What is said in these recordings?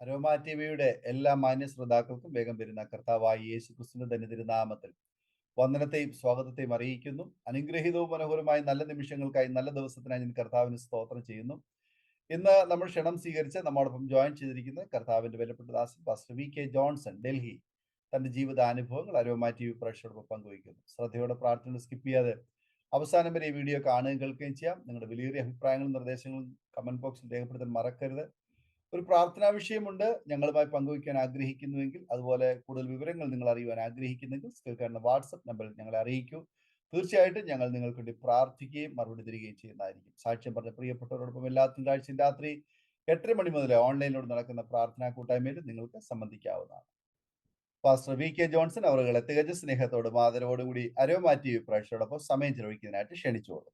Aroma ടിവിയുടെ എല്ലാ മാന്യ ശ്രോതാക്കൾക്കും വേഗം വരുന്ന കർത്താവായ യേശു ക്രിസ്തുവിന്റെ തന്നെ തിരുനാമത്തിൽ വന്ദനത്തെയും സ്വാഗതത്തെയും അറിയിക്കുന്നു. അനുഗ്രഹീതവും മനോഹരമായ നല്ല നിമിഷങ്ങൾക്കായി, നല്ല ദിവസത്തിനായി ഞാൻ കർത്താവിന് സ്തോത്രം ചെയ്യുന്നു. ഇന്ന് നമ്മൾ ക്ഷണം സ്വീകരിച്ച് നമ്മോടൊപ്പം ജോയിൻ ചെയ്തിരിക്കുന്ന കർത്താവിന്റെ വിലപ്പെട്ട ദാസൻ pastor V K Johnson, Delhi, തന്റെ ജീവിതാനുഭവങ്ങൾ അരോമ ടി വി പ്രേക്ഷകരോടൊപ്പം പങ്കുവയ്ക്കുന്നു. ശ്രദ്ധയോടെ പ്രാർത്ഥന സ്കിപ്പ് ചെയ്യാതെ അവസാനം വരെ ഈ വീഡിയോ കാണുകയും കേൾക്കുകയും ചെയ്യാം. നിങ്ങളുടെ വിലയേറിയ അഭിപ്രായങ്ങളും നിർദ്ദേശങ്ങളും കമന്റ് ബോക്സിൽ രേഖപ്പെടുത്താൻ മറക്കരുത്. ഒരു പ്രാർത്ഥനാ വിഷയമുണ്ട് ഞങ്ങളുമായി പങ്കുവയ്ക്കാൻ ആഗ്രഹിക്കുന്നുവെങ്കിൽ, അതുപോലെ കൂടുതൽ വിവരങ്ങൾ നിങ്ങൾ അറിയുവാൻ ആഗ്രഹിക്കുന്നെങ്കിൽ സ്ക്രീനിൽ കാണുന്ന വാട്സപ്പ് നമ്പറിൽ ഞങ്ങളെ അറിയിക്കൂ. തീർച്ചയായിട്ടും ഞങ്ങൾ നിങ്ങൾക്ക് വേണ്ടി പ്രാർത്ഥിക്കുകയും മറുപടി തരികയും ചെയ്യുന്നതായിരിക്കും. സാക്ഷ്യം പറഞ്ഞ പ്രിയപ്പെട്ടവരോടൊപ്പം എല്ലാ തിങ്കളാഴ്ചയും രാത്രി 8:30 മണി മുതൽ ഓൺലൈനിലൂടെ നടക്കുന്ന പ്രാർത്ഥനാ കൂട്ടായ്മയിൽ നിങ്ങൾക്ക് സംബന്ധിക്കാവുന്നതാണ്. പാസ്റ്റർ വി കെ ജോൺസൺ അവരുകളെ തികഞ്ഞ സ്നേഹത്തോടും ആദരവോടും കൂടി അരോമ ടി വി പ്രേക്ഷകരോടൊപ്പം സമയം ചെലവഴിക്കുന്നതിനായിട്ട് ക്ഷണിച്ചോളൂ.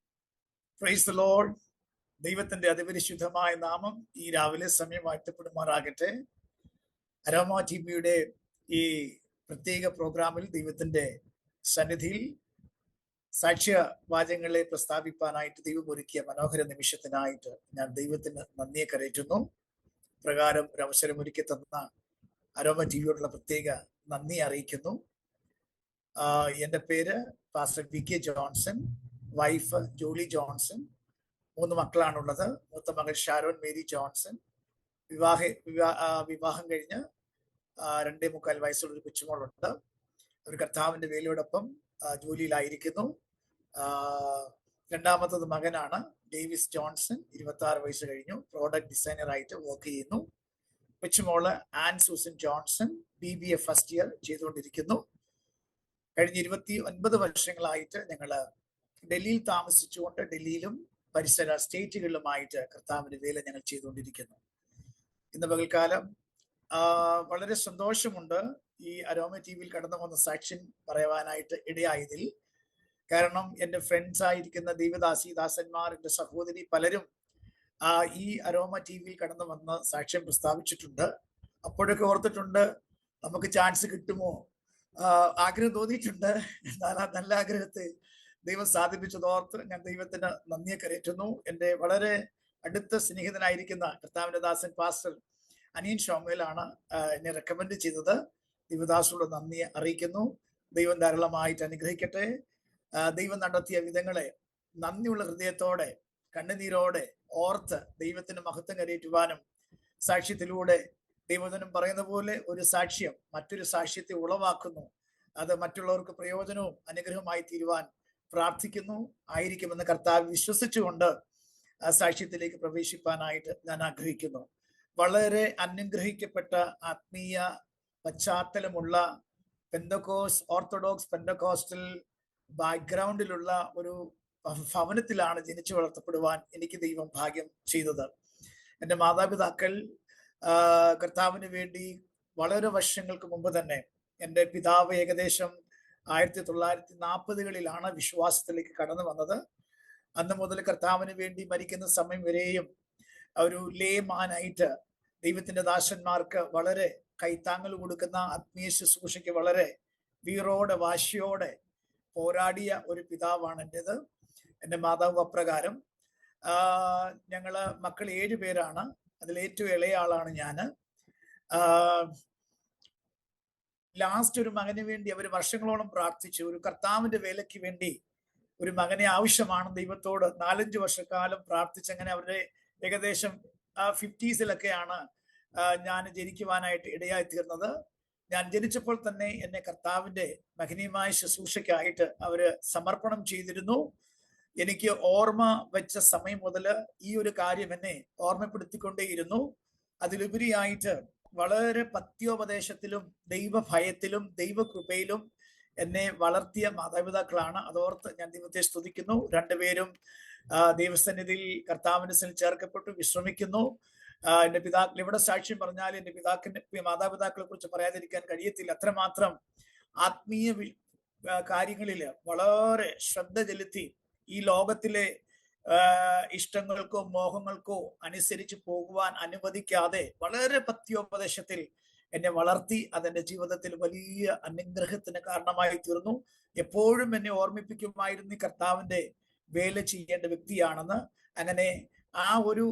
Praise the Lord. ദൈവത്തിന്റെ അതിപരിശുദ്ധമായ നാമം ഈ രാവിലെ സമയം വാഴ്ത്തപ്പെടുമാറാകട്ടെ. അരോമ ടിവിയുടെ ഈ പ്രത്യേക പ്രോഗ്രാമിൽ ദൈവത്തിന്റെ സന്നിധിയിൽ സാക്ഷ്യ വാചകങ്ങളെ പ്രസ്താവിപ്പാനായിട്ട് ദൈവം ഒരുക്കിയ മനോഹര നിമിഷത്തിനായിട്ട് ഞാൻ ദൈവത്തിന് നന്ദിയെ കരയറ്റുന്നു. പ്രകാരം ഒരു അവസരം ഒരുക്കി തന്ന അരോമ ടിവിയോടുള്ള പ്രത്യേക നന്ദി അറിയിക്കുന്നു. എൻ്റെ പേര് pastor V K Johnson, wife Jolly Johnson, 3 മക്കളാണുള്ളത്. മൂത്ത മകൾ ഷാരോൺ മേരി ജോൺസൺ. വിവാഹം കഴിഞ്ഞ് 2.25 വയസ്സുള്ള ഒരു കൊച്ചുമോളുണ്ട്. ഒരു കർത്താവിന്റെ വേലയോടൊപ്പം ജോലിയിലായിരിക്കുന്നു. രണ്ടാമത്തത് മകനാണ് ഡേവിസ് ജോൺസൺ, 26 വയസ്സ് കഴിഞ്ഞു, പ്രോഡക്റ്റ് ഡിസൈനർ ആയിട്ട് വർക്ക് ചെയ്യുന്നു. കൊച്ചുമോള് Ann Susan Johnson BBA first year ചെയ്തുകൊണ്ടിരിക്കുന്നു. കഴിഞ്ഞ 29 വർഷങ്ങളായിട്ട് ഞങ്ങള് ഡൽഹിയിൽ താമസിച്ചുകൊണ്ട് ഡൽഹിയിലും പരിസര സ്റ്റേറ്റുകളിലുമായിട്ട് കർത്താവിന്റെ വേല ഞങ്ങൾ ചെയ്തുകൊണ്ടിരിക്കുന്നു. ഇന്ന് പകൽക്കാലം വളരെ സന്തോഷമുണ്ട് ഈ അരോമ ടിവിയിൽ കടന്നു വന്ന സാക്ഷ്യം പറയുവാനായിട്ട് ഇടയായതിൽ. കാരണം എൻ്റെ ഫ്രണ്ട്സ് ആയിരിക്കുന്ന ദൈവദാസന്മാർ, എൻ്റെ സഹോദരി പലരും ഈ അരോമ ടിവിയിൽ കടന്നു വന്ന് സാക്ഷ്യം പ്രസ്താവിച്ചിട്ടുണ്ട്. അപ്പോഴൊക്കെ ഓർത്തിട്ടുണ്ട്, നമുക്ക് ചാൻസ് കിട്ടുമോ, ആഗ്രഹം തോന്നിയിട്ടുണ്ട്. എന്നാൽ ആ നല്ല ആഗ്രഹത്തെ ദൈവം സാധിപ്പിച്ചതോർത്ത് ഞാൻ ദൈവത്തിന് നന്ദിയെ കരയറ്റുന്നു. എൻ്റെ വളരെ അടുത്ത സ്നേഹിതനായിരിക്കുന്ന കർത്താവിന്റെ ദാസൻ പാസ്റ്റർ അനിയൻ ഷോമേലാണ് എന്നെ റെക്കമെൻഡ് ചെയ്തത്. ദൈവദാസുള്ള നന്ദിയെ അറിയിക്കുന്നു. ദൈവം ധാരാളമായിട്ട് അനുഗ്രഹിക്കട്ടെ. ദൈവം നടത്തിയ വിധങ്ങളെ നന്ദിയുള്ള ഹൃദയത്തോടെ, കണ്ണുനീരോടെ ഓർത്ത് ദൈവത്തിന് മഹത്വം കരയറ്റുവാനും, സാക്ഷ്യത്തിലൂടെ ദൈവജനം പറയുന്ന പോലെ ഒരു സാക്ഷ്യം മറ്റൊരു സാക്ഷ്യത്തെ ഉളവാക്കുന്നു. അത് മറ്റുള്ളവർക്ക് പ്രയോജനവും അനുഗ്രഹമായി തീരുവാൻ പ്രാർത്ഥിക്കുന്നു. ആയിരിക്കുമെന്ന് കർത്താവ് വിശ്വസിച്ചുകൊണ്ട് സാക്ഷ്യത്തിലേക്ക് പ്രവേശിപ്പാനായിട്ട് ഞാൻ ആഗ്രഹിക്കുന്നു. വളരെ അനുഗ്രഹിക്കപ്പെട്ട ആത്മീയ പശ്ചാത്തലമുള്ള ഓർത്തഡോക്സ് പെന്തക്കോസ്റ്റൽ ബാക്ക്ഗ്രൗണ്ടിലുള്ള ഒരു ഭവനത്തിലാണ് ജനിച്ചു വളർത്തപ്പെടുവാൻ എനിക്ക് ദൈവം ഭാഗ്യം ചെയ്തത്. എൻ്റെ മാതാപിതാക്കൾ കർത്താവിന് വേണ്ടി വളരെ വർഷങ്ങൾക്ക് മുമ്പ് തന്നെ, എൻ്റെ പിതാവ് ഏകദേശം 1940കളിലാണ് വിശ്വാസത്തിലേക്ക് കടന്നു വന്നത്. അന്ന് മുതൽ കർത്താവിന് വേണ്ടി മരിക്കുന്ന സമയം വരെയും ഒരു ലേമാനായിട്ട് ദൈവത്തിന്റെ ദാസന്മാർക്ക് വളരെ കൈത്താങ്ങൽ കൊടുക്കുന്ന, ആത്മീയ ശുശ്രൂഷയ്ക്ക് വളരെ വീറോടെ വാശിയോടെ പോരാടിയ ഒരു പിതാവാണ് എൻ്റെത്. എൻ്റെ മാതാവ് അപ്രകാരം. ഞങ്ങള് മക്കൾ 7 പേരാണ്. അതിൽ ഏറ്റവും ഇളയ ആളാണ് ഞാന്. ലാസ്റ്റ് ഒരു മകന് വേണ്ടി അവർ വർഷങ്ങളോളം പ്രാർത്ഥിച്ചു. ഒരു കർത്താവിന്റെ വേലയ്ക്ക് വേണ്ടി ഒരു മകനെ ആവശ്യമാണ് ദൈവത്തോട് 4-5 വർഷക്കാലം പ്രാർത്ഥിച്ചങ്ങനെ അവരുടെ ഏകദേശം 50s ഞാൻ ജനിക്കുവാനായിട്ട് ഇടയായി തീർന്നത്. ഞാൻ ജനിച്ചപ്പോൾ തന്നെ എന്നെ കർത്താവിന്റെ മഹനീയമായ ശുശ്രൂഷയ്ക്കായിട്ട് അവര് സമർപ്പണം ചെയ്തിരുന്നു. എനിക്ക് ഓർമ്മ വെച്ച സമയം മുതൽ ഈ ഒരു കാര്യം എന്നെ ഓർമ്മപ്പെടുത്തിക്കൊണ്ടേയിരുന്നു. അതിലുപരിയായിട്ട് വളരെ പത്യോപദേശത്തിലും ദൈവഭയത്തിലും ദൈവകൃപയിലും എന്നെ വളർത്തിയ മാതാപിതാക്കളാണ്. അതോർത്ത് ഞാൻ ദൈവത്തെ സ്തുതിക്കുന്നു. 2 പേരും ദൈവസന്നിധിയിൽ കർത്താവിന്റെ സന്നിധിയിൽ ചേർക്കപ്പെട്ടു വിശ്രമിക്കുന്നു. എൻ്റെ പിതാക്കൾ ഇവിടെ സാക്ഷ്യം പറഞ്ഞാൽ എൻ്റെ മാതാപിതാക്കളെ കുറിച്ച് പറയാതിരിക്കാൻ കഴിയത്തില്ല. അത്രമാത്രം ആത്മീയ കാര്യങ്ങളില് വളരെ ശ്രദ്ധ ചെലുത്തി ഈ ലോകത്തിലെ ഇഷ്ടങ്ങൾക്കോ മോഹങ്ങൾക്കോ അനുസരിച്ച് പോകുവാൻ അനുവദിക്കാതെ വളരെ പത്യോപദേശത്തിൽ എന്നെ വളർത്തി. അതെന്റെ ജീവിതത്തിൽ വലിയ അനുഗ്രഹത്തിന് കാരണമായി തീർന്നു. എപ്പോഴും എന്നെ ഓർമ്മിപ്പിക്കുമായിരുന്നു ഈ കർത്താവിന്റെ വേല ചെയ്യേണ്ട വ്യക്തിയാണെന്ന്. അങ്ങനെ ആ ഒരു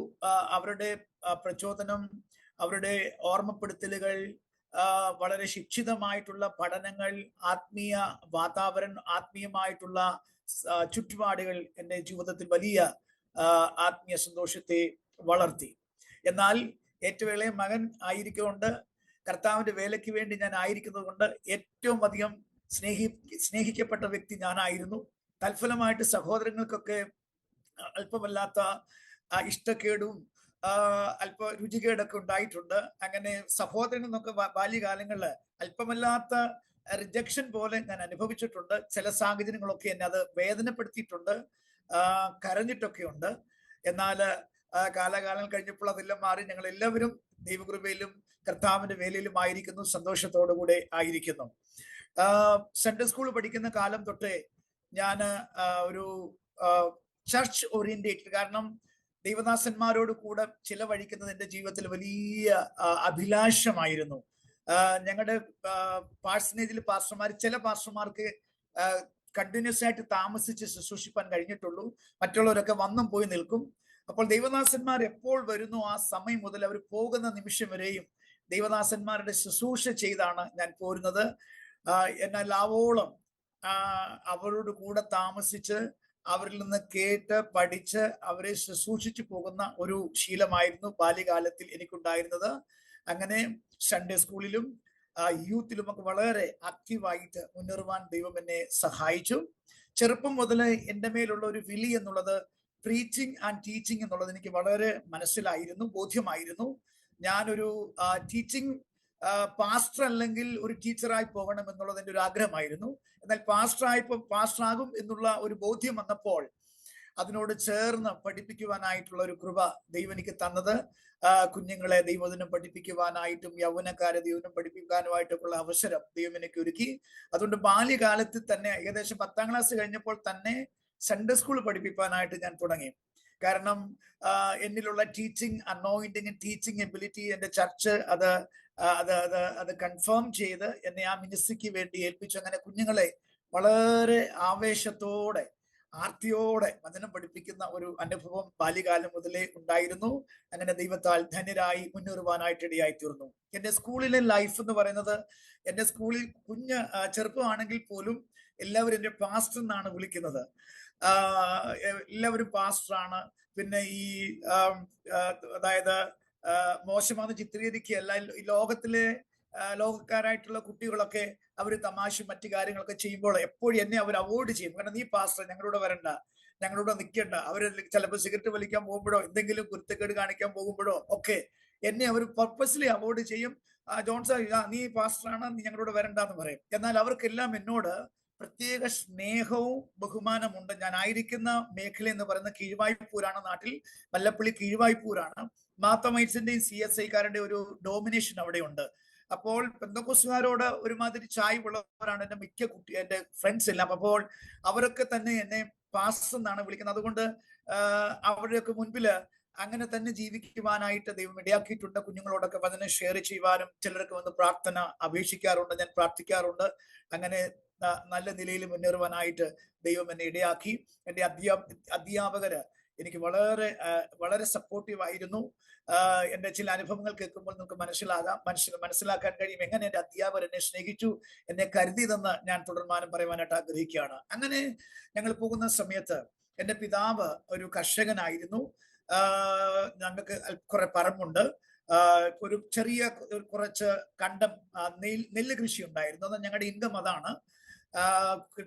അവരുടെ പ്രചോദനം, അവരുടെ ഓർമ്മപ്പെടുത്തലുകൾ, വളരെ ശിക്ഷിതമായിട്ടുള്ള പഠനങ്ങൾ, ആത്മീയ വാതാവരണം, ആത്മീയമായിട്ടുള്ള ചുറ്റുപാടുകൾ എൻ്റെ ജീവിതത്തിൽ വലിയ ആത്മീയ സന്തോഷത്തെ വളർത്തി. എന്നാൽ ഏറ്റവും ഇളയ മകൻ ആയിരിക്കൊണ്ട്, കർത്താവിന്റെ വേലയ്ക്ക് വേണ്ടി ഞാൻ ആയിരിക്കുന്നത് കൊണ്ട് ഏറ്റവും അധികം സ്നേഹിക്കപ്പെട്ട വ്യക്തി ഞാനായിരുന്നു. തൽഫലമായിട്ട് സഹോദരങ്ങൾക്കൊക്കെ അല്പമല്ലാത്ത ഇഷ്ടക്കേടും അല്പ രുചികേടൊക്കെ ഉണ്ടായിട്ടുണ്ട്. അങ്ങനെ സഹോദരങ്ങൾ എന്നൊക്കെ ബാല്യകാലങ്ങളിൽ അല്പമല്ലാത്ത റിജക്ഷൻ പോലെ ഞാൻ അനുഭവിച്ചിട്ടുണ്ട്. ചില സാഹചര്യങ്ങളൊക്കെ എന്നെ അത് വേദനപ്പെടുത്തിയിട്ടുണ്ട്, കരഞ്ഞിട്ടൊക്കെ ഉണ്ട്. എന്നാൽ കാലകാലം കഴിഞ്ഞപ്പോൾ അതെല്ലാം മാറി ഞങ്ങൾ എല്ലാവരും ദൈവകൃപയിലും കർത്താവിന്റെ വേലയിലും ആയിരിക്കുന്നു, സന്തോഷത്തോടുകൂടെ ആയിരിക്കുന്നു. സൺഡേ സ്കൂൾ പഠിക്കുന്ന കാലം തൊട്ടേ ഞാൻ ഒരു ചർച്ച് ഓറിയന്റേറ്റഡ്, കാരണം ദൈവദാസന്മാരോട് കൂടെ ചിലവഴിക്കുന്നത് എൻ്റെ ജീവിതത്തിൽ വലിയ അഭിലാഷമായിരുന്നു. ഞങ്ങളുടെ പാഴ്സനേജിൽ പാസ്റ്റർമാർ, ചില പാസ്റ്റർമാർക്ക് കണ്ടിന്യൂസ് ആയിട്ട് താമസിച്ച് ശുശ്രൂഷിപ്പാൻ കഴിഞ്ഞിട്ടുള്ളൂ, മറ്റുള്ളവരൊക്കെ വന്നും പോയി നിൽക്കും. അപ്പോൾ ദൈവദാസന്മാർ എപ്പോൾ വരുന്നു ആ സമയം മുതൽ അവർ പോകുന്ന നിമിഷം വരെയും ദൈവദാസന്മാരുടെ ശുശ്രൂഷ ചെയ്താണ് ഞാൻ പോരുന്നത്. എന്നാൽ ആവോളം അവരോട് കൂടെ താമസിച്ച് അവരിൽ നിന്ന് കേട്ട് പഠിച്ച് അവരെ ശുശ്രൂഷിച്ചു പോകുന്ന ഒരു ശീലമായിരുന്നു ബാല്യകാലത്തിൽ എനിക്കുണ്ടായിരുന്നത്. അങ്ങനെ സൺഡേ സ്കൂളിലും യൂത്തിലുമൊക്കെ വളരെ ആക്റ്റീവായിട്ട് മുന്നേറുവാൻ ദൈവം എന്നെ സഹായിച്ചു. ചെറുപ്പം മുതൽ എൻ്റെ മേലുള്ള ഒരു വിളി എന്നുള്ളത് പ്രീച്ചിങ് ആൻഡ് ടീച്ചിങ് എന്നുള്ളത് എനിക്ക് വളരെ മനസ്സിലായിരുന്നു, ബോധ്യമായിരുന്നു. ഞാനൊരു ടീച്ചിങ് പാസ്റ്റർ അല്ലെങ്കിൽ ഒരു ടീച്ചറായി പോകണം എന്നുള്ളത് എൻ്റെ ഒരു ആഗ്രഹമായിരുന്നു. എന്നാൽ പാസ്റ്ററാകും എന്നുള്ള ഒരു ബോധ്യം വന്നപ്പോൾ അതിനോട് ചേർന്ന് പഠിപ്പിക്കുവാനായിട്ടുള്ള ഒരു കൃപ ദൈവം എനിക്ക് തന്നത്, കുഞ്ഞുങ്ങളെ ദൈവവചനം പഠിപ്പിക്കുവാനായിട്ടും യൗവനക്കാരെ ദൈവം പഠിപ്പിക്കാനുമായിട്ടൊക്കെയുള്ള അവസരം ദൈവം എനിക്ക് ഒരുക്കി. അതുകൊണ്ട് ബാല്യകാലത്തിൽ തന്നെ ഏകദേശം 10ാം ക്ലാസ് കഴിഞ്ഞപ്പോൾ തന്നെ സൺഡേ സ്കൂൾ പഠിപ്പിക്കാനായിട്ട് ഞാൻ തുടങ്ങി. കാരണം എന്നിലുള്ള ടീച്ചിങ് അനോയിന്റിങ്, ടീച്ചിങ് എബിലിറ്റി എൻ്റെ ചർച്ച് അത് കൺഫേം ചെയ്ത് എന്നെ ആ മിനിസ്ട്രിക്ക് വേണ്ടി ഏൽപ്പിച്ചു. അങ്ങനെ കുഞ്ഞുങ്ങളെ വളരെ ആവേശത്തോടെ ആർത്തിയോടെ വചനം പഠിപ്പിക്കുന്ന ഒരു അനുഭവം ബാല്യകാലം മുതലേ ഉണ്ടായിരുന്നു. അങ്ങനെ ദൈവത്താൽ ധന്യരായി മുന്നേറുവാനായിട്ട് ഇടയായി തീർന്നു. എൻ്റെ സ്കൂളിലെ ലൈഫ് എന്ന് പറയുന്നത്, എൻ്റെ സ്കൂളിൽ ചെറുപ്പമാണെങ്കിൽ പോലും എല്ലാവരും എൻ്റെ പാസ്റ്റർ എന്നാണ് വിളിക്കുന്നത്. എല്ലാവരും പാസ്റ്ററാണ്. പിന്നെ ഈ അതായത് മോശമാണ് ചിത്രീകരിക്കുകയല്ല, ഈ ലോകക്കാരായിട്ടുള്ള കുട്ടികളൊക്കെ അവർ തമാശ മറ്റു കാര്യങ്ങളൊക്കെ ചെയ്യുമ്പോൾ എപ്പോഴും എന്നെ അവർ അവോയ്ഡ് ചെയ്യും. കാരണം നീ പാസ്റ്റർ, ഞങ്ങളോട് വരണ്ട, ഞങ്ങളോട് നിൽക്കണ്ട. അവർ ചിലപ്പോൾ സിഗരറ്റ് വലിക്കാൻ പോകുമ്പോഴോ എന്തെങ്കിലും കുരുത്തക്കേട് കാണിക്കാൻ പോകുമ്പോഴോ ഒക്കെ എന്നെ അവർ പർപ്പസ്ലി അവോയ്ഡ് ചെയ്യും. ജോൺസൺ നീ പാസ്റ്ററാണ്, നീ ഞങ്ങളോട് വരണ്ടെന്ന് പറയും. എന്നാൽ അവർക്കെല്ലാം എന്നോട് പ്രത്യേക സ്നേഹവും ബഹുമാനമുണ്ട്. ഞാൻ ആയിരിക്കുന്ന മേഖല എന്ന് പറയുന്ന കീഴ്വായ്പൂരാണ്, നാട്ടിൽ വല്ലപ്പള്ളി കീഴ്വായ്പൂരാണ്. മാത്തമൈറ്റ്സിന്റെയും CSIക്കാരുടെ ഒരു ഡോമിനേഷൻ അവിടെ ഉണ്ട്. അപ്പോൾ പെന്തക്കോസ്തുകാരോട് ഒരുമാതിരി ചായ്വുള്ളവരാണ് എൻ്റെ ഫ്രണ്ട്സ് എല്ലാം. അപ്പോൾ അവരൊക്കെ തന്നെ എന്നെ പാസ്റ്റർ എന്നാണ് വിളിക്കുന്നത്. അതുകൊണ്ട് അവരുടെയൊക്കെ മുൻപിൽ അങ്ങനെ തന്നെ ജീവിക്കുവാനായിട്ട് ദൈവം ഇടയാക്കിയിട്ടുണ്ട്. കുഞ്ഞുങ്ങളോടൊക്കെ വചനം ഷെയർ ചെയ്യുവാനും ചിലർക്ക് വന്ന് പ്രാർത്ഥന അപേക്ഷിക്കാറുണ്ട്, ഞാൻ പ്രാർത്ഥിക്കാറുണ്ട്. അങ്ങനെ നല്ല നിലയിൽ മുന്നേറുവാനായിട്ട് ദൈവം എന്നെ ഇടയാക്കി. എൻ്റെ അധ്യാപകര് എനിക്ക് വളരെ വളരെ സപ്പോർട്ടീവ് ആയിരുന്നു. എൻ്റെ ചില അനുഭവങ്ങൾ കേൾക്കുമ്പോൾ നമുക്ക് മനസ്സിലാക്കാൻ കഴിയും എങ്ങനെ എൻ്റെ അധ്യാപകർ എന്നെ സ്നേഹിച്ചു, എന്നെ കരുതിയതെന്ന് ഞാൻ തുടർമാനം പറയുവാനായിട്ട് ആഗ്രഹിക്കുകയാണ്. അങ്ങനെ ഞങ്ങൾ പോകുന്ന സമയത്ത് എൻ്റെ പിതാവ് ഒരു കർഷകനായിരുന്നു. ഞങ്ങൾക്ക് കുറെ പറമ്പുണ്ട്, ഒരു ചെറിയ കുറച്ച് കണ്ടം നെല്ല് കൃഷി ഉണ്ടായിരുന്നു. അത് ഞങ്ങളുടെ ഇൻകം അതാണ്,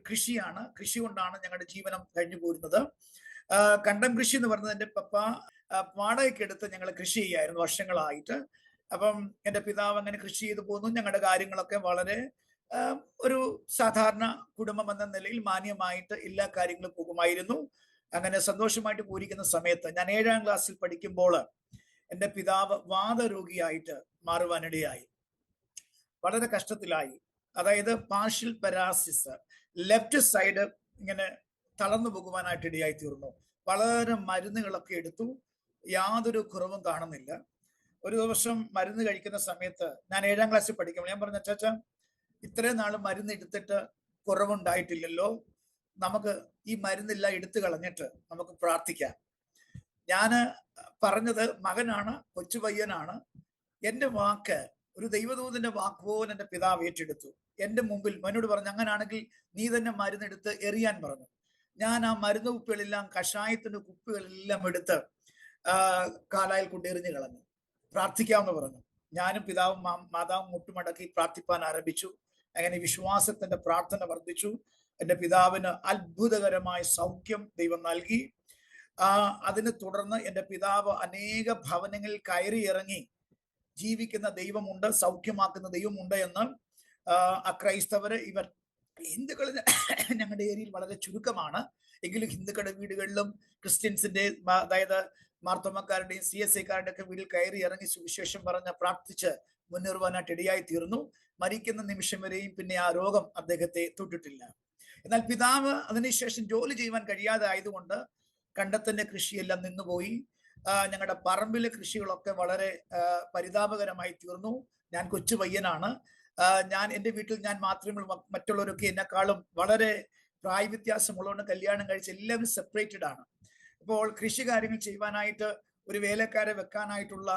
കൃഷിയാണ്. കൃഷി കൊണ്ടാണ് ഞങ്ങളുടെ ജീവനം കഴിഞ്ഞു പോരുന്നത്. കണ്ടം കൃഷി എന്ന് പറയുന്നത് എൻ്റെ പപ്പ വാടകയ്ക്ക് എടുത്ത് ഞങ്ങൾ കൃഷി ചെയ്യായിരുന്നു വർഷങ്ങളായിട്ട്. അപ്പം എൻ്റെ പിതാവ് അങ്ങനെ കൃഷി ചെയ്തു പോകുന്നു. ഞങ്ങളുടെ കാര്യങ്ങളൊക്കെ വളരെ ഒരു സാധാരണ കുടുംബം എന്ന നിലയിൽ മാന്യമായിട്ട് എല്ലാ കാര്യങ്ങളും പോകുമായിരുന്നു. അങ്ങനെ സന്തോഷമായിട്ട് പോയിരിക്കുന്ന സമയത്ത് ഞാൻ 7ാം ക്ലാസ്സിൽ പഠിക്കുമ്പോൾ എൻ്റെ പിതാവ് വാതരോഗിയായിട്ട് മാറുവാനിടയായി. വളരെ കഷ്ടത്തിലായി. അതായത് പാർഷ്യൽ പാരാലിസിസ്, ലെഫ്റ്റ് സൈഡ് ഇങ്ങനെ തളർന്നു പോകുവാനായിട്ട് ഇടയായി തീർന്നു. വളരെ മരുന്നുകളൊക്കെ എടുത്തു, യാതൊരു കുറവും കാണുന്നില്ല. ഒരു ദിവസം മരുന്ന് കഴിക്കുന്ന സമയത്ത് ഞാൻ 7ാം ക്ലാസ്സിൽ പഠിക്കുമ്പോൾ ഞാൻ പറഞ്ഞു, അച്ചാച്ച ഇത്രയും നാൾ മരുന്ന് എടുത്തിട്ട് കുറവുണ്ടായിട്ടില്ലല്ലോ, നമുക്ക് ഈ മരുന്നെല്ലാം എടുത്തു കളഞ്ഞിട്ട് നമുക്ക് പ്രാർത്ഥിക്കാം. ഞാൻ പറഞ്ഞത് മകനാണ്, കൊച്ചു പയ്യനാണ്. എന്റെ വാക്ക് ഒരു ദൈവദൂതന്റെ വാക്ക് പോലെ എന്റെ പിതാവ് ഏറ്റെടുത്തു. എന്റെ മുമ്പിൽ എന്നോട് പറഞ്ഞു, അങ്ങനാണെങ്കിൽ നീ തന്നെ മരുന്നെടുത്ത് എറിയാൻ പറഞ്ഞു. ഞാൻ ആ മരുന്ന് കുപ്പികളെല്ലാം, കഷായത്തിന്റെ കുപ്പികളെല്ലാം എടുത്ത് കാലായിൽ കൊണ്ട് എറിഞ്ഞു കളഞ്ഞു. പ്രാർത്ഥിക്കാമെന്ന് പറഞ്ഞു. ഞാനും പിതാവും മാതാവും മുട്ടുമടക്കി പ്രാർത്ഥിപ്പാൻ ആരംഭിച്ചു. അങ്ങനെ വിശ്വാസത്തിന്റെ പ്രാർത്ഥന വർദ്ധിച്ചു. എന്റെ പിതാവിന് അത്ഭുതകരമായ സൗഖ്യം ദൈവം നൽകി. അതിനെ തുടർന്ന് എന്റെ പിതാവ് അനേക ഭവനങ്ങളിൽ കയറി ഇറങ്ങി ജീവിക്കുന്ന ദൈവമുണ്ട്, സൗഖ്യമാക്കുന്ന ദൈവമുണ്ട് എന്ന് അക്രൈസ്തവര്, ഇവർ ഹിന്ദുക്കൾ ഞങ്ങളുടെ ഏരിയയിൽ വളരെ ചുരുക്കമാണ്. എങ്കിലും ഹിന്ദുക്കളുടെ വീടുകളിലും ക്രിസ്ത്യൻസിന്റെ, അതായത് മാർത്തോമക്കാരുടെയും CSIക്കാരുടെയും ഒക്കെ വീട്ടിൽ കയറി ഇറങ്ങി സുവിശേഷം പറഞ്ഞ് പ്രാർത്ഥിച്ച് മുന്നേറുവാനായിട്ട് ഇടയായി തീർന്നു. മരിക്കുന്ന നിമിഷം വരെയും പിന്നെ ആ രോഗം അദ്ദേഹത്തെ തൊട്ടിട്ടില്ല. എന്നാൽ പിതാവ് അതിനുശേഷം ജോലി ചെയ്യുവാൻ കഴിയാതെ ആയതുകൊണ്ട് കണ്ടത്തിന്റെ കൃഷിയെല്ലാം നിന്നുപോയി. ഞങ്ങളുടെ പറമ്പിലെ കൃഷികളൊക്കെ വളരെ പരിതാപകരമായി തീർന്നു. ഞാൻ കൊച്ചു പയ്യനാണ്. ഞാൻ എൻ്റെ വീട്ടിൽ ഞാൻ മാത്രമേ, മറ്റുള്ളവരൊക്കെ എന്നെക്കാളും വളരെ പ്രായ വ്യത്യാസമുള്ളതുകൊണ്ട് കല്യാണം കഴിച്ച് എല്ലാവരും സെപ്പറേറ്റഡ് ആണ്. അപ്പോൾ കൃഷി കാര്യങ്ങൾ ചെയ്യുവാനായിട്ട് ഒരു വേലക്കാരെ വെക്കാനായിട്ടുള്ള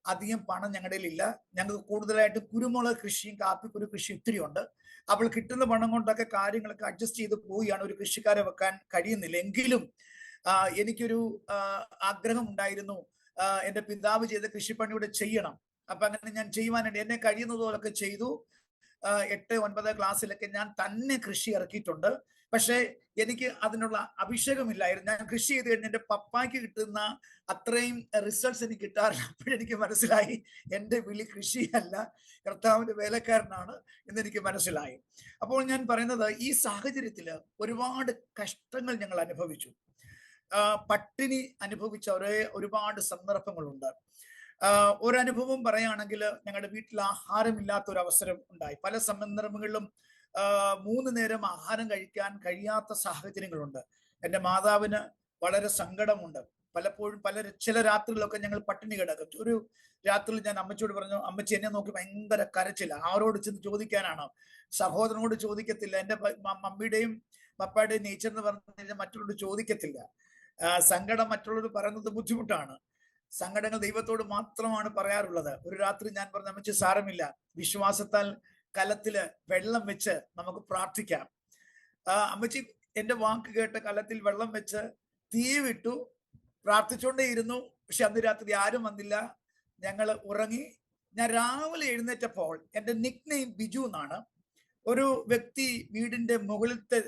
അധികം പണം ഞങ്ങളുടെ ഇല്ല. ഞങ്ങൾക്ക് കൂടുതലായിട്ട് കുരുമുളക് കൃഷിയും കാപ്പിക്കുരു കൃഷി ഒത്തിരി ഉണ്ട്. അപ്പോൾ കിട്ടുന്ന പണം കൊണ്ടൊക്കെ കാര്യങ്ങളൊക്കെ അഡ്ജസ്റ്റ് ചെയ്ത് പോവുകയാണ്. ഒരു കൃഷിക്കാരെ വെക്കാൻ കഴിയുന്നില്ല. എങ്കിലും എനിക്കൊരു ആഗ്രഹം ഉണ്ടായിരുന്നു, എൻ്റെ പിതാവ് ചെയ്ത കൃഷിപ്പണിയൂടെ ചെയ്യണം. അപ്പൊ അങ്ങനെ ഞാൻ ചെയ്യുവാനായിട്ട് എന്നെ കഴിയുന്നതുപോലൊക്കെ ചെയ്തു. 8, 9 ക്ലാസ്സിലൊക്കെ ഞാൻ തന്നെ കൃഷി ഇറക്കിയിട്ടുണ്ട്. പക്ഷെ എനിക്ക് അതിനുള്ള അഭിഷേകമില്ലായിരുന്നു. ഞാൻ കൃഷി ചെയ്ത് കഴിഞ്ഞ് എൻ്റെ പപ്പായ്ക്ക് കിട്ടുന്ന അത്രയും റിസൾട്ട്സ് എനിക്ക് കിട്ടാറില്ല. അപ്പോഴെനിക്ക് മനസ്സിലായി എൻ്റെ വിളി കൃഷിയല്ല, കർത്താവിന്റെ വേലക്കാരനാണ് എന്നെനിക്ക് മനസ്സിലായി. അപ്പോൾ ഞാൻ പറയുന്നത്, ഈ സാഹചര്യത്തിൽ ഒരുപാട് കഷ്ടങ്ങൾ ഞങ്ങൾ അനുഭവിച്ചു. പട്ടിണി അനുഭവിച്ച ഒരുപാട് സന്ദർഭങ്ങളുണ്ട്. ഒരനുഭവം പറയുകയാണെങ്കിൽ, ഞങ്ങളുടെ വീട്ടിൽ ആഹാരമില്ലാത്ത ഒരു അവസരം ഉണ്ടായി. പല സന്ദർഭങ്ങളിലും 3 നേരം ആഹാരം കഴിക്കാൻ കഴിയാത്ത സാഹചര്യങ്ങളുണ്ട്. എൻ്റെ മാതാവിന് വളരെ സങ്കടമുണ്ട്. പലപ്പോഴും ചില രാത്രികളൊക്കെ ഞങ്ങൾ പട്ടിണി കിടക്കും. ഒരു രാത്രിയിൽ ഞാൻ അമ്മച്ചിയോട് പറഞ്ഞു, അമ്മച്ചി എന്നെ നോക്കി ഭയങ്കര കരച്ചില്ല. ആരോട് ചെന്ന് ചോദിക്കാനാണോ? സഹോദരനോട് ചോദിക്കത്തില്ല. എൻ്റെ മമ്മിയുടെയും പപ്പയുടെയും നേച്ചർ എന്ന് പറഞ്ഞു കഴിഞ്ഞാൽ മറ്റുള്ളവരോട് ചോദിക്കത്തില്ല. സങ്കടം മറ്റുള്ളവർ പറയുന്നത് ബുദ്ധിമുട്ടാണ്. സങ്കടങ്ങൾ ദൈവത്തോട് മാത്രമാണ് പറയാറുള്ളത്. ഒരു രാത്രി ഞാൻ പറഞ്ഞു, അമ്മച്ചി സാരമില്ല, വിശ്വാസത്താൽ കലത്തില് വെള്ളം വെച്ച് നമുക്ക് പ്രാർത്ഥിക്കാം. അമ്മച്ചി എന്റെ വാക്ക് കേട്ട് കലത്തിൽ വെള്ളം വെച്ച് തീ വിട്ടു, പ്രാർത്ഥിച്ചുകൊണ്ടേയിരുന്നു. പക്ഷെ അന്ന് രാത്രി ആരും വന്നില്ല. ഞങ്ങൾ ഉറങ്ങി. ഞാൻ രാവിലെ എഴുന്നേറ്റപ്പോൾ എൻ്റെ നിക് നെയിം ബിജു എന്നാണ്. ഒരു വ്യക്തി വീടിന്റെ മുകളിലത്തെ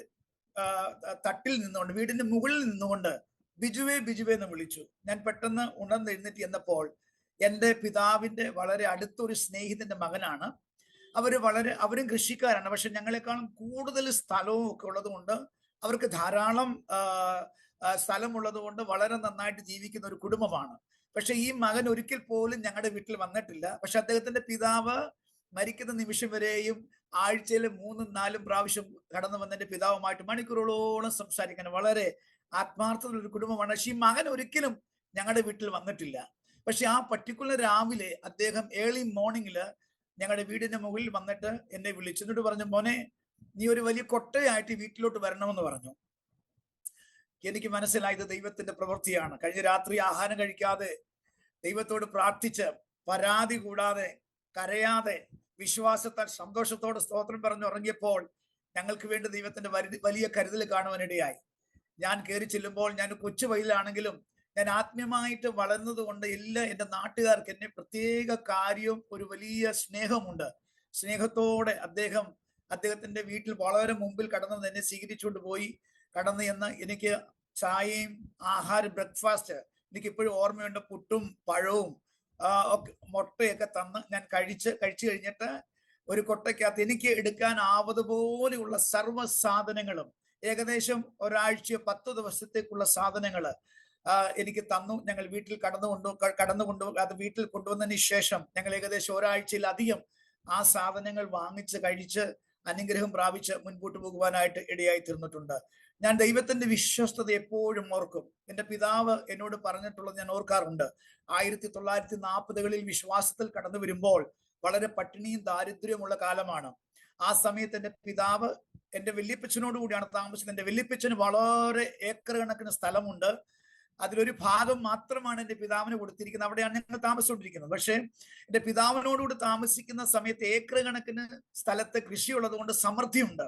തട്ടിൽ നിന്നുകൊണ്ട്, വീടിന്റെ മുകളിൽ നിന്നുകൊണ്ട് ബിജുവേ ബിജുവേ എന്ന് വിളിച്ചു. ഞാൻ പെട്ടെന്ന് ഉണർന്ന് എഴുന്നേറ്റ് എന്നപ്പോൾ എൻ്റെ പിതാവിന്റെ വളരെ അടുത്തൊരു സ്നേഹിതന്റെ മകനാണ്. അവരും കൃഷിക്കാരാണ്. പക്ഷെ ഞങ്ങളെക്കാളും കൂടുതൽ സ്ഥലവും ഒക്കെ ഉള്ളത് കൊണ്ട്, അവർക്ക് ധാരാളം സ്ഥലമുള്ളത് കൊണ്ട് വളരെ നന്നായിട്ട് ജീവിക്കുന്ന ഒരു കുടുംബമാണ്. പക്ഷെ ഈ മകൻ ഒരിക്കൽ പോലും ഞങ്ങളുടെ വീട്ടിൽ വന്നിട്ടില്ല. പക്ഷെ അദ്ദേഹത്തിന്റെ പിതാവ് മരിക്കുന്ന നിമിഷം വരെയും ആഴ്ചയിൽ 3, 4 പ്രാവശ്യം കടന്നു വന്നതിന്റെ പിതാവുമായിട്ട് മണിക്കൂറുകളോളം സംസാരിക്കാൻ വളരെ ആത്മാർത്ഥമുള്ള ഒരു കുടുംബമാണ്. പക്ഷെ ഈ മകൻ ഒരിക്കലും ഞങ്ങളുടെ വീട്ടിൽ വന്നിട്ടില്ല. പക്ഷെ ആ പർട്ടിക്കുലർ രാവിലെ അദ്ദേഹം ഏർലി മോർണിംഗില് ഞങ്ങളുടെ വീടിന്റെ മുകളിൽ വന്നിട്ട് എന്നെ വിളിച്ചു. എന്നിട്ട് പറഞ്ഞു, മോനെ, നീ ഒരു വലിയ കൊട്ടയായിട്ട് വീട്ടിലോട്ട് വരണമെന്ന് പറഞ്ഞു. എനിക്ക് മനസ്സിലായത് ദൈവത്തിന്റെ പ്രവൃത്തിയാണ്. കഴിഞ്ഞ രാത്രി ആഹാരം കഴിക്കാതെ ദൈവത്തോട് പ്രാർത്ഥിച്ച് പരാതി കൂടാതെ കരയാതെ വിശ്വാസത്താൽ സന്തോഷത്തോടെ സ്തോത്രം പറഞ്ഞു ഉറങ്ങിയപ്പോൾ ഞങ്ങൾക്ക് വേണ്ടി ദൈവത്തിന്റെ വലിയ കരുതൽ കാണുവാനിടയായി. ഞാൻ കയറി ചെല്ലുമ്പോൾ, ഞാൻ കൊച്ചു വയലാണെങ്കിലും ഞാൻ ആത്മീയമായിട്ട് വളർന്നത് കൊണ്ട് എൻ്റെ നാട്ടുകാർക്ക് എന്നെ പ്രത്യേക കാര്യവും ഒരു വലിയ സ്നേഹമുണ്ട്. സ്നേഹത്തോടെ അദ്ദേഹത്തിന്റെ വീട്ടിൽ വളരെ മുമ്പിൽ കടന്നു എന്നെ സ്വീകരിച്ചുകൊണ്ട് പോയി. കടന്നു എന്ന് എനിക്ക് ചായയും ആഹാരം, ബ്രേക്ക്ഫാസ്റ്റ് എനിക്ക് ഇപ്പോഴും ഓർമ്മയുണ്ട്. പുട്ടും പഴവും മുട്ടയൊക്കെ തന്ന് ഞാൻ കഴിച്ചു കഴിഞ്ഞിട്ട് ഒരു കൊട്ടയ്ക്കകത്ത് എനിക്ക് എടുക്കാൻ ആവതുപോലെയുള്ള സർവ്വ സാധനങ്ങളും, ഏകദേശം ഒരാഴ്ചയോ 10 ദിവസത്തേക്കുള്ള സാധനങ്ങൾ എനിക്ക് തന്നു. ഞങ്ങൾ വീട്ടിൽ അത് വീട്ടിൽ കൊണ്ടുവന്നതിന് ശേഷം ഞങ്ങൾ ഏകദേശം ഒരാഴ്ചയിലധികം ആ സാധനങ്ങൾ വാങ്ങിച്ച് കഴിച്ച് അനുഗ്രഹം പ്രാപിച്ച് മുൻപോട്ട് പോകുവാനായിട്ട് ഇടയായി തീർന്നിട്ടുണ്ട്. ഞാൻ ദൈവത്തിന്റെ വിശ്വസ്തത എപ്പോഴും ഓർക്കും. എൻ്റെ പിതാവ് എന്നോട് പറഞ്ഞിട്ടുള്ളത് ഞാൻ ഓർക്കാറുണ്ട്. 1940കളിൽ വിശ്വാസത്തിൽ കടന്നു വരുമ്പോൾ വളരെ പട്ടിണിയും ദാരിദ്ര്യമുള്ള കാലമാണ്. ആ സമയത്ത് എൻ്റെ പിതാവ് എൻ്റെ വല്യപ്പച്ചനോട് കൂടിയാണ് താമസിച്ചത്. എൻ്റെ വല്യപ്പച്ചന് വളരെ ഏക്കർ കണക്കിന് സ്ഥലമുണ്ട്. അതിലൊരു ഭാഗം മാത്രമാണ് എൻ്റെ പിതാവിന് കൊടുത്തിരിക്കുന്നത്. അവിടെയാണ് ഞങ്ങൾ താമസിച്ചുകൊണ്ടിരിക്കുന്നത്. പക്ഷേ എൻ്റെ പിതാവിനോടുകൂടി താമസിക്കുന്ന സമയത്ത് ഏക്കർ കണക്കിന് സ്ഥലത്ത് കൃഷിയുള്ളത് കൊണ്ട് സമൃദ്ധിയുണ്ട്.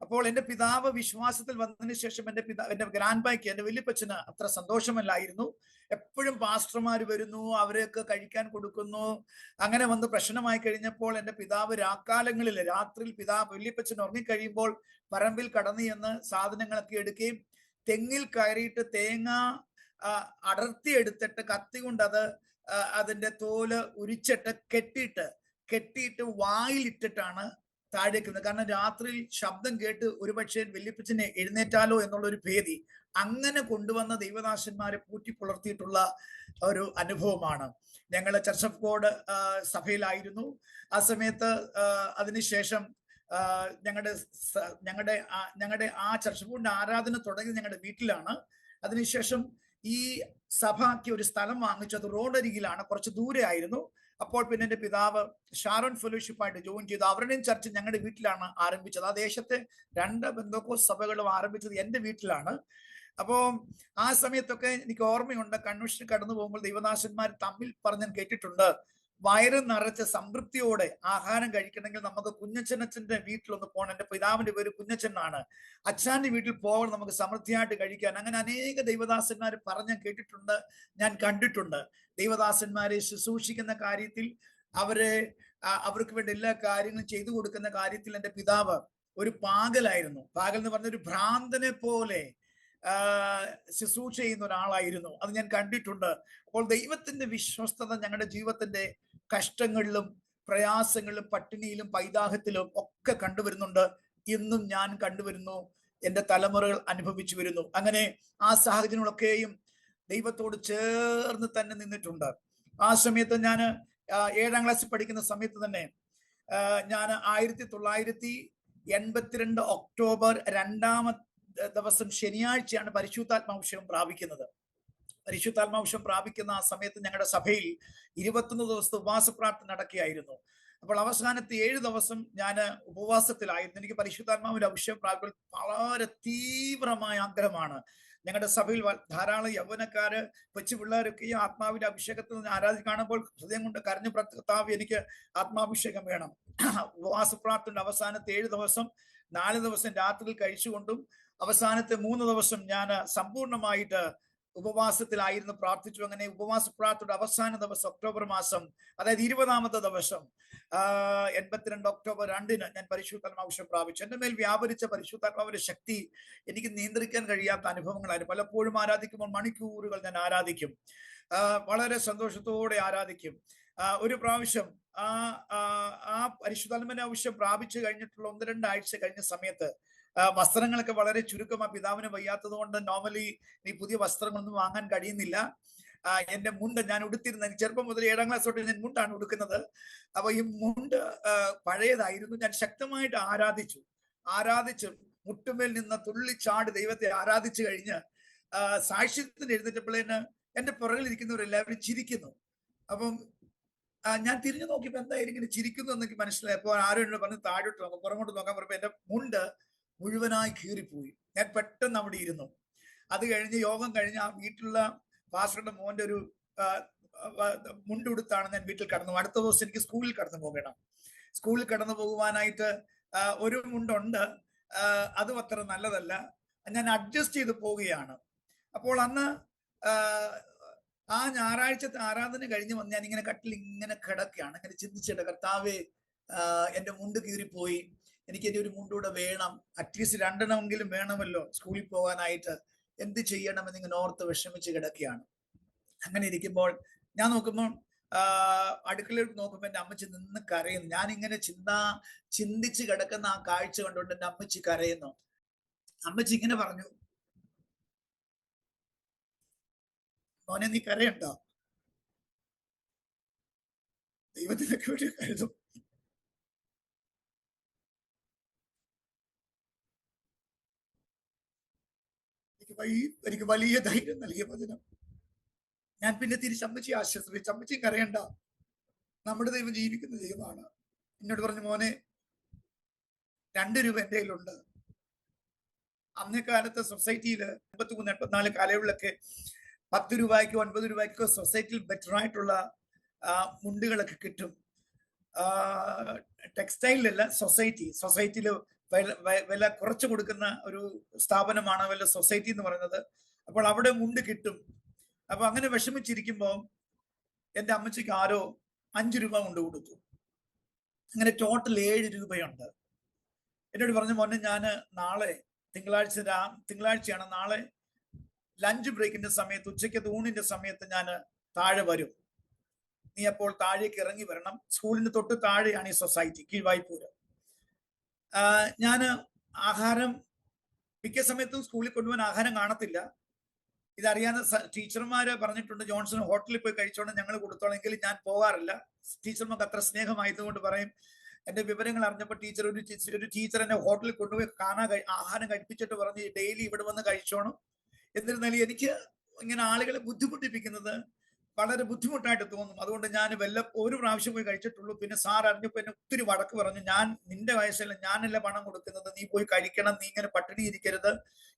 അപ്പോൾ എൻ്റെ പിതാവ് വിശ്വാസത്തിൽ വന്നതിന് ശേഷം എൻ്റെ ഗ്രാൻഡ് ബായ്ക്ക്, എൻ്റെ വല്യപ്പച്ചന് അത്ര സന്തോഷമല്ലായിരുന്നു. എപ്പോഴും പാസ്റ്റർമാർ വരുന്നു, അവരെയൊക്കെ കഴിക്കാൻ കൊടുക്കുന്നു. അങ്ങനെ വന്ന് പ്രശ്നമായി കഴിഞ്ഞപ്പോൾ എൻ്റെ പിതാവ് രാക്കാലങ്ങളിൽ രാത്രിയിൽ വല്യപ്പച്ചൻ ഉറങ്ങിക്കഴിയുമ്പോൾ പറമ്പിൽ കടന്നു ചെന്ന് സാധനങ്ങളൊക്കെ എടുക്കുകയും തെങ്ങിൽ കയറിയിട്ട് തേങ്ങ അടർത്തിയെടുത്തിട്ട് കത്തി കൊണ്ട് അതിന്റെ തോല് ഉരിച്ചിട്ട് കെട്ടിയിട്ട് വായിലിട്ടിട്ടാണ് താഴേക്കുന്നത്. കാരണം രാത്രിയിൽ ശബ്ദം കേട്ട് ഒരുപക്ഷെ വല്യപ്പച്ചനെ എഴുന്നേറ്റാലോ എന്നുള്ളൊരു ഭീതി. അങ്ങനെ കൊണ്ടുവന്ന ദൈവദാസന്മാരെ പൂറ്റി പുലർത്തിയിട്ടുള്ള ഒരു അനുഭവമാണ്. ഞങ്ങൾ ചർച്ച് ഓഫ് ഗോഡ് സഭയിലായിരുന്നു ആ സമയത്ത്. അതിനുശേഷം ഞങ്ങളുടെ ആ ചർച്ച് ഓഫ് ഗോഡിന്റെ ആരാധന തുടങ്ങി ഞങ്ങളുടെ വീട്ടിലാണ്. അതിനുശേഷം ഈ സഭയ്ക്ക് ഒരു സ്ഥലം വാങ്ങിച്ചത് റോഡരികിലാണ്, കുറച്ച് ദൂരെ ആയിരുന്നു. അപ്പോൾ പിന്നെ എൻ്റെ പിതാവ് ഷാരോൺ ഫെലോഷിപ്പായിട്ട് ജോയിൻ ചെയ്തു. അവരുടെയും ചർച്ച് ഞങ്ങളുടെ വീട്ടിലാണ് ആരംഭിച്ചത്. ആ ദേശത്തെ 2 പെന്തക്കോസ്ത് സഭകളും ആരംഭിച്ചത് എൻ്റെ വീട്ടിലാണ്. അപ്പോൾ ആ സമയത്തൊക്കെ എനിക്ക് ഓർമ്മയുണ്ട്, കൺവെൻഷൻ കടന്നു പോകുമ്പോൾ ദൈവദാസന്മാർ തമ്മിൽ പറഞ്ഞ് കേട്ടിട്ടുണ്ട്, വയറ് നിറച്ച് സംതൃപ്തിയോടെ ആഹാരം കഴിക്കണമെങ്കിൽ നമുക്ക് കുഞ്ഞച്ചനച്ഛന്റെ വീട്ടിലൊന്ന് പോകണം. എൻ്റെ പിതാവിന്റെ പേര് കുഞ്ഞച്ചനാണ്. അച്ഛാന്റെ വീട്ടിൽ പോകണം നമുക്ക് സമൃദ്ധിയായിട്ട് കഴിക്കാൻ. അങ്ങനെ അനേക ദൈവദാസന്മാർ പറഞ്ഞ് കേട്ടിട്ടുണ്ട്, ഞാൻ കണ്ടിട്ടുണ്ട്. ദൈവദാസന്മാരെ ശുശ്രൂഷിക്കുന്ന കാര്യത്തിൽ, അവർക്ക് വേണ്ടി എല്ലാ കാര്യങ്ങളും ചെയ്തു കൊടുക്കുന്ന കാര്യത്തിൽ എൻ്റെ പിതാവ് ഒരു പാകലായിരുന്നു. പാകൽ എന്ന് പറഞ്ഞ ഒരു ഭ്രാന്തനെ പോലെ ശുശ്രൂഷ ചെയ്യുന്ന ഒരാളായിരുന്നു. അത് ഞാൻ കണ്ടിട്ടുണ്ട്. അപ്പോൾ ദൈവത്തിന്റെ വിശ്വസ്തത ഞങ്ങളുടെ ജീവിതത്തിന്റെ കഷ്ടങ്ങളിലും പ്രയാസങ്ങളിലും പട്ടിണിയിലും പൈതാഹത്തിലും ഒക്കെ കണ്ടുവരുന്നുണ്ട്. ഇന്നും ഞാൻ കണ്ടുവരുന്നു, എൻ്റെ തലമുറകൾ അനുഭവിച്ചു വരുന്നു. അങ്ങനെ ആ സാഹചര്യങ്ങളൊക്കെയും ദൈവത്തോട് ചേർന്ന് തന്നെ നിന്നിട്ടുണ്ട്. ആ സമയത്ത് ഞാൻ 7ാം ക്ലാസ്സിൽ പഠിക്കുന്ന സമയത്ത് തന്നെ ഞാൻ 1982 ഒക്ടോബർ 2 ദിവസം ശനിയാഴ്ചയാണ് പരിശുദ്ധാത്മാഭിഷേകം പ്രാപിക്കുന്നത്. പരിശുദ്ധാത്മാഭിഷേകം പ്രാപിക്കുന്ന ആ സമയത്ത് ഞങ്ങളുടെ സഭയിൽ 21 ദിവസത്തെ ഉപവാസ പ്രാർത്ഥന നടക്കുകയായിരുന്നു. അപ്പോൾ അവസാനത്തെ 7 ദിവസം ഞാൻ ഉപവാസത്തിലായിരുന്നു. എനിക്ക് പരിശുദ്ധാത്മാവിന്റെ അഭിഷേകം പ്രാപിക്കാൻ വളരെ തീവ്രമായ ആഗ്രഹമാണ്. ഞങ്ങളുടെ സഭയിൽ ധാരാളം യൗവനക്കാര്, കൊച്ചു പിള്ളേരൊക്കെ ആത്മാവിന്റെ അഭിഷേകത്തിൽ നിന്ന് ആരാധിച്ച് കാണുമ്പോൾ ഹൃദയം കൊണ്ട് കരഞ്ഞു, കർത്താവേ എനിക്ക് ആത്മാഭിഷേകം വേണം. ഉപവാസ പ്രാർത്ഥനയുടെ അവസാനത്തെ 7 ദിവസം 4 ദിവസം രാത്രിയിൽ കഴിച്ചുകൊണ്ടും അവസാനത്തെ 3 ദിവസം ഞാൻ സമ്പൂർണമായിട്ട് ഉപവാസത്തിലായിരുന്നു, പ്രാർത്ഥിച്ചു. അങ്ങനെ ഉപവാസ പ്രാർത്ഥനയുടെ അവസാന ദിവസം ഒക്ടോബർ മാസം, അതായത് 20ാമത്തെ ദിവസം 82 ഒക്ടോബർ 2 ഞാൻ പരിശുദ്ധാത്മാഭിഷേകം പ്രാപിച്ചു. എൻ്റെ മേൽ വ്യാപരിച്ച പരിശുദ്ധാത്മാവിന്റെ ശക്തി എനിക്ക് നിയന്ത്രിക്കാൻ കഴിയാത്ത അനുഭവങ്ങളായിരുന്നു. പലപ്പോഴും ആരാധിക്കുമ്പോൾ മണിക്കൂറുകൾ ഞാൻ ആരാധിക്കും, വളരെ സന്തോഷത്തോടെ ആരാധിക്കും. ഒരു പ്രാവശ്യം ആ പരിശുദ്ധാത്മാവിന്റെ ആവശ്യം പ്രാപിച്ചു കഴിഞ്ഞിട്ടുള്ള 1-2 ആഴ്ച കഴിഞ്ഞ സമയത്ത് വസ്ത്രങ്ങളൊക്കെ വളരെ ചുരുക്കമാണ്. പിതാവിന് വയ്യാത്തത് കൊണ്ട് നോർമലി ഈ പുതിയ വസ്ത്രങ്ങളൊന്നും വാങ്ങാൻ കഴിയുന്നില്ല. എൻ്റെ മുണ്ട് ഞാൻ ഉടുത്തിരുന്ന, ചെറുപ്പം മുതൽ 7ാം ക്ലാസ് തൊട്ട് ഞാൻ മുണ്ടാണ് ഉടുക്കുന്നത്. അപ്പൊ ഈ മുണ്ട് പഴയതായിരുന്നു. ഞാൻ ശക്തമായിട്ട് ആരാധിച്ചു മുട്ടുമേൽ നിന്ന് തുള്ളിച്ചാട് ദൈവത്തെ ആരാധിച്ചു കഴിഞ്ഞ് സാക്ഷ്യത്തിന് എഴുന്നേറ്റപ്പോഴേന് എൻ്റെ പുറകിലിരിക്കുന്നവരെല്ലാവരും ചിരിക്കുന്നു. അപ്പം ഞാൻ തിരിഞ്ഞു നോക്കിയപ്പോൾ എന്തായാലും ഇങ്ങനെ ചിരിക്കുന്നു എന്നൊക്കെ മനസ്സിലായപ്പോൾ ആരും എന്നോട് പറഞ്ഞ് താഴോട്ട് നോക്കാം, പുറകോട്ട് നോക്കാൻ പറഞ്ഞപ്പോൾ എൻ്റെ മുണ്ട് മുഴുവനായി കീറിപ്പോയി. ഞാൻ പെട്ടെന്ന് അവിടെ ഇരുന്നു. അത് കഴിഞ്ഞ് യോഗം കഴിഞ്ഞ് ആ വീട്ടിലുള്ള പാസ്റ്ററുടെ മോന്റെ ഒരു മുണ്ടുടുത്താണ് ഞാൻ വീട്ടിൽ കടന്നു. അടുത്ത ദിവസം എനിക്ക് സ്കൂളിൽ കടന്നു പോകണം. സ്കൂളിൽ കടന്നു പോകുവാനായിട്ട് ഒരു മുണ്ടുണ്ട്, അതും അത്ര നല്ലതല്ല. ഞാൻ അഡ്ജസ്റ്റ് ചെയ്ത് പോവുകയാണ്. അപ്പോൾ അന്ന് ആ ഞായറാഴ്ചത്തെ ആരാധന കഴിഞ്ഞ് വന്ന് ഞാൻ ഇങ്ങനെ കട്ടിൽ ഇങ്ങനെ കിടക്കുകയാണ്. ഇങ്ങനെ ചിന്തിച്ചിട്ട്, കർത്താവേ എൻ്റെ മുണ്ട് കീറിപ്പോയി, എനിക്ക് എൻ്റെ ഒരു മുണ്ടൂടെ വേണം, അറ്റ്ലീസ്റ്റ് 2 വേണമല്ലോ സ്കൂളിൽ പോകാനായിട്ട്, എന്ത് ചെയ്യണമെന്ന് ഇങ്ങനെ ഓർത്ത് വിഷമിച്ച് കിടക്കുകയാണ്. അങ്ങനെ ഇരിക്കുമ്പോൾ ഞാൻ നോക്കുമ്പോൾ അടുക്കളയിൽ നോക്കുമ്പോൾ എൻ്റെ അമ്മച്ചി നിന്ന് കരയുന്നു. ഞാൻ ഇങ്ങനെ ചിന്തിച്ച് കിടക്കുന്ന ആ കാഴ്ച കണ്ടുകൊണ്ട് എൻ്റെ അമ്മച്ചി കരയുന്നു. അമ്മച്ചി ഇങ്ങനെ പറഞ്ഞു, മോനെ നീ കരയണ്ടോ, ദൈവത്തിനൊക്കെ വേണ്ടി കരുതും. എനിക്ക് വലിയ ധൈര്യം നൽകിയ വചനം. ഞാൻ പിന്നെ തിരിച്ചമ്മച്ചി ആശ്വസിപ്പിച്ചു, അമ്മച്ചി കരയണ്ട, നമ്മുടെ ദൈവം ജീവിക്കുന്ന ദൈവമാണ്. എന്നോട് പറഞ്ഞു, മോനെ 2 രൂപ എൻ്റെ കയ്യിലുണ്ട്. അന്നേ കാലത്ത് സൊസൈറ്റിയിൽ 83-84 കാലയളവിലൊക്കെ 10 രൂപയ്ക്കോ 9 രൂപയ്ക്കോ സൊസൈറ്റിയിൽ ബെറ്റർ ആയിട്ടുള്ള മുണ്ടുകളൊക്കെ കിട്ടും. ടെക്സ്റ്റൈലിലല്ല, സൊസൈറ്റിയിൽ വില കുറച്ച് കൊടുക്കുന്ന ഒരു സ്ഥാപനമാണ് വല്ല സൊസൈറ്റി എന്ന് പറയുന്നത്. അപ്പോൾ അവിടെ മുണ്ട് കിട്ടും. അപ്പൊ അങ്ങനെ വിഷമിച്ചിരിക്കുമ്പോൾ എന്റെ അമ്മച്ചിക്ക് ആരോ 5 രൂപ കൊണ്ട് കൊടുത്തു. അങ്ങനെ ടോട്ടൽ 7 രൂപയുണ്ട്. എന്നോട് പറഞ്ഞു, മോനെ ഞാൻ നാളെ തിങ്കളാഴ്ചയാണ്, നാളെ ലഞ്ച് ബ്രേക്കിന്റെ സമയത്ത്, ഉച്ചയ്ക്ക് ഊണിന്റെ സമയത്ത് ഞാൻ താഴെ വരും. നീ അപ്പോൾ താഴേക്ക് ഇറങ്ങി വരണം. സ്കൂളിന് തൊട്ട് താഴെയാണ് ഈ സൊസൈറ്റി, കീഴ്വായ്പൂര്. ഞാൻ ആഹാരം മിക്ക സമയത്തും സ്കൂളിൽ കൊണ്ടുപോകാൻ ആഹാരം കാണത്തില്ല. ഇതറിയാവുന്ന ടീച്ചർമാര് പറഞ്ഞിട്ടുണ്ട്, ജോൺസൺ ഹോട്ടലിൽ പോയി കഴിച്ചോണ്ട് ഞങ്ങൾ കൊടുത്തോളാം. എങ്കിലും ഞാൻ പോകാറില്ല. ടീച്ചർമാർക്ക് അത്ര സ്നേഹമായതുകൊണ്ട് പറയും. എന്റെ വിവരങ്ങൾ അറിഞ്ഞപ്പോൾ ഒരു ടീച്ചർ എന്നെ ഹോട്ടലിൽ കൊണ്ടുപോയി ആഹാരം കഴിപ്പിച്ചിട്ട് പറഞ്ഞ് ഡെയിലി ഇവിടെ വന്ന് കഴിച്ചോണം. എന്നിരുന്നാലും എനിക്ക് ഇങ്ങനെ ആളുകളെ ബുദ്ധിമുട്ടിപ്പിക്കുന്നത് വളരെ ബുദ്ധിമുട്ടായിട്ട് തോന്നും. അതുകൊണ്ട് ഞാൻ ഒരു പ്രാവശ്യം പോയി കഴിച്ചിട്ടുള്ളൂ. പിന്നെ സാർ അറിഞ്ഞപ്പോൾ എന്നെ ഒത്തിരി വഴക്ക് പറഞ്ഞു. നിന്റെ വയസ്സല്ല, ഞാനല്ല പണം കൊടുക്കുന്നത്, നീ പോയി കഴിക്കണം, നീ ഇങ്ങനെ പട്ടിണി ഇരിക്കരുത്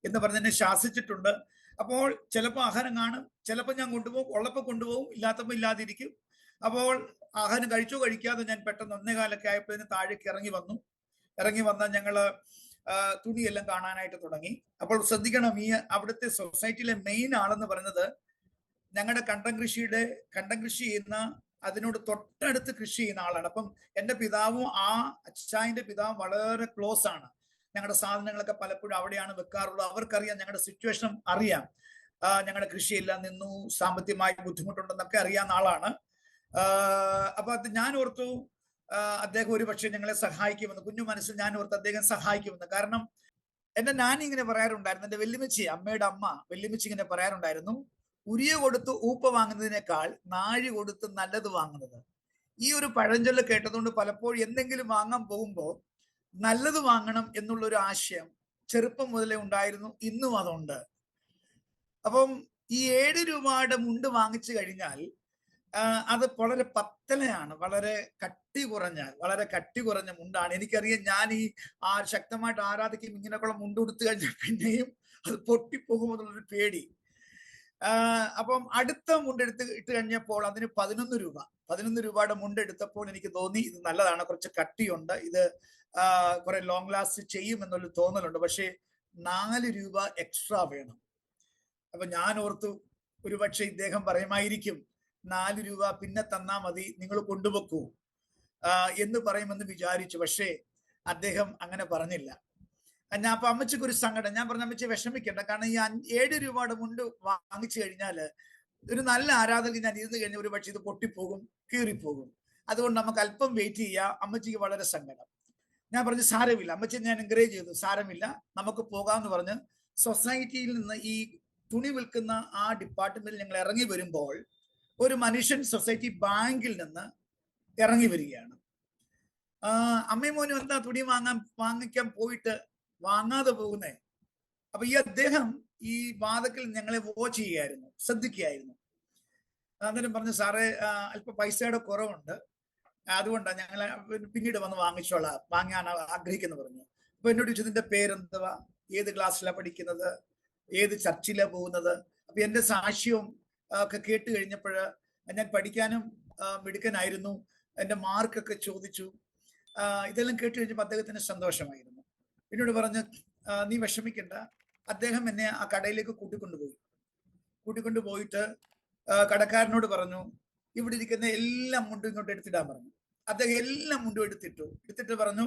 എന്ന് പറഞ്ഞ് എന്നെ ശാസിച്ചിട്ടുണ്ട്. അപ്പോൾ ചിലപ്പോൾ ആഹാരം കാണും, ചിലപ്പോൾ ഞാൻ കൊണ്ടുപോകും, ഉള്ളപ്പോൾ കൊണ്ടുപോകും, ഇല്ലാത്തപ്പോൾ ഇല്ലാതിരിക്കും. അപ്പോൾ ആഹാരം കഴിച്ചോ കഴിക്കാതെ ഞാൻ പെട്ടെന്ന് 1:15 ആയപ്പോഴത്തേന് താഴേക്ക് ഇറങ്ങി വന്നാൽ ഞങ്ങള് തുണിയെല്ലാം കാണാനായിട്ട് തുടങ്ങി. അപ്പോൾ ശ്രദ്ധിക്കണം, ഈ അവിടുത്തെ സൊസൈറ്റിയിലെ മെയിൻ ആളെന്ന് പറയുന്നത് ഞങ്ങളുടെ കണ്ടം കൃഷി ചെയ്യുന്ന, അതിനോട് തൊട്ടടുത്ത് കൃഷി ചെയ്യുന്ന ആളാണ്. അപ്പം എന്റെ പിതാവും അച്ചായന്റെ പിതാവും വളരെ ക്ലോസ് ആണ്. ഞങ്ങളുടെ സാധനങ്ങളൊക്കെ പലപ്പോഴും അവിടെയാണ് വെക്കാറുള്ളത്. അവർക്കറിയാം, ഞങ്ങളുടെ സിറ്റുവേഷൻ അറിയാം. ഞങ്ങളുടെ കൃഷിയെല്ലാം നിന്നു, സാമ്പത്തികമായി ബുദ്ധിമുട്ടുണ്ടെന്നൊക്കെ അറിയാവുന്ന ആളാണ്. അപ്പൊ അത് ഞാൻ ഓർത്തു അദ്ദേഹം ഒരു പക്ഷേ ഞങ്ങളെ സഹായിക്കുമെന്ന്. കുഞ്ഞു മനസ്സിൽ ഞാൻ ഓർത്ത് അദ്ദേഹം സഹായിക്കുമെന്ന്. കാരണം എന്റെ നാനി ഇങ്ങനെ പറയാറുണ്ടായിരുന്നു, എന്റെ വെല്ലുമിച്ചി, അമ്മയുടെ അമ്മ വെല്ലുമിച്ചി ഇങ്ങനെ പറയാറുണ്ടായിരുന്നു, ഉരിയ കൊടുത്ത് ഊപ്പ വാങ്ങുന്നതിനേക്കാൾ നാഴി കൊടുത്ത് നല്ലത് വാങ്ങുന്നത്. ഈ ഒരു പഴഞ്ചൊല്ല് കേട്ടതുകൊണ്ട് പലപ്പോഴും എന്തെങ്കിലും വാങ്ങാൻ പോകുമ്പോൾ നല്ലത് വാങ്ങണം എന്നുള്ളൊരു ആശയം ചെറുപ്പം മുതലേ ഉണ്ടായിരുന്നു. ഇന്നും അതുണ്ട്. അപ്പം ഈ 7 രൂപയുടെ മുണ്ട് വാങ്ങിച്ചു കഴിഞ്ഞാൽ അത് വളരെ പത്തലയാണ്, വളരെ കട്ടി കുറഞ്ഞ മുണ്ടാണ്. എനിക്കറിയാം, ഞാൻ ഈ ശക്തമായിട്ട് ആരാധിക്കും ഇങ്ങനെയൊക്കെയുള്ള മുണ്ട് കൊടുത്തു കഴിഞ്ഞാൽ പിന്നെയും അത് പൊട്ടിപ്പോകുമെന്നുള്ളൊരു പേടി. അപ്പം അടുത്ത മുണ്ടെടുത്ത് ഇട്ട് കഴിഞ്ഞപ്പോൾ അതിന് 11 രൂപയുടെ മുണ്ടെടുത്തപ്പോൾ എനിക്ക് തോന്നി ഇത് നല്ലതാണ്, കുറച്ച് കട്ടിയുണ്ട്, ഇത് കുറെ ലോങ് ലാസ്റ്റ് ചെയ്യും എന്നൊരു തോന്നലുണ്ട്. പക്ഷേ 4 രൂപ എക്സ്ട്രാ വേണം. അപ്പൊ ഞാൻ ഓർത്തു, ഒരുപക്ഷെ ഇദ്ദേഹം പറയുമായിരിക്കും, 4 രൂപ പിന്നെ തന്നാ മതി, നിങ്ങൾ കൊണ്ടുവെക്കൂ എന്ന് പറയുമെന്ന് വിചാരിച്ചു. പക്ഷേ അദ്ദേഹം അങ്ങനെ പറഞ്ഞില്ല. അപ്പൊ അമ്മച്ചിക്ക് ഒരു സങ്കടം. ഞാൻ പറഞ്ഞ, അമ്മച്ചി വിഷമിക്കണ്ട, കാരണം ഈ 7 രൂപയുടെ മുണ്ട് വാങ്ങിച്ചു കഴിഞ്ഞാല് ഒരു നല്ല ആരാധകൻ ഞാൻ ഇരുന്ന് കഴിഞ്ഞാൽ ഒരു പക്ഷെ ഇത് പൊട്ടിപ്പോകും, കീറിപ്പോകും. അതുകൊണ്ട് നമുക്ക് അല്പം വെയിറ്റ് ചെയ്യാം. അമ്മച്ചിക്ക് വളരെ സങ്കടം. ഞാൻ പറഞ്ഞു, സാരമില്ല. അമ്മച്ചി ഞാൻ എൻകറേജ് ചെയ്തു, സാരമില്ല, നമുക്ക് പോകാമെന്ന് പറഞ്ഞ് സൊസൈറ്റിയിൽ നിന്ന് ഈ തുണി വിൽക്കുന്ന ആ ഡിപ്പാർട്ട്മെന്റിൽ ഞങ്ങൾ ഇറങ്ങി വരുമ്പോൾ ഒരു മനുഷ്യൻ സൊസൈറ്റി ബാങ്കിൽ നിന്ന് ഇറങ്ങി വരികയാണ്. അമ്മയും മോനും എന്താ തുണി വാങ്ങിക്കാൻ പോയിട്ട് വാങ്ങാതെ പോകുന്നേ? അപ്പൊ ഈ അദ്ദേഹം ഈ വാതക്കൽ ഞങ്ങളെ വാച്ച് ചെയ്യുകയായിരുന്നു, ശ്രദ്ധിക്കുകയായിരുന്നു. അന്നേരം പറഞ്ഞു, സാറേ അല്പം പൈസയുടെ കുറവുണ്ട്, അതുകൊണ്ടാണ് ഞങ്ങൾ പിന്നീട് വന്ന് വാങ്ങാൻ ആഗ്രഹിക്കുന്നു പറഞ്ഞു. അപ്പൊ എന്നോട് ചോദിച്ചു, ഇതിന്റെ പേരെന്തുവാ, ഏത് ക്ലാസ്സിലാണ് പഠിക്കുന്നത്, ഏത് ചർച്ചിലാണ് പോകുന്നത്? അപ്പൊ എന്റെ സാക്ഷ്യവും ഒക്കെ കേട്ട് കഴിഞ്ഞപ്പോൾ ഞാൻ പഠിക്കാനും മിടുക്കനായിരുന്നു, എന്റെ മാർക്കൊക്കെ ചോദിച്ചു. ഇതെല്ലാം കേട്ട് കഴിഞ്ഞപ്പോൾ അദ്ദേഹത്തിന് സന്തോഷമായിരുന്നു. എന്നോട് പറഞ്ഞ്, നീ വിഷമിക്കണ്ട. അദ്ദേഹം എന്നെ ആ കടയിലേക്ക് കൂട്ടിക്കൊണ്ടുപോയിട്ട് കടക്കാരനോട് പറഞ്ഞു, ഇവിടെ ഇരിക്കുന്ന എല്ലാ മുണ്ടും ഇങ്ങോട്ട് എടുത്തിടാൻ പറഞ്ഞു. അദ്ദേഹം എല്ലാ മുണ്ടും എടുത്തിട്ട് പറഞ്ഞു,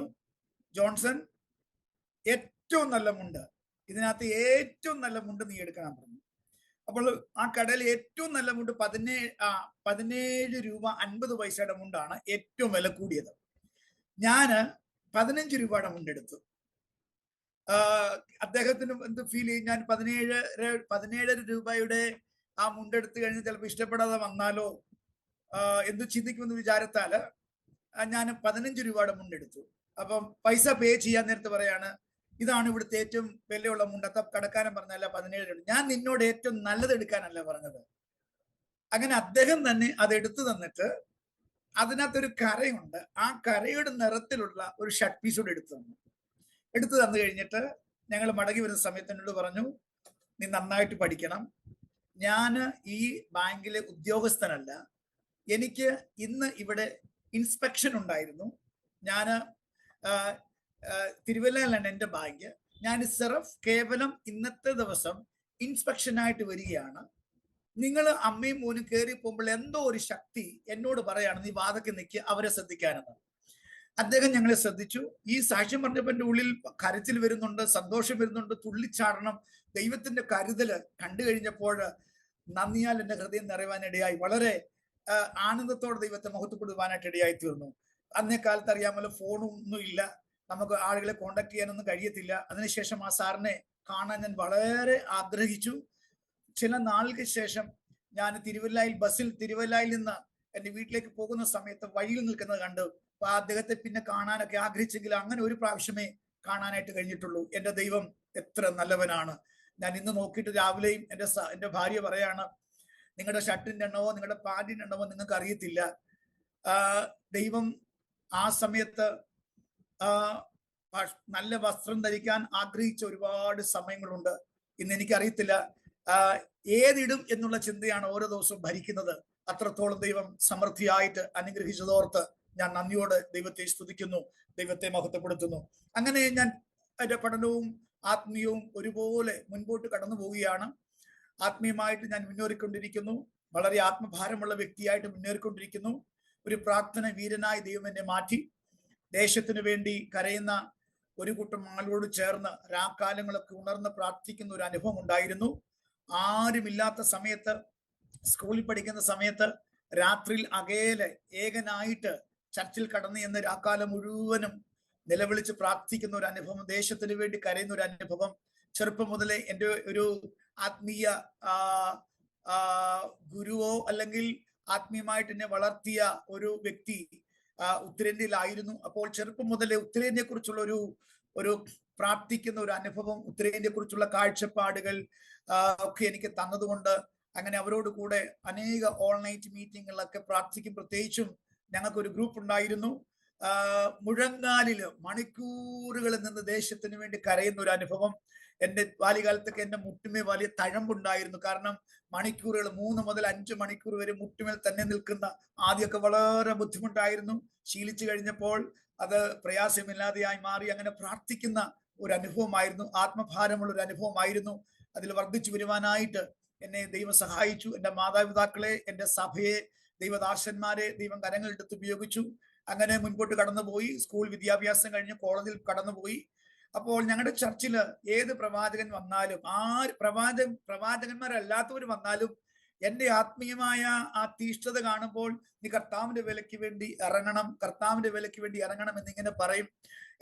ജോൺസൺ, ഏറ്റവും നല്ല മുണ്ട്, ഇതിനകത്ത് ഏറ്റവും നല്ല മുണ്ട് നീ എടുക്കണം പറഞ്ഞു. അപ്പോൾ ആ കടയിൽ ഏറ്റവും നല്ല മുണ്ട് 17 രൂപ 50 പൈസയുടെ മുണ്ടാണ് ഏറ്റവും വില കൂടിയത്. ഞാന് 15 രൂപയുടെ മുണ്ടെടുത്തു. അദ്ദേഹത്തിന് എന്ത് ഫീൽ ചെയ്യും, ഞാൻ 17 രൂപയുടെ ആ മുണ്ടെടുത്ത് കഴിഞ്ഞ് ചിലപ്പോൾ ഇഷ്ടപ്പെടാതെ വന്നാലോ എന്ത് ചിന്തിക്കുമെന്ന് വിചാരത്താല് ഞാൻ 15 രൂപയുടെ മുണ്ടെടുത്തു. അപ്പം പൈസ പേ ചെയ്യാൻ നേരത്ത് പറയാണ്, ഇതാണ് ഇവിടുത്തെ ഏറ്റവും വിലയുള്ള മുണ്ട്. അത്ത കടക്കാരൻ പറഞ്ഞല്ല 17 രൂപ. ഞാൻ നിന്നോട് ഏറ്റവും നല്ലത് എടുക്കാനല്ല പറഞ്ഞത്. അങ്ങനെ അദ്ദേഹം തന്നെ അത് എടുത്തു തന്നിട്ട് അതിനകത്തൊരു കരയുണ്ട്, ആ കരയുടെ നിറത്തിലുള്ള ഒരു ഷർട്ട് പീസ് കൂടെ എടുത്തു തന്നു കഴിഞ്ഞിട്ട് ഞങ്ങൾ മടങ്ങി വരുന്ന സമയത്ത് എന്നോട് പറഞ്ഞു, നീ നന്നായിട്ട് പഠിക്കണം, ഞാൻ ഈ ബാങ്കിലെ ഉദ്യോഗസ്ഥനല്ല. എനിക്ക് ഇന്ന് ഇവിടെ ഇൻസ്പെക്ഷൻ ഉണ്ടായിരുന്നു. ഞാൻ തിരുവല്ലയിലാണ് എൻ്റെ ബാങ്ക്. ഞാൻ സിറഫ് കേവലം ഇന്നത്തെ ദിവസം ഇൻസ്പെക്ഷനായിട്ട് വരികയാണ്. നിങ്ങൾ അമ്മയും മോനും കയറി പോകുമ്പോൾ എന്തോ ഒരു ശക്തി എന്നോട് പറയാണ്, നീ വാതക്ക് നിൽക്കുക, അവരെ ശ്രദ്ധിക്കാനെന്ന്. അദ്ദേഹം ഞങ്ങളെ ശ്രദ്ധിച്ചു. ഈ സാക്ഷ്യം പറഞ്ഞപ്പോൾ എൻ്റെ ഉള്ളിൽ കരച്ചിൽ വരുന്നുണ്ട്, സന്തോഷം വരുന്നുണ്ട്, തുള്ളിച്ചാടണം. ദൈവത്തിന്റെ കരുതല് കണ്ടു കഴിഞ്ഞപ്പോൾ നന്ദിയാൽ എൻ്റെ ഹൃദയം നിറയുവാനിടയായി. വളരെ ആനന്ദത്തോടെ ദൈവത്തെ മഹത്വപ്പെടുവാനായിട്ട് ഇടയായി തീർന്നു. അന്നേ കാലത്ത് അറിയാമല്ലോ, ഫോണൊന്നും ഇല്ല, നമുക്ക് ആളുകളെ കോണ്ടാക്ട് ചെയ്യാനൊന്നും കഴിയത്തില്ല. അതിനുശേഷം ആ സാറിനെ കാണാൻ ഞാൻ വളരെ ആഗ്രഹിച്ചു. ചില നാളുകൾക്ക് ശേഷം ഞാൻ തിരുവല്ലയിൽ നിന്ന് എൻ്റെ വീട്ടിലേക്ക് പോകുന്ന സമയത്ത് വഴിയിൽ നിൽക്കുന്നത് കണ്ടു. അപ്പൊ അദ്ദേഹത്തെ പിന്നെ കാണാനൊക്കെ ആഗ്രഹിച്ചെങ്കിൽ അങ്ങനെ ഒരു പ്രാവശ്യമേ കാണാനായിട്ട് കഴിഞ്ഞിട്ടുള്ളൂ. എൻ്റെ ദൈവം എത്ര നല്ലവനാണ്. ഞാൻ ഇന്ന് നോക്കിയിട്ട് രാവിലെയും എൻ്റെ ഭാര്യ പറയാണ്, നിങ്ങളുടെ ഷർട്ടിന്റെ എണ്ണമോ നിങ്ങളുടെ പാന്റിന്റെ എണ്ണമോ നിങ്ങൾക്ക് അറിയത്തില്ല. ദൈവം ആ സമയത്ത് നല്ല വസ്ത്രം ധരിക്കാൻ ആഗ്രഹിച്ച ഒരുപാട് സമയങ്ങളുണ്ട്. ഇന്ന് എനിക്കറിയത്തില്ല ഏതിടും എന്നുള്ള ചിന്തയാണ് ഓരോ ദിവസവും ഭരിക്കുന്നത്. അത്രത്തോളം ദൈവം സമൃദ്ധിയായിട്ട് അനുഗ്രഹിച്ചതോർത്ത് ഞാൻ നന്ദിയോടെ ദൈവത്തെ സ്തുതിക്കുന്നു, ദൈവത്തെ മഹത്വപ്പെടുത്തുന്നു. അങ്ങനെ ഞാൻ എൻ്റെ പഠനവും ആത്മീയവും ഒരുപോലെ മുൻപോട്ട് കടന്നു പോവുകയാണ്. ആത്മീയമായിട്ട് ഞാൻ മുന്നേറിക്കൊണ്ടിരിക്കുന്നു. വളരെ ആത്മഭാരമുള്ള വ്യക്തിയായിട്ട് മുന്നേറിക്കൊണ്ടിരിക്കുന്നു. ഒരു പ്രാർത്ഥന വീരനായി ദൈവം എന്നെ മാറ്റി. ദേശത്തിന് വേണ്ടി കരയുന്ന ഒരു കൂട്ടം ആളോട് ചേർന്ന് രാക്കാലങ്ങളൊക്കെ ഉണർന്ന് പ്രാർത്ഥിക്കുന്ന ഒരു അനുഭവം ഉണ്ടായിരുന്നു. ആരുമില്ലാത്ത സമയത്ത്, സ്കൂളിൽ പഠിക്കുന്ന സമയത്ത് രാത്രിയിൽ അകലെ ഏകനായിട്ട് ചർച്ചിൽ കടന്നു എന്ന് രാക്കാലം മുഴുവനും നിലവിളിച്ച് പ്രാർത്ഥിക്കുന്ന ഒരു അനുഭവം, ദേശത്തിന് വേണ്ടി കരയുന്ന ഒരു അനുഭവം ചെറുപ്പം മുതലേ എൻ്റെ ഒരു ആത്മീയ ഗുരുവോ അല്ലെങ്കിൽ ആത്മീയമായിട്ട് എന്നെ വളർത്തിയ ഒരു വ്യക്തി ഉത്തരേന്ത്യയിലായിരുന്നു. അപ്പോൾ ചെറുപ്പം മുതലേ ഉത്തരേന്ത്യയെ കുറിച്ചുള്ള ഒരു പ്രാർത്ഥിക്കുന്ന ഒരു അനുഭവം, ഉത്തരേന്ത്യയെ കുറിച്ചുള്ള കാഴ്ചപ്പാടുകൾ ഒക്കെ എനിക്ക് തന്നതുകൊണ്ട് അങ്ങനെ അവരോട് കൂടെ അനേക ഓൾ നൈറ്റ് മീറ്റിങ്ങുകളിലൊക്കെ പ്രാർത്ഥിക്കും. പ്രത്യേകിച്ചും ഞങ്ങൾക്കൊരു ഗ്രൂപ്പ് ഉണ്ടായിരുന്നു. മുഴങ്കാലില് മണിക്കൂറുകളിൽ നിന്ന് ദേശത്തിന് വേണ്ടി കരയുന്ന ഒരു അനുഭവം. എൻ്റെ ബാല്യകാലത്തൊക്കെ എൻ്റെ മുട്ടുമേ വലിയ തഴമ്പുണ്ടായിരുന്നു. കാരണം മണിക്കൂറുകൾ 3 മുതൽ 5 മണിക്കൂർ വരെ മുട്ടുമേൽ തന്നെ നിൽക്കുന്ന, ആദ്യമൊക്കെ വളരെ ബുദ്ധിമുട്ടായിരുന്നു. ശീലിച്ചു കഴിഞ്ഞപ്പോൾ അത് പ്രയാസമില്ലാതെയായി മാറി. അങ്ങനെ പ്രാർത്ഥിക്കുന്ന ഒരു അനുഭവമായിരുന്നു, ആത്മഭാരമുള്ള ഒരു അനുഭവമായിരുന്നു. അതിൽ വർദ്ധിച്ചു വരുവാനായിട്ട് എന്നെ ദൈവം സഹായിച്ചു. എൻ്റെ മാതാപിതാക്കളെ, എൻ്റെ സഭയെ, ദൈവദാസന്മാരെ ദൈവം കരങ്ങളെടുത്ത് ഉപയോഗിച്ചു. അങ്ങനെ മുൻപോട്ട് കടന്നുപോയി. സ്കൂൾ വിദ്യാഭ്യാസം കഴിഞ്ഞ് കോളേജിൽ കടന്നുപോയി. അപ്പോൾ ഞങ്ങളുടെ ചർച്ചില് ഏത് പ്രവാചകൻ വന്നാലും, പ്രവാചകന്മാരല്ലാത്തവർ വന്നാലും എൻ്റെ ആത്മീയമായ ആ തീഷ്ണത കാണുമ്പോൾ, നീ കർത്താവിന്റെ വിലയ്ക്ക് വേണ്ടി ഇറങ്ങണം, കർത്താവിന്റെ വിലയ്ക്ക് വേണ്ടി ഇറങ്ങണം എന്നിങ്ങനെ പറയും.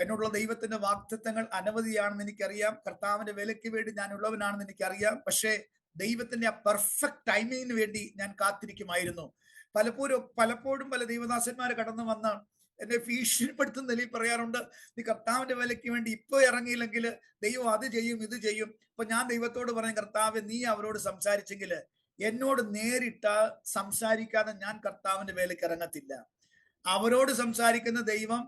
എന്നോടുള്ള ദൈവത്തിന്റെ വാഗ്ദത്തങ്ങൾ അനവധിയാണെന്ന് എനിക്കറിയാം. കർത്താവിന്റെ വിലയ്ക്ക് വേണ്ടി ഞാൻ ഉള്ളവനാണെന്ന് എനിക്കറിയാം. പക്ഷേ ദൈവത്തിന്റെ ആ പെർഫെക്റ്റ് ടൈമിങ്ങിന് വേണ്ടി ഞാൻ കാത്തിരിക്കുമായിരുന്നു. പലപ്പോഴും പല ദൈവദാസന്മാർ കടന്നു വന്ന് എന്നെ ഭീഷണിപ്പെടുത്തുന്ന നിലയിൽ പറയാറുണ്ട്, നീ കർത്താവിന്റെ വിലയ്ക്ക് വേണ്ടി ഇപ്പൊ ഇറങ്ങിയില്ലെങ്കിൽ ദൈവം അത് ചെയ്യും ഇത് ചെയ്യും. അപ്പൊ ഞാൻ ദൈവത്തോട് പറയും, കർത്താവ് നീ അവരോട് സംസാരിച്ചെങ്കിൽ എന്നോട് നേരിട്ട് സംസാരിക്കാതെ ഞാൻ കർത്താവിന്റെ വേലയ്ക്ക് ഇറങ്ങത്തില്ല. അവരോട് സംസാരിക്കുന്ന ദൈവം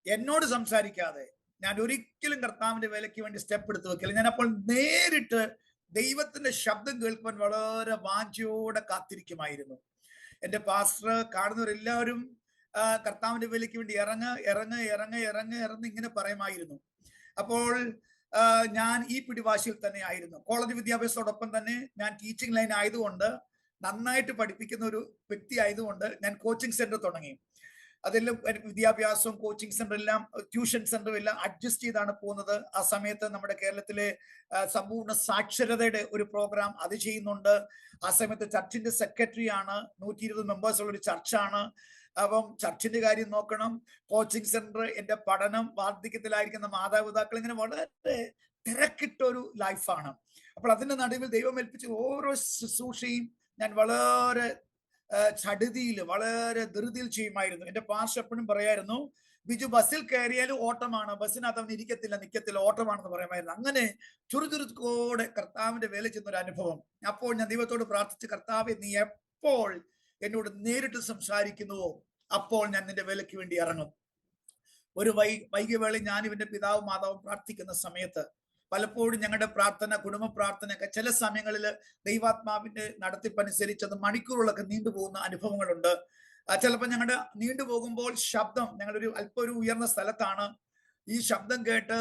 എന്നോട് സംസാരിക്കാതെ ഞാൻ ഒരിക്കലും കർത്താവിന്റെ വേലയ്ക്ക് വേണ്ടി സ്റ്റെപ്പ് എടുത്ത് വെക്കില്ല. ഞാൻ അപ്പോൾ നേരിട്ട് ദൈവത്തിന്റെ ശബ്ദം കേൾക്കുവാൻ വളരെ വാഞ്ചയോടെ കാത്തിരിക്കുമായിരുന്നു. എൻ്റെ പാസ്റ്റർ കാണുന്നവരെല്ലാവരും കർത്താവിന്റെ വേലയ്ക്ക് വേണ്ടി ഇറങ്ങ് ഇങ്ങനെ പറയുമായിരുന്നു. അപ്പോൾ ഞാൻ ഈ പിടിവാശിയിൽ തന്നെ ആയിരുന്നു. കോളേജ് വിദ്യാഭ്യാസത്തോടൊപ്പം തന്നെ ഞാൻ ടീച്ചിങ് ലൈൻ ആയതുകൊണ്ട്, നന്നായിട്ട് പഠിപ്പിക്കുന്ന ഒരു വ്യക്തി ആയതുകൊണ്ട് ഞാൻ കോച്ചിങ് സെന്റർ തുടങ്ങി. അതെല്ലാം വിദ്യാഭ്യാസവും കോച്ചിങ് സെന്റർ എല്ലാം, ട്യൂഷൻ സെന്ററും എല്ലാം അഡ്ജസ്റ്റ് ചെയ്താണ് പോകുന്നത്. ആ സമയത്ത് നമ്മുടെ കേരളത്തിലെ സമ്പൂർണ്ണ സാക്ഷരതയുടെ ഒരു പ്രോഗ്രാം അത് ചെയ്യുന്നുണ്ട്. ആ സമയത്ത് ചർച്ചിന്റെ സെക്രട്ടറി ആണ്. 120 മെമ്പേഴ്സ് ഉള്ള ഒരു ചർച്ചാണ്. അപ്പം ചർച്ചിന്റെ കാര്യം നോക്കണം, കോച്ചിങ് സെന്റർ, എൻ്റെ പഠനം, വാർദ്ധക്യത്തിലായിരിക്കുന്ന മാതാപിതാക്കൾ, ഇങ്ങനെ വളരെ തിരക്കിട്ട ഒരു ലൈഫാണ്. അപ്പോൾ അതിന്റെ നടുവിൽ ദൈവം ഏൽപ്പിച്ച ഓരോ ശുശ്രൂഷയും ഞാൻ വളരെ ചടുതിയിൽ, വളരെ ധൃതിയിൽ ചെയ്യുമായിരുന്നു. എൻ്റെ പാസ്റ്റർ എപ്പോഴും പറയായിരുന്നു, ബിജു ബസ്സിൽ കയറിയാലും ഓട്ടമാണ്, ബസ്സിനകത്ത് അവൻ നിൽക്കത്തില്ല, ഓട്ടമാണെന്ന് പറയുമായിരുന്നു. അങ്ങനെ ചുറുചുറുക്കോടെ കർത്താവിന്റെ വേല ചെയ്യുന്ന ഒരു അനുഭവം. അപ്പോൾ ഞാൻ ദൈവത്തോട് പ്രാർത്ഥിച്ച്, കർത്താവെ നീ എപ്പോൾ എന്നോട് നേരിട്ട് സംസാരിക്കുന്നുവോ അപ്പോൾ ഞാൻ നിന്റെ വേലയ്ക്ക് വേണ്ടി ഇറങ്ങും. ഒരു വൈകിയ വേളയിൽ ഞാൻ ഇവന്റെ പിതാവും മാതാവും പ്രാർത്ഥിക്കുന്ന സമയത്ത് പലപ്പോഴും ഞങ്ങളുടെ പ്രാർത്ഥന, കുടുംബ പ്രാർത്ഥനയൊക്കെ ചില സമയങ്ങളിൽ ദൈവാത്മാവിന്റെ നടത്തിപ്പനുസരിച്ച് അത് മണിക്കൂറുകളൊക്കെ നീണ്ടുപോകുന്ന അനുഭവങ്ങളുണ്ട്. ചിലപ്പോൾ ഞങ്ങളുടെ നീണ്ടുപോകുമ്പോൾ ശബ്ദം, ഞങ്ങളൊരു അല്പം ഒരു ഉയർന്ന സ്ഥലത്താണ്, ഈ ശബ്ദം കേട്ട്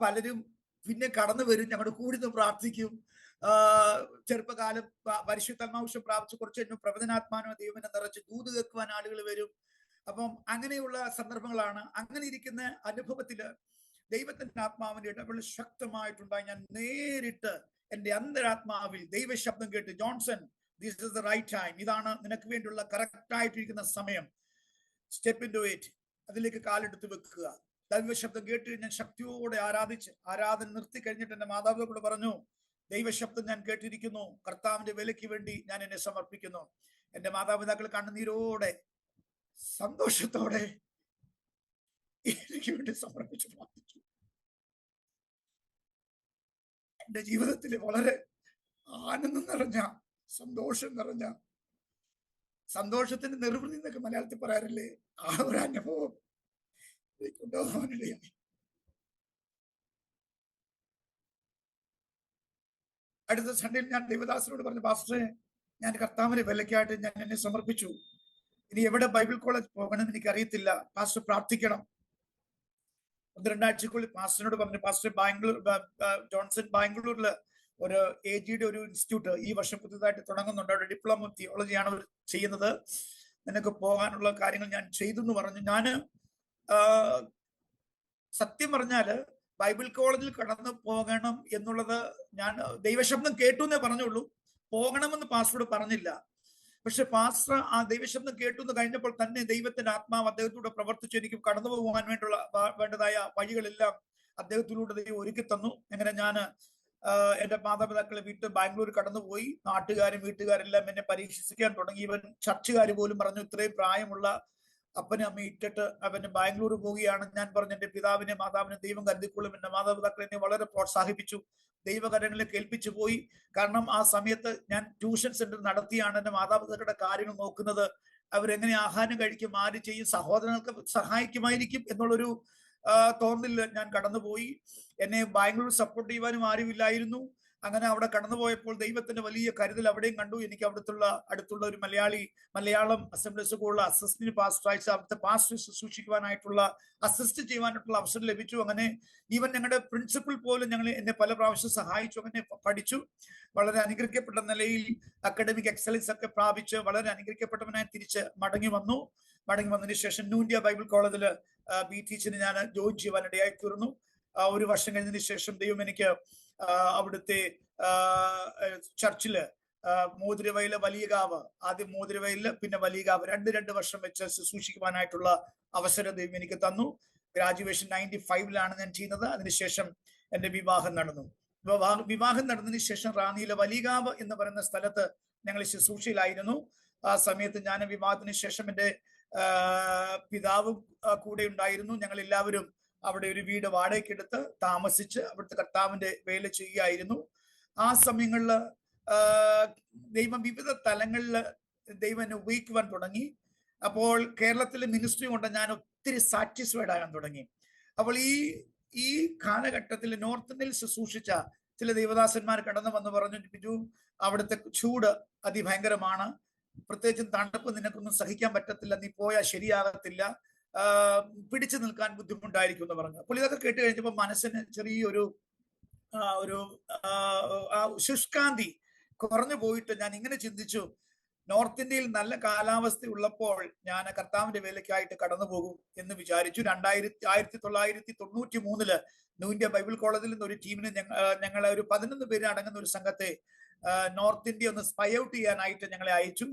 പലരും പിന്നെ കടന്നു വരും, ഞങ്ങളുടെ കൂടി നിന്ന് പ്രാർത്ഥിക്കും. ചെറുപ്പകാലം പരിശുദ്ധാത്മാംശം പ്രാപിച്ച് കുറച്ച് കഴിഞ്ഞു പ്രവചനാത്മാനോ ദൈവനെ നിറച്ച് ദൂത് കേൾക്കുവാൻ ആളുകൾ വരും. അപ്പം അങ്ങനെയുള്ള സന്ദർഭങ്ങളാണ്. അങ്ങനെ ഇരിക്കുന്ന അനുഭവത്തില് ദൈവത്തിന്റെ ആത്മാവിന്റെ ഇടപെടൽ ശക്തമായിട്ടുണ്ടായി. ഞാൻ നേരിട്ട് എന്റെ അന്തരാത്മാവിൽ ദൈവശബ്ദം കേട്ട്, Johnson, this is the right time, ഇതാണ് നിനക്ക് വേണ്ടിയുള്ള കറക്റ്റ് ആയിട്ടിരിക്കുന്ന സമയം, സ്റ്റെപ്പ് ഇൻ ടു ഇറ്റ്, അതിലേക്ക് കാലെടുത്ത് വെക്കുക. ദൈവശബ്ദം കേട്ട് ഞാൻ ശക്തിയോടെ ആരാധന നിർത്തി കഴിഞ്ഞിട്ട് എന്റെ മാതാപിതാക്കളോട് പറഞ്ഞു, ദൈവശബ്ദം ഞാൻ കേട്ടിരിക്കുന്നു, കർത്താവിന്റെ വിലയ്ക്ക് വേണ്ടി ഞാൻ എന്നെ സമർപ്പിക്കുന്നു. എന്റെ മാതാപിതാക്കൾ കണ്ണുനീരോടെ സന്തോഷത്തോടെ എനിക്ക് വേണ്ടി സമർപ്പിച്ചു പ്രാർത്ഥിച്ചു. എന്റെ ജീവിതത്തിൽ വളരെ ആനന്ദം നിറഞ്ഞ, സന്തോഷം നിറഞ്ഞ, സന്തോഷത്തിന്റെ നിർവൃതി എന്നൊക്കെ മലയാളത്തിൽ പറയാറില്ലേ, ആ ഒരു അനുഭവം കൊണ്ടുപോകാനിടയായി. അടുത്ത സൺഡേയിൽ ഞാൻ ദൈവദാസനോട് പറഞ്ഞു, പാസ്റ്ററെ, ഞാൻ കർത്താവിന്റെ വിലയ്ക്കായിട്ട് ഞാൻ എന്നെ സമർപ്പിച്ചു. ഇനി എവിടെ ബൈബിൾ കോളേജ് പോകണമെന്ന് എനിക്ക് അറിയത്തില്ല, പാസ്റ്റർ പ്രാർത്ഥിക്കണം. 1-2 ആഴ്ചക്കുള്ളിൽ പാസ്റ്ററിനോട് പറഞ്ഞു, പാസ്റ്റർ ജോൺസൺ ബാംഗ്ലൂരില് ഒരു AGയുടെ ഒരു ഇൻസ്റ്റിറ്റ്യൂട്ട് ഈ വർഷം പുതുതായിട്ട് തുടങ്ങുന്നുണ്ട്, അവിടെ ഡിപ്ലോമ ഓഫ് തിയോളജിയാണ് അവർ ചെയ്യുന്നത്, നിനക്ക് പോകാനുള്ള കാര്യങ്ങൾ ഞാൻ ചെയ്തു എന്ന് പറഞ്ഞു. ഞാന് സത്യം പറഞ്ഞാല് ബൈബിൾ കോളേജിൽ കടന്നു പോകണം എന്നുള്ളത് ഞാൻ ദൈവശബ്ദം കേട്ടു എന്നേ പറഞ്ഞുള്ളൂ, പോകണമെന്ന് പാസ്റ്ററോട് പറഞ്ഞില്ല. പക്ഷെ പാസ്റ്റർ ആ ദൈവശബ്ദം കേട്ടു എന്ന് കഴിഞ്ഞപ്പോൾ തന്നെ ദൈവത്തിന്റെ ആത്മാവ് അദ്ദേഹത്തിലൂടെ പ്രവർത്തിച്ചു. എനിക്ക് കടന്നു പോകാൻ വേണ്ടതായ വഴികളെല്ലാം അദ്ദേഹത്തിലൂടെ ദൈവം ഒരുക്കി തന്നു. അങ്ങനെ ഞാൻ എന്റെ മാതാപിതാക്കളെ വിട്ട് ബാംഗ്ലൂർ കടന്നുപോയി. നാട്ടുകാരും വീട്ടുകാരെല്ലാം എന്നെ പരീക്ഷിക്കാൻ തുടങ്ങി. ഇവൻ ചർച്ചുകാർ പോലും പറഞ്ഞു, ഇത്രയും പ്രായമുള്ള അപ്പനെ അമ്മ ഇട്ടിട്ട് അവന് ബാംഗ്ലൂർ പോവുകയാണ്. ഞാൻ പറഞ്ഞു, എന്റെ പിതാവിനെ മാതാവിനെ ദൈവം കരുതിക്കൊള്ളും. എന്റെ മാതാപിതാക്കൾ എന്നെ വളരെ പ്രോത്സാഹിപ്പിച്ചു, ദൈവകരങ്ങളിലേക്ക് ഏൽപ്പിച്ചു പോയി. കാരണം ആ സമയത്ത് ഞാൻ ട്യൂഷൻ സെന്റർ നടത്തിയാണ് എന്റെ മാതാപിതാക്കളുടെ കാര്യങ്ങൾ നോക്കുന്നത്. അവരെങ്ങനെ ആഹാരം കഴിക്കും, ആര് ചെയ്യും, സഹോദരങ്ങൾക്ക് സഹായിക്കുമായിരിക്കും എന്നുള്ളൊരു തോന്നലിൽ ഞാൻ കടന്നുപോയി. എന്നെ ബാംഗ്ലൂർ സപ്പോർട്ട് ചെയ്യുവാനും ആരുമില്ലായിരുന്നു. അങ്ങനെ അവിടെ കടന്നുപോയപ്പോൾ ദൈവത്തിന്റെ വലിയ കരുതൽ അവിടെയും കണ്ടു. എനിക്ക് അടുത്തുള്ള ഒരു മലയാളം അസംബ്ലി സ്കൂളിലെ അസിസ്റ്റന്റ് പാസ്റ്റർ അയച്ച് അവിടുത്തെ പാസ്റ്റർ ശുശ്രൂഷിക്കുവാനായിട്ടുള്ള അസിസ്റ്റ് ചെയ്യുവാനായിട്ടുള്ള അവസരം ലഭിച്ചു. അങ്ങനെ ഈവൻ ഞങ്ങളുടെ പ്രിൻസിപ്പൽ പോലും എന്നെ പല പ്രാവശ്യം സഹായിച്ചു. അങ്ങനെ പഠിച്ചു. വളരെ അനുഗ്രഹിക്കപ്പെട്ട നിലയിൽ അക്കാഡമിക് എക്സലൻസ് ഒക്കെ പ്രാപിച്ച് വളരെ അനുഗ്രഹിക്കപ്പെട്ടവനായി തിരിച്ച് മടങ്ങി വന്നതിന് ശേഷം ന്യൂ ഇന്ത്യ ബൈബിൾ കോളേജിൽ BTച്ചിന് ഞാൻ ജോയിൻ ചെയ്യുവാൻ ഇടയായി തീർന്നു. ഒരു വർഷം കഴിഞ്ഞതിന് ശേഷം ദൈവം എനിക്ക് അവിടുത്തെ ചർച്ചില് മോതിരവയല് വലിയകാവ്, ആദ്യം മോതിരവയലില് പിന്നെ വലിയകാവ്, രണ്ട് വർഷം വെച്ച് ശുശ്രൂഷിക്കുവാനായിട്ടുള്ള അവസരം ദൈവം എനിക്ക് തന്നു. ഗ്രാജുവേഷൻ 95-ലാണ് ഞാൻ ചെയ്യുന്നത്. അതിനുശേഷം എന്റെ വിവാഹം നടന്നു. വിവാഹം നടന്നതിന് ശേഷം റാന്നിയിലെ വലിയകാവ് എന്ന് പറയുന്ന സ്ഥലത്ത് ഞങ്ങൾ ശുശ്രൂഷയിലായിരുന്നു. ആ സമയത്ത് ഞാൻ വിവാഹത്തിന് ശേഷം എന്റെ പിതാവും കൂടെ ഉണ്ടായിരുന്നു. ഞങ്ങൾ എല്ലാവരും അവിടെ ഒരു വീട് വാടകയ്ക്കെടുത്ത് താമസിച്ച് അവിടുത്തെ കർത്താവിന്റെ വേല ചെയ്യുകയായിരുന്നു. ആ സമയങ്ങളിൽ ദൈവം വിവിധ തലങ്ങളിൽ ദൈവം എന്നെ ഉപയോഗിക്കുവാൻ തുടങ്ങി. അപ്പോൾ കേരളത്തിലെ മിനിസ്ട്രി കൊണ്ട് ഞാൻ ഒത്തിരി സാറ്റിസ്ഫൈഡ് ആകാൻ തുടങ്ങി. അപ്പോൾ ഈ കാലഘട്ടത്തിൽ നോർത്ത് ഇന്ത്യയിൽ ശുശ്രൂഷിച്ച ചില ദൈവദാസന്മാർ കടന്നു വന്ന് പറഞ്ഞു, ബിജു, അവിടുത്തെ ചൂട് അതിഭയങ്കരമാണ്, പ്രത്യേകിച്ചും തണുപ്പ് നിനക്കൊന്നും സഹിക്കാൻ പറ്റത്തില്ല, നീ പോയാൽ ശരിയാകത്തില്ല, പിടിച്ചു നിൽക്കാൻ ബുദ്ധിമുട്ടായിരിക്കും എന്ന് പറഞ്ഞു. അപ്പോൾ ഇതൊക്കെ കേട്ട് കഴിഞ്ഞപ്പോൾ മനസ്സിന് ചെറിയൊരു ശുഷ്കാന്തി കുറഞ്ഞു പോയിട്ട് ഞാൻ ഇങ്ങനെ ചിന്തിച്ചു, നോർത്ത് ഇന്ത്യയിൽ നല്ല കാലാവസ്ഥ ഉള്ളപ്പോൾ ഞാൻ കർത്താവിന്റെ വേലയ്ക്കായിട്ട് കടന്നു പോകും എന്ന് വിചാരിച്ചു. 1993 ന്യൂ ഇന്ത്യ ബൈബിൾ കോളേജിൽ നിന്ന് ഒരു ടീമിന് ഞങ്ങളെ ഒരു 11 പേര് അടങ്ങുന്ന ഒരു സംഘത്തെ നോർത്ത് ഇന്ത്യ ഒന്ന് സ്പൈ ഔട്ട് ചെയ്യാനായിട്ട് ഞങ്ങളെ അയച്ചു.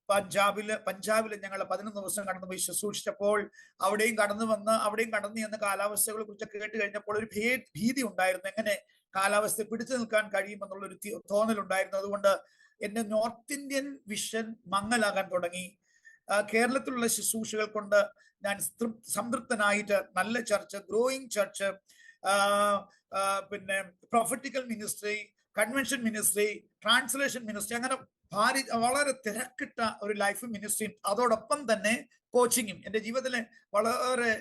പഞ്ചാബില് ഞങ്ങൾ 11 ദിവസം കടന്നുപോയി ശുശ്രൂഷിച്ചപ്പോൾ അവിടെയും കടന്നു എന്ന കാലാവസ്ഥകളെ കുറിച്ച് കേട്ട് കഴിഞ്ഞപ്പോൾ ഒരു ഭീതി ഉണ്ടായിരുന്നു, എങ്ങനെ കാലാവസ്ഥ പിടിച്ചു നിൽക്കാൻ കഴിയുമെന്നുള്ള ഒരു തോന്നലുണ്ടായിരുന്നു. അതുകൊണ്ട് എന്റെ നോർത്ത് ഇന്ത്യൻ വിഷൻ മങ്ങലാകാൻ തുടങ്ങി. കേരളത്തിലുള്ള ശുശ്രൂഷകൾ കൊണ്ട് ഞാൻ സംതൃപ്തനായിട്ട് നല്ല ചർച്ച്, ഗ്രോയിങ് ചർച്ച്, പിന്നെ prophetical ministry, convention ministry, translation ministry, അങ്ങനെ വളരെ തിരക്കിട്ട ഒരു ലൈഫ് മിനിസ്ട്രിയും അതോടൊപ്പം തന്നെ കോച്ചിങ്ങും എന്റെ ജീവിതത്തിലെ വളരെ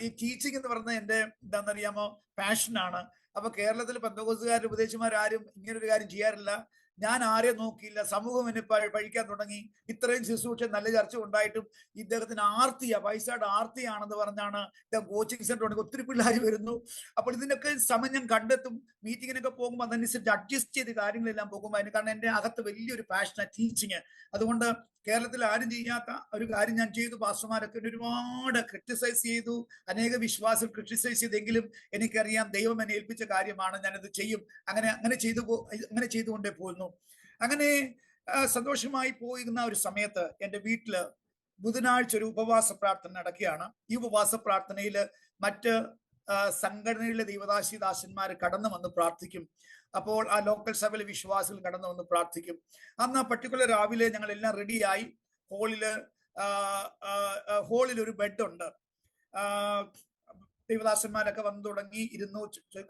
ഈ ടീച്ചിങ് എന്ന് പറയുന്നത് എന്റെ എന്താണെന്നറിയാമോ പാഷനാണ്. അപ്പൊ കേരളത്തിൽ പെന്തക്കോസ്തുകാരുടെ ഉപദേശിമാരും ഇങ്ങനൊരു കാര്യം ചെയ്യാറില്ല. ഞാൻ ആരെയും നോക്കിയില്ല, സമൂഹം എന്നെ പഴിക്കാൻ തുടങ്ങി. ഇത്രയും ശുശ്രൂഷ നല്ല ചർച്ച ഉണ്ടായിട്ടും ഇദ്ദേഹത്തിന് ആർത്തിയാ, പൈസയുടെ ആർത്തിയാണെന്ന് പറഞ്ഞാണ് ഇദ്ദേഹം കോച്ചിങ് സെന്റർ ഉണ്ടെങ്കിൽ ഒത്തിരി പിള്ളേർ വരുന്നു. അപ്പോൾ ഇതിനൊക്കെ സമയം ഞാൻ കണ്ടെത്തും. മീറ്റിങ്ങിനൊക്കെ പോകുമ്പോൾ അതനുസരിച്ച് അഡ്ജസ്റ്റ് ചെയ്ത് കാര്യങ്ങളെല്ലാം പോകുമ്പോൾ അതിന്, കാരണം എൻ്റെ അകത്ത് വലിയൊരു പാഷനാണ് ടീച്ചിങ്. അതുകൊണ്ട് കേരളത്തിൽ ആരും ചെയ്യാത്ത ഒരു കാര്യം ഞാൻ ചെയ്തു. പാസ്റ്റർമാരൊക്കെ ഒരുപാട് ക്രിട്ടിസൈസ് ചെയ്തു, അനേക വിശ്വാസം ക്രിട്ടിസൈസ് ചെയ്തെങ്കിലും എനിക്കറിയാം ദൈവം എന്നെ ഏൽപ്പിച്ച കാര്യമാണ്, ഞാനത് ചെയ്യും. അങ്ങനെ ചെയ്തുകൊണ്ടേ പോകുന്നു. അങ്ങനെ സന്തോഷമായി പോയിരുന്ന ഒരു സമയത്ത് എൻ്റെ വീട്ടില് ബുധനാഴ്ച ഒരു ഉപവാസ പ്രാർത്ഥന നടക്കുകയാണ്. ഈ ഉപവാസ പ്രാർത്ഥനയിൽ മറ്റ് സംഘടനയിലെ ദൈവദാസിദാസന്മാർ കടന്നു വന്ന് പ്രാർത്ഥിക്കും. അപ്പോൾ ആ ലോക്കൽ സഭയിലെ വിശ്വാസികൾ കടന്നു വന്ന് പ്രാർത്ഥിക്കും. അന്ന് പർട്ടിക്കുലർ രാവിലെ ഞങ്ങൾ എല്ലാം റെഡിയായി. ഹോളിൽ ഒരു ബെഡുണ്ട്. ദൈവദാസന്മാരൊക്കെ വന്നു തുടങ്ങി, ഇരുന്നു,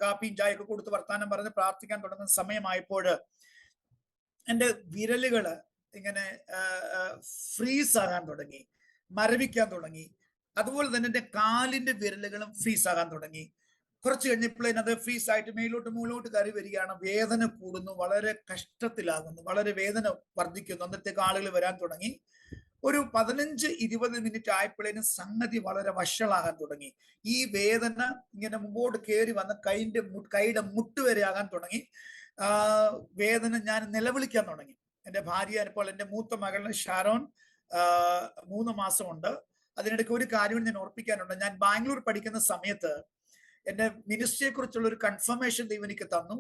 കാപ്പിയും ചായയൊക്കെ കൊടുത്ത് വർത്താനം പറഞ്ഞ് പ്രാർത്ഥിക്കാൻ തുടങ്ങുന്ന സമയമായപ്പോൾ എൻ്റെ വിരലുകള് ഇങ്ങനെ ഫ്രീസ് ആകാൻ തുടങ്ങി, മരവിക്കാൻ തുടങ്ങി. അതുപോലെ തന്നെ എൻ്റെ കാലിന്റെ വിരലുകളും ഫ്രീസ് ആകാൻ തുടങ്ങി. കുറച്ച് കഴിഞ്ഞപ്പോൾ അത് ഫ്രീസ് ആയിട്ട് മുകളിലോട്ട് കയറി വരികയാണ്. വേദന കൂടുന്നു, വളരെ കഷ്ടത്തിലാകുന്നു, വളരെ വേദന വർദ്ധിക്കുന്നു. അന്നത്തേക്ക് ആളുകൾ വരാൻ തുടങ്ങി. ഒരു 15-20 മിനിറ്റ് ആയപ്പോഴേനും സംഗതി വളരെ വഷളാകാൻ തുടങ്ങി. ഈ വേദന ഇങ്ങനെ മുമ്പോട്ട് കയറി വന്ന് കൈയുടെ മുട്ട് വരെ ആകാൻ തുടങ്ങി. വേദന, ഞാൻ നിലവിളിക്കാൻ തുടങ്ങി. എൻ്റെ ഭാര്യ, ഇപ്പോൾ എൻ്റെ മൂത്ത മകളിന് ഷാരോൺ 3 മാസമുണ്ട്. അതിനിടയ്ക്ക് ഒരു കാര്യം ഞാൻ ഓർപ്പിക്കാനുണ്ട്. ഞാൻ ബാംഗ്ലൂർ പഠിക്കുന്ന സമയത്ത് എൻ്റെ മിനിസ്ട്രിയെ കുറിച്ചുള്ള ഒരു കൺഫർമേഷൻ ദൈവം എനിക്ക് തന്നു.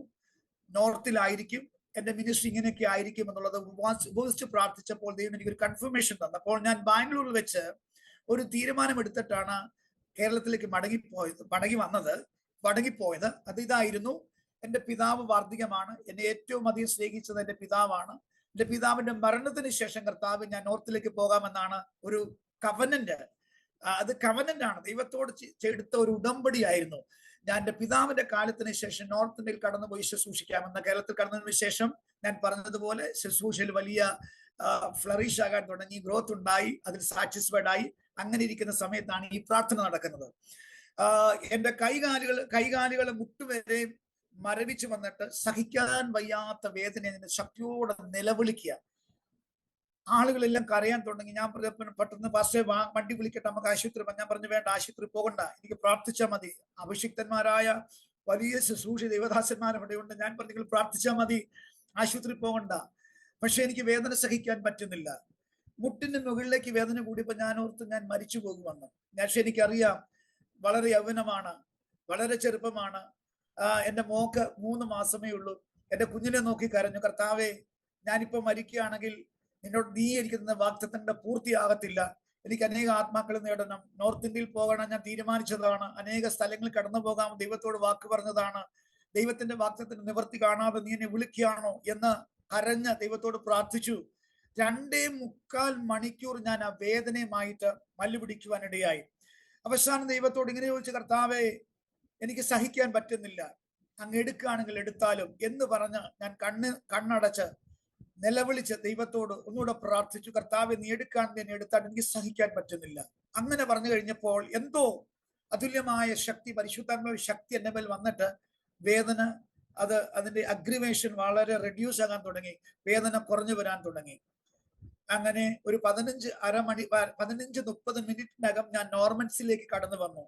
നോർത്തിലായിരിക്കും എൻ്റെ മിനിസ്ട്രി, ഇങ്ങനെയൊക്കെ ആയിരിക്കും എന്നുള്ളത് ഉപവസിച്ച് പ്രാർത്ഥിച്ചപ്പോൾ ദൈവം എനിക്കൊരു കൺഫർമേഷൻ തന്നു. അപ്പോൾ ഞാൻ ബാംഗ്ലൂരിൽ വെച്ച് ഒരു തീരുമാനം എടുത്തിട്ടാണ് കേരളത്തിലേക്ക് മടങ്ങിപ്പോയത്. അത് ഇതായിരുന്നു: എൻ്റെ പിതാവ് വാർദ്ധക്യമാണ്, എന്നെ ഏറ്റവും അധികം സ്നേഹിച്ചത് എൻ്റെ പിതാവാണ്. എൻ്റെ പിതാവിന്റെ മരണത്തിന് ശേഷം കർത്താവ്, ഞാൻ നോർത്തിലേക്ക് പോകാമെന്നാണ് ഒരു കവനന്റ്. അത് കവനന്റാണ്, ദൈവത്തോട് എടുത്ത ഒരു ഉടമ്പടിയായിരുന്നു. ഞാൻ എൻ്റെ പിതാവിന്റെ കാലത്തിന് ശേഷം നോർത്ത് ഇന്ത്യയിൽ കടന്നുപോയി ശുശ്രൂഷിക്കാമെന്ന്. കേരളത്തിൽ കടന്നതിന് ശേഷം ഞാൻ പറഞ്ഞതുപോലെ ശുശ്രൂഷയിൽ വലിയ ഫ്ലറിഷ് ആകാൻ തുടങ്ങി, ഗ്രോത്ത് ഉണ്ടായി, അതിൽ സാറ്റിസ്ഫൈഡ് ആയി. അങ്ങനെ ഇരിക്കുന്ന സമയത്താണ് ഈ പ്രാർത്ഥന നടക്കുന്നത്. എൻ്റെ കൈകാലുകൾ മുട്ടുവരെ മരവിച്ചു വന്നിട്ട് സഹിക്കാൻ വയ്യാത്ത വേദന ശക്തിയോടെ നിലവിളിക്കുക. ആളുകളെല്ലാം കരയാൻ തുടങ്ങി. ഞാൻ പെട്ടെന്ന് പാസ്റ്റേ വണ്ടി വിളിക്കട്ടെ, നമുക്ക് ആശുപത്രി. ഞാൻ പറഞ്ഞു, വേണ്ട, ആശുപത്രി പോകണ്ട, എനിക്ക് പ്രാർത്ഥിച്ചാൽ മതി. അഭിഷിക്തന്മാരായ വലിയ ശുശ്രൂഷ ദൈവദാസന്മാർ അവിടെയുണ്ട്. ഞാൻ പറഞ്ഞു, പ്രാർത്ഥിച്ചാൽ മതി, ആശുപത്രി പോകണ്ട. പക്ഷെ എനിക്ക് വേദന സഹിക്കാൻ പറ്റുന്നില്ല. മുട്ടിന്റെ മുകളിലേക്ക് വേദന കൂടിയപ്പോൾ ഞാൻ ഓർത്ത് ഞാൻ മരിച്ചു പോകുമെന്ന്. പക്ഷെ എനിക്കറിയാം, വളരെ യൗവനമാണ്, വളരെ ചെറുപ്പമാണ്. എൻ്റെ മോക്ക് 3 മാസമേ ഉള്ളൂ. എൻ്റെ കുഞ്ഞിനെ നോക്കി കരഞ്ഞു, കർത്താവേ, ഞാനിപ്പോ മരിക്കുകയാണെങ്കിൽ നിന്നോട് നീ എനിക്ക് തന്ന വാഗ്ദത്തങ്ങളുടെ പൂർത്തിയാകത്തില്ല. എനിക്ക് അനേക ആത്മാക്കൾ നേടണം. നോർത്ത് ഇന്ത്യയിൽ പോകണം ഞാൻ തീരുമാനിച്ചതാണ്. അനേക സ്ഥലങ്ങളിൽ കടന്നു പോകാൻ ദൈവത്തോട് വാക്ക് പറഞ്ഞതാണ്. ദൈവത്തിന്റെ വാഗ്ദത്തത്തിന് നിവർത്തി കാണാതെ നീ എന്നെ വിളിക്കുകയാണോ എന്ന് കരഞ്ഞ് ദൈവത്തോട് പ്രാർത്ഥിച്ചു. 2.25 മണിക്കൂർ ഞാൻ ആ വേദനയുമായിട്ട് മല്ലുപിടിക്കുവാനിടയായി. അവസാനം ദൈവത്തോട് ഇങ്ങനെ ചോദിച്ചു, കർത്താവേ, എനിക്ക് സഹിക്കാൻ പറ്റുന്നില്ല, അങ്ങ് എടുക്കുകയാണെങ്കിൽ എടുത്താലും എന്ന് പറഞ്ഞ് ഞാൻ കണ്ണടച്ച് നിലവിളിച്ച് ദൈവത്തോട് ഒന്നുകൂടെ പ്രാർത്ഥിച്ചു, കർത്താവെ, നീ എടുക്കുകയാണെങ്കിൽ എന്നെ എടുത്താൽ എനിക്ക് സഹിക്കാൻ പറ്റുന്നില്ല. അങ്ങനെ പറഞ്ഞു കഴിഞ്ഞപ്പോൾ എന്തോ അതുല്യമായ ശക്തി, പരിശുദ്ധാത്മാവിന്റെ ശക്തി എന്റെ മേൽ വന്നിട്ട് വേദന, അതിന്റെ അഗ്രിവേഷൻ വളരെ റെഡ്യൂസ് ആകാൻ തുടങ്ങി, വേദന കുറഞ്ഞു വരാൻ തുടങ്ങി. അങ്ങനെ ഒരു 15-30 മിനിറ്റിനകം ഞാൻ നോർമൻസിലേക്ക് കടന്നു വന്നു.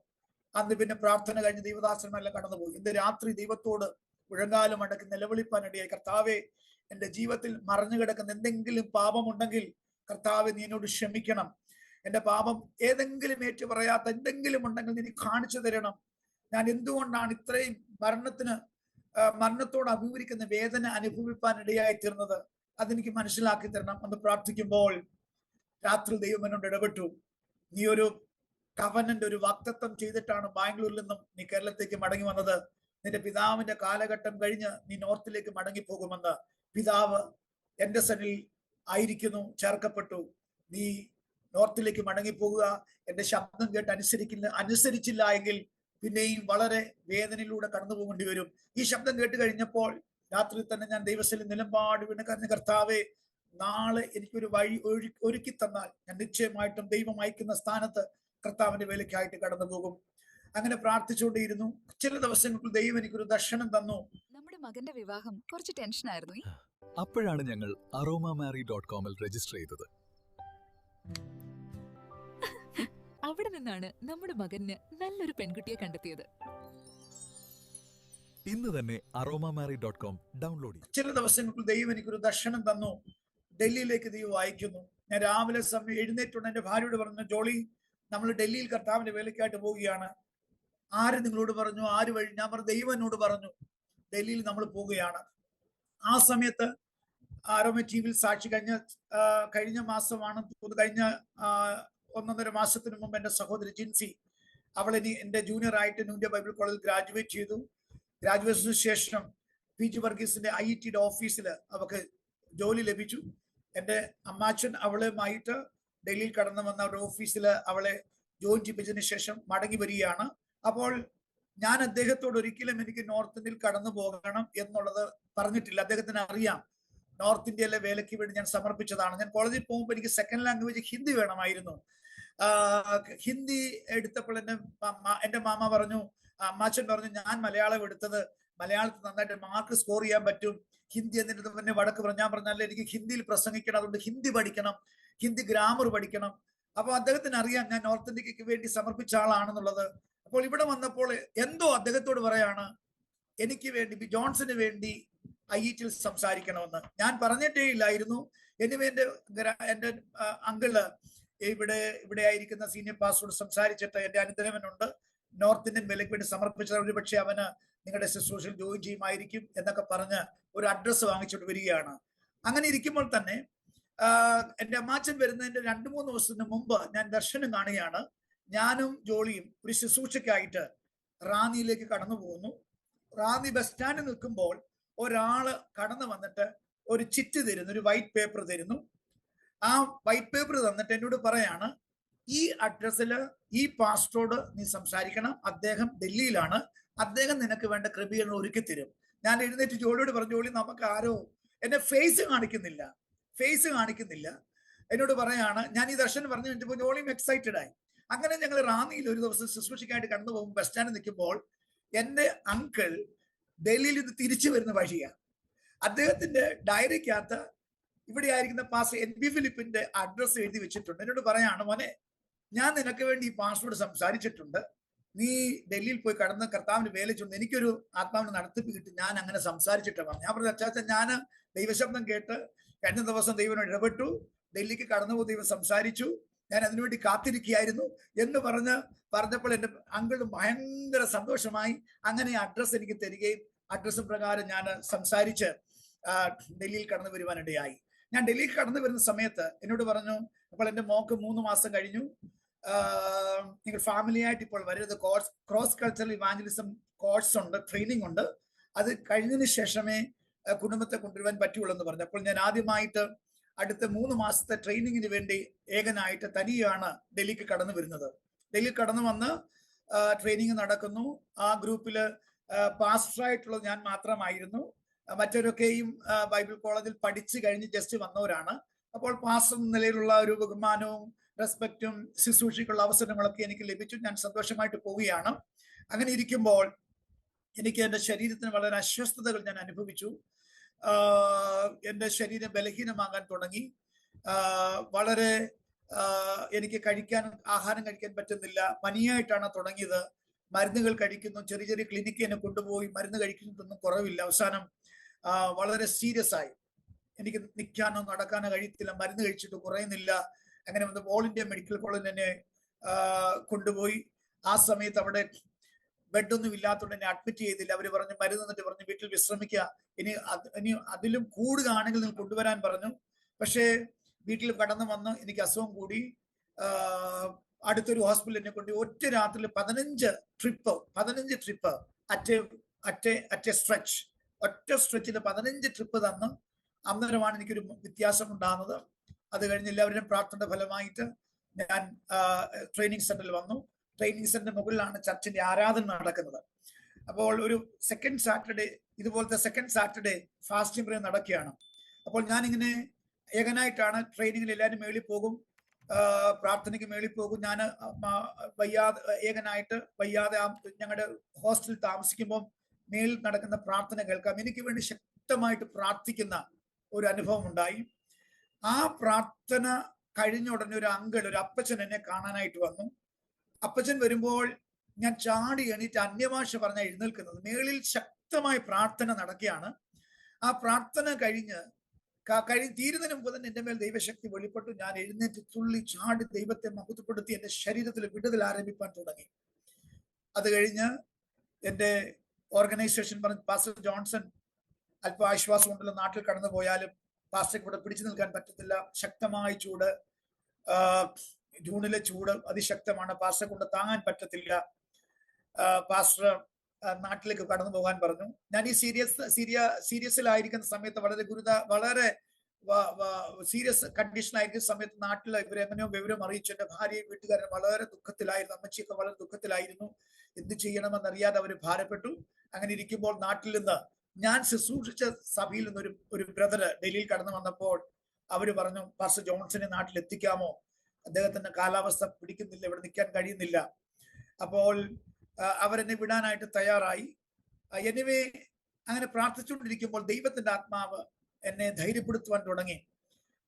അന്ന് പിന്നെ പ്രാർത്ഥന കഴിഞ്ഞ് ദൈവദാസന്മാരെല്ലാം കടന്നുപോയി. ഇന്ന് രാത്രി ദൈവത്തോട് മുഴങ്കാലും അടക്കി നിലവിളിപ്പാനിടയായി, കർത്താവെ, എൻ്റെ ജീവിതത്തിൽ മറഞ്ഞു കിടക്കുന്ന എന്തെങ്കിലും പാപമുണ്ടെങ്കിൽ കർത്താവെ, നീ എന്നോട് ക്ഷമിക്കണം. എൻ്റെ പാപം ഏതെങ്കിലും ഏറ്റു പറയാത്ത എന്തെങ്കിലും ഉണ്ടെങ്കിൽ നീ കാണിച്ചു തരണം. ഞാൻ എന്തുകൊണ്ടാണ് ഇത്രയും മരണത്തോട് അഭിമുഖീകരിക്കുന്ന വേദന അനുഭവിപ്പാൻ ഇടയായി തീർന്നത്, അതെനിക്ക് മനസ്സിലാക്കി തരണം എന്ന് പ്രാർത്ഥിക്കുമ്പോൾ രാത്രി ദൈവം എന്നോട് ഇടപെട്ടു. നീ ഒരു കവനന്റ്, ഒരു വാഗ്ദത്തം ചെയ്തിട്ടാണ് ബാംഗ്ലൂരിൽ നിന്നും നീ കേരളത്തിലേക്ക് മടങ്ങി വന്നത്. നിന്റെ പിതാവിന്റെ കാലഘട്ടം കഴിഞ്ഞ് നീ നോർത്തിലേക്ക് മടങ്ങി പോകുമെന്ന്. പിതാവ് എന്റെ സന്നിൽ ചേർക്കപ്പെട്ടു. നീ നോർത്തിലേക്ക് മടങ്ങിപ്പോകുക. എന്റെ ശബ്ദം കേട്ട് അനുസരിച്ചില്ല എങ്കിൽ പിന്നെയും വളരെ വേദനയിലൂടെ കടന്നു പോകേണ്ടി വരും. ഈ ശബ്ദം കേട്ട് കഴിഞ്ഞപ്പോൾ രാത്രി തന്നെ ഞാൻ ദൈവസ്ഥലിൽ നിലപാട് വീണ് കരഞ്ഞ, കർത്താവെ, നാളെ എനിക്കൊരു വഴി ഒരുക്കി തന്നാൽ ഞാൻ നിശ്ചയമായിട്ടും ദൈവം അയക്കുന്ന സ്ഥാനത്ത് കർത്താവിന്റെ വേലയ്ക്കായിട്ട് കടന്നു പോകും. അങ്ങനെ പ്രാർത്ഥിച്ചുകൊണ്ടേയിരുന്നു. ചില ദിവസങ്ങൾക്ക് ദൈവം എനിക്കൊരു ദർശനം തന്നു. നമ്മുടെ മകന്റെ വിവാഹം കുറച്ച് ടെൻഷനായിരുന്നു. അപ്പോഴാണ് ഞങ്ങൾ aromamary.com-ൽ രജിസ്റ്റർ ചെയ്തത്. അവിടെ നിന്നാണ് നമ്മുടെ മകന് നല്ലൊരു പെൺകുട്ടിയെ കണ്ടെത്തിയത്. ഇന്ന് തന്നെ aromamary.com ഡൗൺലോഡ് ചെയ്യും. ചില ദിവസങ്ങൾക്ക് ദൈവം എനിക്കൊരു ദർശനം തന്നു. ഡൽഹിയിലേക്ക് ദൈവം അയക്കുന്നു. ഞാൻ രാവിലെ സമയം എഴുന്നേറ്റുകൊണ്ട് എൻ്റെ ഭാര്യയോട് പറഞ്ഞു, ജോളി, നമ്മൾ ഡൽഹിയിൽ കർത്താവിന്റെ വേലയ്ക്കായിട്ട് പോവുകയാണ്. ആര് നിങ്ങളോട് പറഞ്ഞു? ആര് വഴി? ഞാൻ പറഞ്ഞു, ദൈവം എന്നോട് പറഞ്ഞു ഡൽഹിയിൽ നമ്മൾ പോവുകയാണ്. ആ സമയത്ത് ആരോമ ടി വിയിൽ സാക്ഷി കഴിഞ്ഞ മാസമാണ്, കഴിഞ്ഞ 1.5 മാസത്തിന് മുമ്പ് എൻ്റെ സഹോദരി ജിൻസി, അവൾ ഇനി എൻ്റെ ജൂനിയർ ആയിട്ട് ന്യൂ ഇന്ത്യ ബൈബിൾ കോളേജിൽ ഗ്രാജുവേറ്റ് ചെയ്തു. ഗ്രാജുവേഷന് ശേഷം PG വർഗീസിന്റെ IITയുടെ ഓഫീസിൽ അവർക്ക് ജോലി ലഭിച്ചു. എൻ്റെ അമ്മാച്ചൻ അവളുമായിട്ട് ഡൽഹിയിൽ കടന്നു വന്ന അവരുടെ ഓഫീസിൽ അവളെ ജോയിൻ ചെയ്യിച്ചതിന് ശേഷം മടങ്ങി വരികയാണ്. അപ്പോൾ ഞാൻ അദ്ദേഹത്തോട് ഒരിക്കലും എനിക്ക് നോർത്ത് ഇന്ത്യയിൽ കടന്നു പോകണം എന്നുള്ളത് പറഞ്ഞിട്ടില്ല. അദ്ദേഹത്തിന് അറിയാം നോർത്ത് ഇന്ത്യയിലെ വേലയ്ക്ക് വേണ്ടി ഞാൻ സമർപ്പിച്ചതാണ്. ഞാൻ കോളേജിൽ പോകുമ്പോൾ എനിക്ക് സെക്കൻഡ് ലാംഗ്വേജ് ഹിന്ദി വേണമായിരുന്നു. ഹിന്ദി എടുത്തപ്പോൾ എൻ്റെ മാമ പറഞ്ഞു, അമ്മാച്ചൻ പറഞ്ഞു, ഞാൻ മലയാളം എടുത്തത് മലയാളത്തിൽ നന്നായിട്ട് മാർക്ക് സ്കോർ ചെയ്യാൻ പറ്റും, ഹിന്ദി എന്നിട്ട് പിന്നെ വടക്ക് പറഞ്ഞു. ഞാൻ പറഞ്ഞാൽ എനിക്ക് ഹിന്ദിയിൽ പ്രസംഗിക്കണം, അതുകൊണ്ട് ഹിന്ദി പഠിക്കണം, ഹിന്ദി ഗ്രാമർ പഠിക്കണം. അപ്പൊ അദ്ദേഹത്തിന് അറിയാം ഞാൻ നോർത്ത് ഇന്ത്യക്ക് വേണ്ടി സമർപ്പിച്ച ആളാണെന്നുള്ളത്. അപ്പോൾ ഇവിടെ വന്നപ്പോൾ എന്തോ അദ്ദേഹത്തോട് പറയാണ്, എനിക്ക് വേണ്ടി ജോൺസന് വേണ്ടി IITയിൽ സംസാരിക്കണമെന്ന്. ഞാൻ പറഞ്ഞിട്ടേ ഇല്ലായിരുന്നു. എനിവേ എൻ്റെ അങ്കിള് ഇവിടെ ആയിരിക്കുന്ന സീനിയർ പാസ്റ്ററോട് സംസാരിച്ചിട്ട് എൻ്റെ അനുദരവനുണ്ട്, നോർത്ത് ഇന്ത്യൻ വേലയ്ക്ക് വേണ്ടി സമർപ്പിച്ചത്, ഒരു പക്ഷേ അവന് നിങ്ങളുടെ ശുശ്രൂഷയിൽ ജോയിൻ ചെയ്യുമായിരിക്കും എന്നൊക്കെ പറഞ്ഞ് ഒരു അഡ്രസ്സ് വാങ്ങിച്ചിട്ട് വരികയാണ്. അങ്ങനെ ഇരിക്കുമ്പോൾ തന്നെ എൻ്റെ അമ്മാച്ചൻ വരുന്നതിന്റെ 2-3 ദിവസത്തിന് മുമ്പ് ഞാൻ ദർശനം കാണുകയാണ്. ഞാനും ജോളിയും ഒരു ശുശ്രൂഷയ്ക്കായിട്ട് റാന്നിയിലേക്ക് കടന്നു പോകുന്നു. റാന്നി ബസ് സ്റ്റാൻഡിൽ നിൽക്കുമ്പോൾ ഒരാള് കടന്നു വന്നിട്ട് ഒരു ചിറ്റ് തരുന്നു, ഒരു വൈറ്റ് പേപ്പർ തരുന്നു. ആ വൈറ്റ് പേപ്പർ തന്നിട്ട് എന്നോട് പറയാണ്, ഈ അഡ്രസ്സിൽ ഈ പാസ്റ്ററോട് നീ സംസാരിക്കണം, അദ്ദേഹം ഡൽഹിയിലാണ്, അദ്ദേഹം നിനക്ക് വേണ്ട ക്രമീകരണം ഒരുക്കി തരും. ഞാൻ എഴുന്നേറ്റ് ജോളിയോട് പറഞ്ഞു, ജോളി, നമുക്ക് ആരോ എന്നെ ഫേസ് കാണിക്കുന്നില്ല. എന്നോട് പറയാണ്, ഞാൻ ഈ ദർശനം പറഞ്ഞു കഴിഞ്ഞപ്പോൾ ജോളിയും എക്സൈറ്റഡ് ആയി. അങ്ങനെ ഞങ്ങൾ റാന്നിയിൽ ഒരു ദിവസം ശുശ്രൂഷയ്ക്കായിട്ട് കടന്നു പോകുമ്പോൾ ബസ് സ്റ്റാൻഡിൽ നിൽക്കുമ്പോൾ എൻ്റെ അങ്കിൾ ഡൽഹിയിൽ നിന്ന് തിരിച്ചു വരുന്ന വഴിയാണ്. അദ്ദേഹത്തിന്റെ ഡയറിക്കകത്ത് ഇവിടെ ആയിരിക്കുന്ന പാസ്റ്റർ NB ഫിലിപ്പിന്റെ അഡ്രസ്സ് എഴുതി വെച്ചിട്ടുണ്ട്. എന്നോട് പറയാണ്, മോനെ, ഞാൻ നിനക്ക് വേണ്ടി ഈ പാസ്റ്ററോട് സംസാരിച്ചിട്ടുണ്ട്, നീ ഡൽഹിയിൽ പോയി കടന്ന് കർത്താവിന് വേല ചെയ്യുന്നു, എനിക്കൊരു ആത്മാവിന് നടത്തിപ്പ് കിട്ടി, ഞാൻ അങ്ങനെ സംസാരിച്ചിട്ട് പറഞ്ഞു. ഞാൻ പറഞ്ഞു, അച്ചാച്ച, ഞാൻ ദൈവശബ്ദം കേട്ട് കഴിഞ്ഞ ദിവസം ദൈവനോട് ഇടപെട്ടു, ഡൽഹിക്ക് കടന്നു പോയി ദൈവം സംസാരിച്ചു, ഞാൻ അതിനുവേണ്ടി കാത്തിരിക്കുകയായിരുന്നു എന്ന് പറഞ്ഞപ്പോൾ എൻ്റെ അങ്കിളും ഭയങ്കര സന്തോഷമായി. അങ്ങനെ അഡ്രസ്സ് എനിക്ക് തരികയും അഡ്രസ്സ് പ്രകാരം ഞാൻ സംസാരിച്ച് ഡൽഹിയിൽ കടന്നു വരുവാനിടയായി. ഞാൻ ഡൽഹിയിൽ കടന്നു വരുന്ന സമയത്ത് എന്നോട് പറഞ്ഞു, അപ്പോൾ എൻ്റെ മോക്ക് 3 മാസം കഴിഞ്ഞു, നിങ്ങൾ ഫാമിലിയായിട്ട് ഇപ്പോൾ വരരുത്, ക്രോസ് കൾച്ചറൽ ഇവാഞ്ചലിസം കോഴ്സ് ഉണ്ട്, ട്രെയിനിങ് ഉണ്ട്, അത് കഴിഞ്ഞതിന് ശേഷമേ കുടുംബത്തെ കൊണ്ടുവരാൻ പറ്റുള്ളൂ എന്ന് പറഞ്ഞു. അപ്പോൾ ഞാൻ ആദ്യമായിട്ട് അടുത്ത 3 മാസത്തെ ട്രെയിനിങ്ങിന് വേണ്ടി ഏകനായിട്ട് തനിയാണ് ഡൽഹിക്ക് കടന്നു വരുന്നത്. ഡൽഹി കടന്നു വന്ന് ട്രെയിനിങ് നടക്കുന്നു. ആ ഗ്രൂപ്പില് പാസ്റ്ററായിട്ടുള്ളത് ഞാൻ മാത്രമായിരുന്നു. മറ്റവരൊക്കെയും ബൈബിൾ കോളേജിൽ പഠിച്ചു കഴിഞ്ഞ് ജസ്റ്റ് വന്നവരാണ്. അപ്പോൾ പാസ്റ്റർ എന്ന നിലയിലുള്ള ഒരു ബഹുമാനവും റെസ്പെക്റ്റും ശുശ്രൂഷയ്ക്കുള്ള അവസരങ്ങളൊക്കെ എനിക്ക് ലഭിച്ചു. ഞാൻ സന്തോഷമായിട്ട് പോവുകയാണ്. അങ്ങനെ ഇരിക്കുമ്പോൾ എനിക്ക് എൻ്റെ ശരീരത്തിന് വളരെ അസ്വസ്ഥതകൾ ഞാൻ അനുഭവിച്ചു. എൻ്റെ ശരീരം ബലഹീനമാകാൻ തുടങ്ങി. വളരെ എനിക്ക് ആഹാരം കഴിക്കാൻ പറ്റുന്നില്ല. പനിയായിട്ടാണ് തുടങ്ങിയത്. മരുന്നുകൾ കഴിക്കുന്നു, ചെറിയ ചെറിയ ക്ലിനിക്ക് എന്നെ കൊണ്ടുപോയി മരുന്ന് കഴിക്കുന്നതൊന്നും കുറവില്ല. അവസാനം വളരെ സീരിയസ് ആയി. എനിക്ക് നിൽക്കാനോ നടക്കാനോ കഴിയത്തില്ല, മരുന്ന് കഴിച്ചിട്ട് കുറയുന്നില്ല. അങ്ങനെ വന്ന് ഓൾ ഇന്ത്യ മെഡിക്കൽ കോളേജിൽ എന്നെ കൊണ്ടുപോയി. ആ സമയത്ത് അവിടെ ബെഡൊന്നും ഇല്ലാത്തതുകൊണ്ട് എന്നെ അഡ്മിറ്റ് ചെയ്തില്ല. അവർ പറഞ്ഞു, മരുന്ന് എന്നിട്ട് പറഞ്ഞു വീട്ടിൽ വിശ്രമിക്കുക, ഇനി അതിലും കൂടുതലാണെങ്കിൽ നിങ്ങൾ കൊണ്ടുവരാൻ പറഞ്ഞു. പക്ഷേ വീട്ടിൽ കടന്നു വന്ന് എനിക്ക് അസുഖം കൂടി. അടുത്തൊരു ഹോസ്പിറ്റലിൽ എന്നെ കൊണ്ട് ഒറ്റ രാത്രിയിൽ 15 ട്രിപ്പ് ഒറ്റ സ്ട്രെച്ചിൽ 15 ട്രിപ്പ് തന്ന് അന്നേരമാണ് എനിക്കൊരു വ്യത്യാസം ഉണ്ടാകുന്നത്. അത് കഴിഞ്ഞ് എല്ലാവരുടെയും പ്രാർത്ഥനയുടെ ഫലമായിട്ട് ഞാൻ ട്രെയിനിങ് സെന്ററിൽ വന്നു. ട്രെയിനിങ് സെന്റർ മുകളിലാണ് ചർച്ചിന്റെ ആരാധന നടക്കുന്നത്. അപ്പോൾ ഒരു ഇതുപോലത്തെ സെക്കൻഡ് സാറ്റർഡേ ഫാസ്റ്റിംഗ് പ്രേയർ നടക്കുകയാണ്. അപ്പോൾ ഞാനിങ്ങനെ ഏകനായിട്ടാണ് ട്രെയിനിങ്ങിൽ, എല്ലാവരും മേളിൽ പോകും, പ്രാർത്ഥനയ്ക്ക് മേളിൽ പോകും. ഞാൻ വയ്യാതെ വയ്യാതെ ഞങ്ങളുടെ ഹോസ്റ്റലിൽ താമസിക്കുമ്പോൾ മേളിൽ നടക്കുന്ന പ്രാർത്ഥന കേൾക്കാം. എനിക്ക് വേണ്ടി ശക്തമായിട്ട് പ്രാർത്ഥിക്കുന്ന ഒരു അനുഭവം ഉണ്ടായി. ആ പ്രാർത്ഥന കഴിഞ്ഞ ഉടനെ ഒരു അപ്പച്ചൻ എന്നെ കാണാനായിട്ട് വന്നു. അപ്പച്ചൻ വരുമ്പോൾ ഞാൻ ചാടി എണീറ്റ് അന്യഭാഷ പറഞ്ഞ എഴുന്നേൽക്കുന്നത്. മേളിൽ ശക്തമായ പ്രാർത്ഥന നടക്കുകയാണ്. ആ പ്രാർത്ഥന തീരുന്നതിന് മുമ്പ് തന്നെ എന്റെ മേൽ ദൈവശക്തി വെളിപ്പെട്ടു. ഞാൻ എഴുന്നേറ്റ് തുള്ളി ചാടി ദൈവത്തെ മഹത്വപ്പെടുത്തി എന്റെ ശരീരത്തിൽ വിടുതൽ ആരംഭിക്കാൻ തുടങ്ങി. അത് കഴിഞ്ഞ് എന്റെ ഓർഗനൈസേഷൻ പറഞ്ഞ്, പാസ്റ്റർ ജോൺസൺ അല്പം ആശ്വാസം ഉണ്ടല്ലോ, നാട്ടിൽ കടന്നു പോയാലും പാസ്റ്റർക്ക് ഇവിടെ പിടിച്ചു നിൽക്കാൻ പറ്റത്തില്ല, ശക്തമായ ചൂട്, ജൂണിലെ ചൂട് അതിശക്തമാണ്, പാസ്റ്ററെ കൊണ്ട് താങ്ങാൻ പറ്റത്തില്ല, പാസ്റ്റർ നാട്ടിലേക്ക് കടന്നു പോകാൻ പറഞ്ഞു. ഞാൻ ഈ സീരിയസിലായിരിക്കുന്ന സമയത്ത് വളരെ സീരിയസ് കണ്ടീഷനായിരിക്കുന്ന സമയത്ത് നാട്ടിൽ ഇവരെങ്ങനെയോ വിവരം അറിയിച്ചു. എന്റെ ഭാര്യയും വീട്ടുകാരൻ വളരെ ദുഃഖത്തിലായിരുന്നു, അമ്മച്ചിയൊക്കെ വളരെ ദുഃഖത്തിലായിരുന്നു. എന്ത് ചെയ്യണമെന്നറിയാതെ അവർ ഭാരപ്പെട്ടു. അങ്ങനെ ഇരിക്കുമ്പോൾ നാട്ടിൽ നിന്ന് ഞാൻ ശുശ്രൂഷിച്ച സഭയിൽ നിന്ന് ഒരു ബ്രദർ ഡൽഹിയിൽ കടന്നു വന്നപ്പോൾ അവര് പറഞ്ഞു, പാസ്റ്റർ ജോൺസനെ നാട്ടിൽ എത്തിക്കാമോ, അദ്ദേഹത്തിന്റെ കാലാവസ്ഥ പിടിക്കുന്നില്ല, ഇവിടെ നിൽക്കാൻ കഴിയുന്നില്ല. അപ്പോൾ അവരെന്നെ വിടാനായിട്ട് തയ്യാറായി. എനിവേ അങ്ങനെ പ്രാർത്ഥിച്ചുകൊണ്ടിരിക്കുമ്പോൾ ദൈവത്തിന്റെ ആത്മാവ് എന്നെ ധൈര്യപ്പെടുത്തുവാൻ തുടങ്ങി.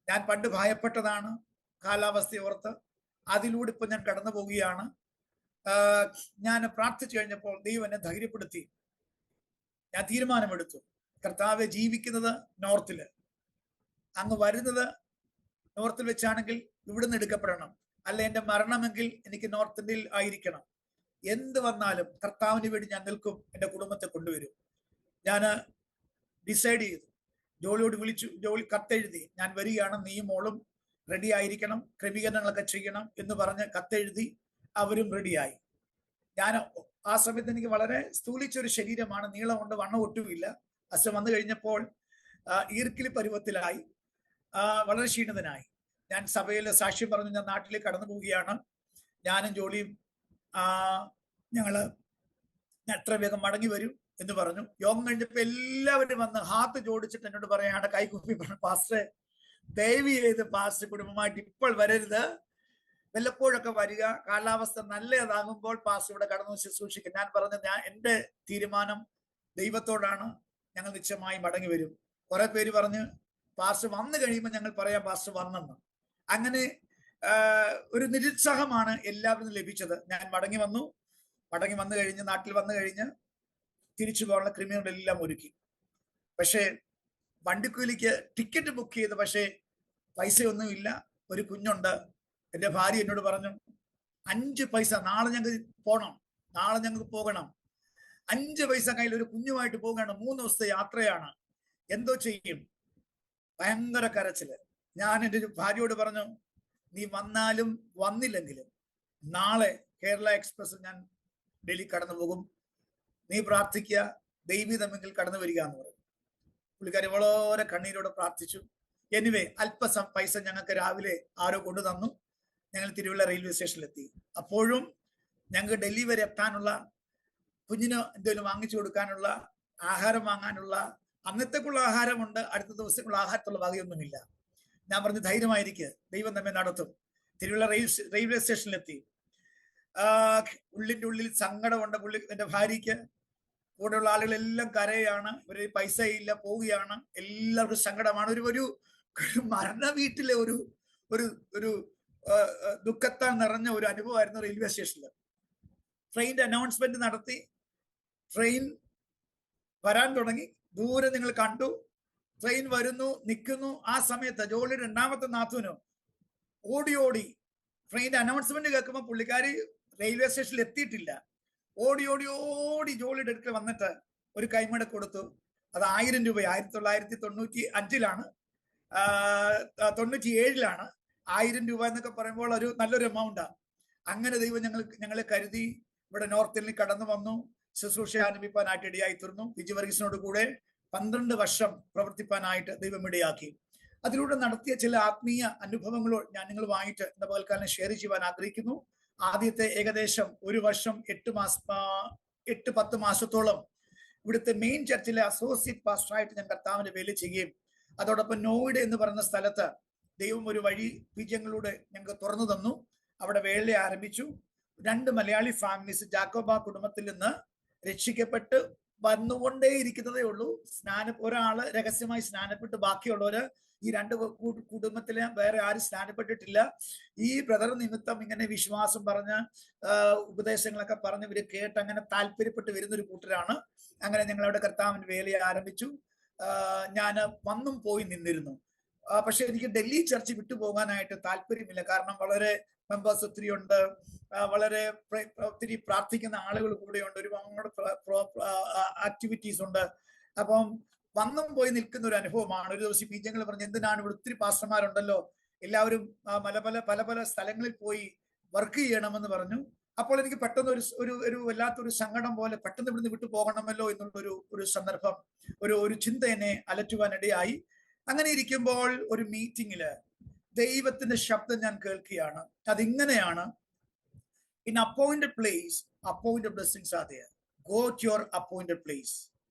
ഞാൻ പണ്ട് ഭയപ്പെട്ടതാണ് കാലാവസ്ഥയോർത്ത്, അതിലൂടെ ഇപ്പൊ ഞാൻ കടന്നു പോവുകയാണ്. ഞാൻ പ്രാർത്ഥിച്ചു കഴിഞ്ഞപ്പോൾ ദൈവം എന്നെ ധൈര്യപ്പെടുത്തി. ഞാൻ തീരുമാനമെടുത്തു, കർത്താവെ, ജീവിക്കുന്നത് നോർത്തില്, അങ്ങ് വരുന്നത് നോർത്തിൽ വെച്ചാണെങ്കിൽ ഇവിടുന്ന് എടുക്കപ്പെടണം, അല്ല എന്റെ മരണമെങ്കിൽ എനിക്ക് നോർത്ത് ഇന്ത്യയിൽ ആയിരിക്കണം. എന്ത് വന്നാലും കർത്താവിന് വേണ്ടി ഞാൻ നിൽക്കും, എന്റെ കുടുംബത്തെ കൊണ്ടുവരും. ഞാൻ ഡിസൈഡ് ചെയ്തു. ജോലിയോട് വിളിച്ചു, ജോലി കത്തെഴുതി, ഞാൻ വരികയാണ്, നീയും മോളും റെഡി ആയിരിക്കണം, ക്രമീകരണങ്ങളൊക്കെ ചെയ്യണം എന്ന് പറഞ്ഞ് കത്തെഴുതി. അവരും റെഡിയായി. ഞാൻ ആ സമയത്ത് എനിക്ക് വളരെ സ്ഥൂലിച്ചൊരു ശരീരമാണ്, നീളമുണ്ട്, വണ്ണം ഒട്ടുമില്ല. അച്ഛൻ വന്നു കഴിഞ്ഞപ്പോൾ ഈർക്കിലി പരുവത്തിലായി, വളരെ ക്ഷീണിതനായി. ഞാൻ സഭയിൽ സാക്ഷ്യം പറഞ്ഞു, ഞാൻ നാട്ടിലേക്ക് കടന്നു പോവുകയാണ്, ഞാനും ജോലിയും ഞങ്ങള് എത്ര വേഗം മടങ്ങി വരും എന്ന് പറഞ്ഞു. യോഗം കഴിഞ്ഞപ്പോ എല്ലാവരും വന്ന് ഹാത്ത് ജോടിച്ചിട്ട് എന്നോട് പറയാണ്, കൈകുപ്പി പറഞ്ഞു, പാസ്റ്ററെ, ദയവ് ചെയ്ത് പാസ്റ്റർ കുടുംബമായിട്ട് ഇപ്പോൾ വരരുത്, വല്ലപ്പോഴൊക്കെ വരിക, കാലാവസ്ഥ നല്ലതാകുമ്പോൾ പാസ്റ്റർ ഇവിടെ കടന്നു ശുശ്രൂഷിക്കും. ഞാൻ പറഞ്ഞു, എന്റെ തീരുമാനം ദൈവത്തോടാണ്, ഞങ്ങൾ നിശ്ചയമായി മടങ്ങി വരും. കുറെ പേര് പറഞ്ഞ്, പാസ്റ്റർ വന്നു കഴിയുമ്പോൾ ഞങ്ങൾ പറയാം പാസ്റ്റർ വന്നെന്ന്. അങ്ങനെ ഒരു നിരുത്സാഹമാണ് എല്ലാവരും ലഭിച്ചത്. ഞാൻ മടങ്ങി വന്നു കഴിഞ്ഞ് നാട്ടിൽ വന്നു കഴിഞ്ഞ് തിരിച്ചു പോകാനുള്ള ക്രമീകരണമെല്ലാം ഒരുക്കി. പക്ഷേ വണ്ടിക്കൂലിക്ക് ടിക്കറ്റ് ബുക്ക് ചെയ്ത്, പക്ഷേ പൈസയൊന്നുമില്ല. ഒരു കുഞ്ഞുണ്ട്. എന്റെ ഭാര്യ എന്നോട് പറഞ്ഞു, 5 പൈസ, നാളെ ഞങ്ങൾക്ക് പോകണം, 5 പൈസ കയ്യിൽ, ഒരു കുഞ്ഞുമായിട്ട് പോകണം, 3 ദിവസത്തെ യാത്രയാണ്, എന്തോ ചെയ്യും? ഭയങ്കര കരച്ചില്. ഞാൻ എൻ്റെ ഭാര്യയോട് പറഞ്ഞു, നീ വന്നാലും വന്നില്ലെങ്കിലും നാളെ കേരള എക്സ്പ്രസ് ഞാൻ ഡൽഹി കടന്നു പോകും, നീ പ്രാർത്ഥിക്കുക, ദൈവീതമെങ്കിൽ കടന്നു വരിക എന്ന് പറഞ്ഞു. പുള്ളിക്കാരി വളരെ കണ്ണീരോടെ പ്രാർത്ഥിച്ചു. എനിവേ അല്പസം പൈസ ഞങ്ങൾക്ക് രാവിലെ ആരോ കൊണ്ടു തന്നു. ഞങ്ങൾ തിരുവല്ല റെയിൽവേ സ്റ്റേഷനിലെത്തി. അപ്പോഴും ഞങ്ങൾക്ക് ഡൽഹി വരെ എത്താനുള്ള, കുഞ്ഞിന് എന്തെങ്കിലും വാങ്ങിച്ചു കൊടുക്കാനുള്ള, ആഹാരം വാങ്ങാനുള്ള, അന്നത്തേക്കുള്ള ആഹാരമുണ്ട്, അടുത്ത ദിവസത്തേക്കുള്ള ആഹാരത്തുള്ള വകയൊന്നുമില്ല. ഞാൻ പറഞ്ഞു, ധൈര്യമായിരിക്കുക, ദൈവം നമ്മെ നടത്തും. തിരുവല്ല റെയിൽവേ സ്റ്റേഷനിലെത്തി. ഉള്ളിന്റെ ഉള്ളിൽ സങ്കടമുണ്ട്. എന്റെ ഭാര്യയ്ക്ക്, കൂടെയുള്ള ആളുകളെല്ലാം കരയാണ്, ഇവര് പൈസ ഇല്ല, പോവുകയാണ്, എല്ലാവർക്കും സങ്കടമാണ്. ഒരു മരണ വീട്ടിലെ ഒരു ദുഃഖത്താൽ നിറഞ്ഞ ഒരു അനുഭവമായിരുന്നു റെയിൽവേ സ്റ്റേഷനിൽ. ട്രെയിനിന്റെ അനൗൺസ്മെന്റ് നടത്തി, ട്രെയിൻ വരാൻ തുടങ്ങി. ദൂരെ നിങ്ങൾ കണ്ടു, ട്രെയിൻ വരുന്നു, നിൽക്കുന്നു. ആ സമയത്ത് ജോളിയുടെ 2ാമത്തെ നാത്തൂനും ഓടി ട്രെയിനിന്റെ അനൗൺസ്മെന്റ് കേൾക്കുമ്പോൾ പുള്ളിക്കാരി റെയിൽവേ സ്റ്റേഷനിൽ എത്തിയിട്ടില്ല. ഓടി ജോളിയുടെ അടുക്കൽ വന്നിട്ട് ഒരു കൈമട കൊടുത്തു. അത് 1000 രൂപ. 1995-ലാണ്, 97-ലാണ് 1000 രൂപ എന്നൊക്കെ പറയുമ്പോൾ ഒരു നല്ലൊരു എമൗണ്ടാണ്. അങ്ങനെ ദൈവം ഞങ്ങളെ കരുതി ഇവിടെ നോർത്ത് ഇന്ത്യയിൽ കടന്നു വന്നു. ശുശ്രൂഷ ആരംഭിക്കാനായിട്ട് ഇടയായി തീർന്നു. വിജി വർഗീസിനോട് കൂടെ 12 വർഷം പ്രവർത്തിപ്പാനായിട്ട് ദൈവം ഇടയാക്കി. അതിലൂടെ നടത്തിയ ചില ആത്മീയ അനുഭവങ്ങളോ ഞാൻ നിങ്ങളുമായിട്ട് ഇന്ന് പകൽക്കാലം ഷെയർ ചെയ്യുവാൻ ആഗ്രഹിക്കുന്നു. ആദ്യത്തെ ഏകദേശം 1 വർഷം 8-10 മാസത്തോളം ഇവിടുത്തെ മെയിൻ ചർച്ചിലെ അസോസിയേറ്റ് പാസ്റ്ററായിട്ട് ഞാൻ കർത്താവിന്റെ വേല ചെയ്യുകയും, അതോടൊപ്പം നോയിഡ എന്ന് പറയുന്ന സ്ഥലത്ത് ദൈവം ഒരു വഴി പീജങ്ങളിലൂടെ ഞങ്ങൾക്ക് തുറന്നു തന്നു. അവിടെ വേല ആരംഭിച്ചു. 2 മലയാളി ഫാമിലീസ് ജാക്കോബ കുടുംബത്തിൽ നിന്ന് രക്ഷിക്കപ്പെട്ട് വന്നുകൊണ്ടേയിരിക്കുന്നതേ ഉള്ളൂ. ഒരാള് രഹസ്യമായി സ്നാനപ്പെട്ട്, ബാക്കിയുള്ളവര് ഈ 2 കുടുംബത്തില് വേറെ ആരും സ്നാനപ്പെട്ടിട്ടില്ല. ഈ ബ്രദർ നിമിത്തം ഇങ്ങനെ വിശ്വാസം പറഞ്ഞ് ഉപദേശങ്ങളൊക്കെ പറഞ്ഞ് ഇവര് കേട്ട് അങ്ങനെ താല്പര്യപ്പെട്ട് വരുന്നൊരു കൂട്ടരാണ്. അങ്ങനെ ഞങ്ങൾ അവിടെ കർത്താവിന്റെ വേലയെ ആരംഭിച്ചു. ഞാൻ വന്നും പോയി നിന്നിരുന്നു. പക്ഷെ എനിക്ക് ഡൽഹി ചർച്ച് വിട്ടുപോകാനായിട്ട് താല്പര്യമില്ല. കാരണം വളരെ മെമ്പേഴ്സ് ഒത്തിരി ഉണ്ട്, വളരെ ഒത്തിരി പ്രാർത്ഥിക്കുന്ന ആളുകൾ കൂടെയുണ്ട്, ഒരുപാട് ആക്ടിവിറ്റീസ് ഉണ്ട്. അപ്പം വന്നും പോയി നിൽക്കുന്ന ഒരു അനുഭവമാണ്. ഒരു ദിവസം പീജങ്ങൾ പറഞ്ഞു, എന്തിനാണ് ഇവിടെ ഒത്തിരി പാസ്റ്റർമാരുണ്ടല്ലോ, എല്ലാവരും പല പല സ്ഥലങ്ങളിൽ പോയി വർക്ക് ചെയ്യണമെന്ന് പറഞ്ഞു. അപ്പോൾ എനിക്ക് പെട്ടെന്ന് ഒരു വല്ലാത്തൊരു സങ്കടം പോലെ, പെട്ടെന്ന് ഇവിടുന്ന് വിട്ടു പോകണമല്ലോ എന്നുള്ള ഒരു സന്ദർഭം, ഒരു ചിന്ത എന്നെ അലറ്റുവാനിടയായി. അങ്ങനെ ഇരിക്കുമ്പോൾ ഒരു മീറ്റിംഗില് ദൈവത്തിന്റെ ശബ്ദം ഞാൻ കേൾക്കുകയാണ്. അതിങ്ങനെയാണ്: in appointed place appointed blessings are there, go to your appointed place.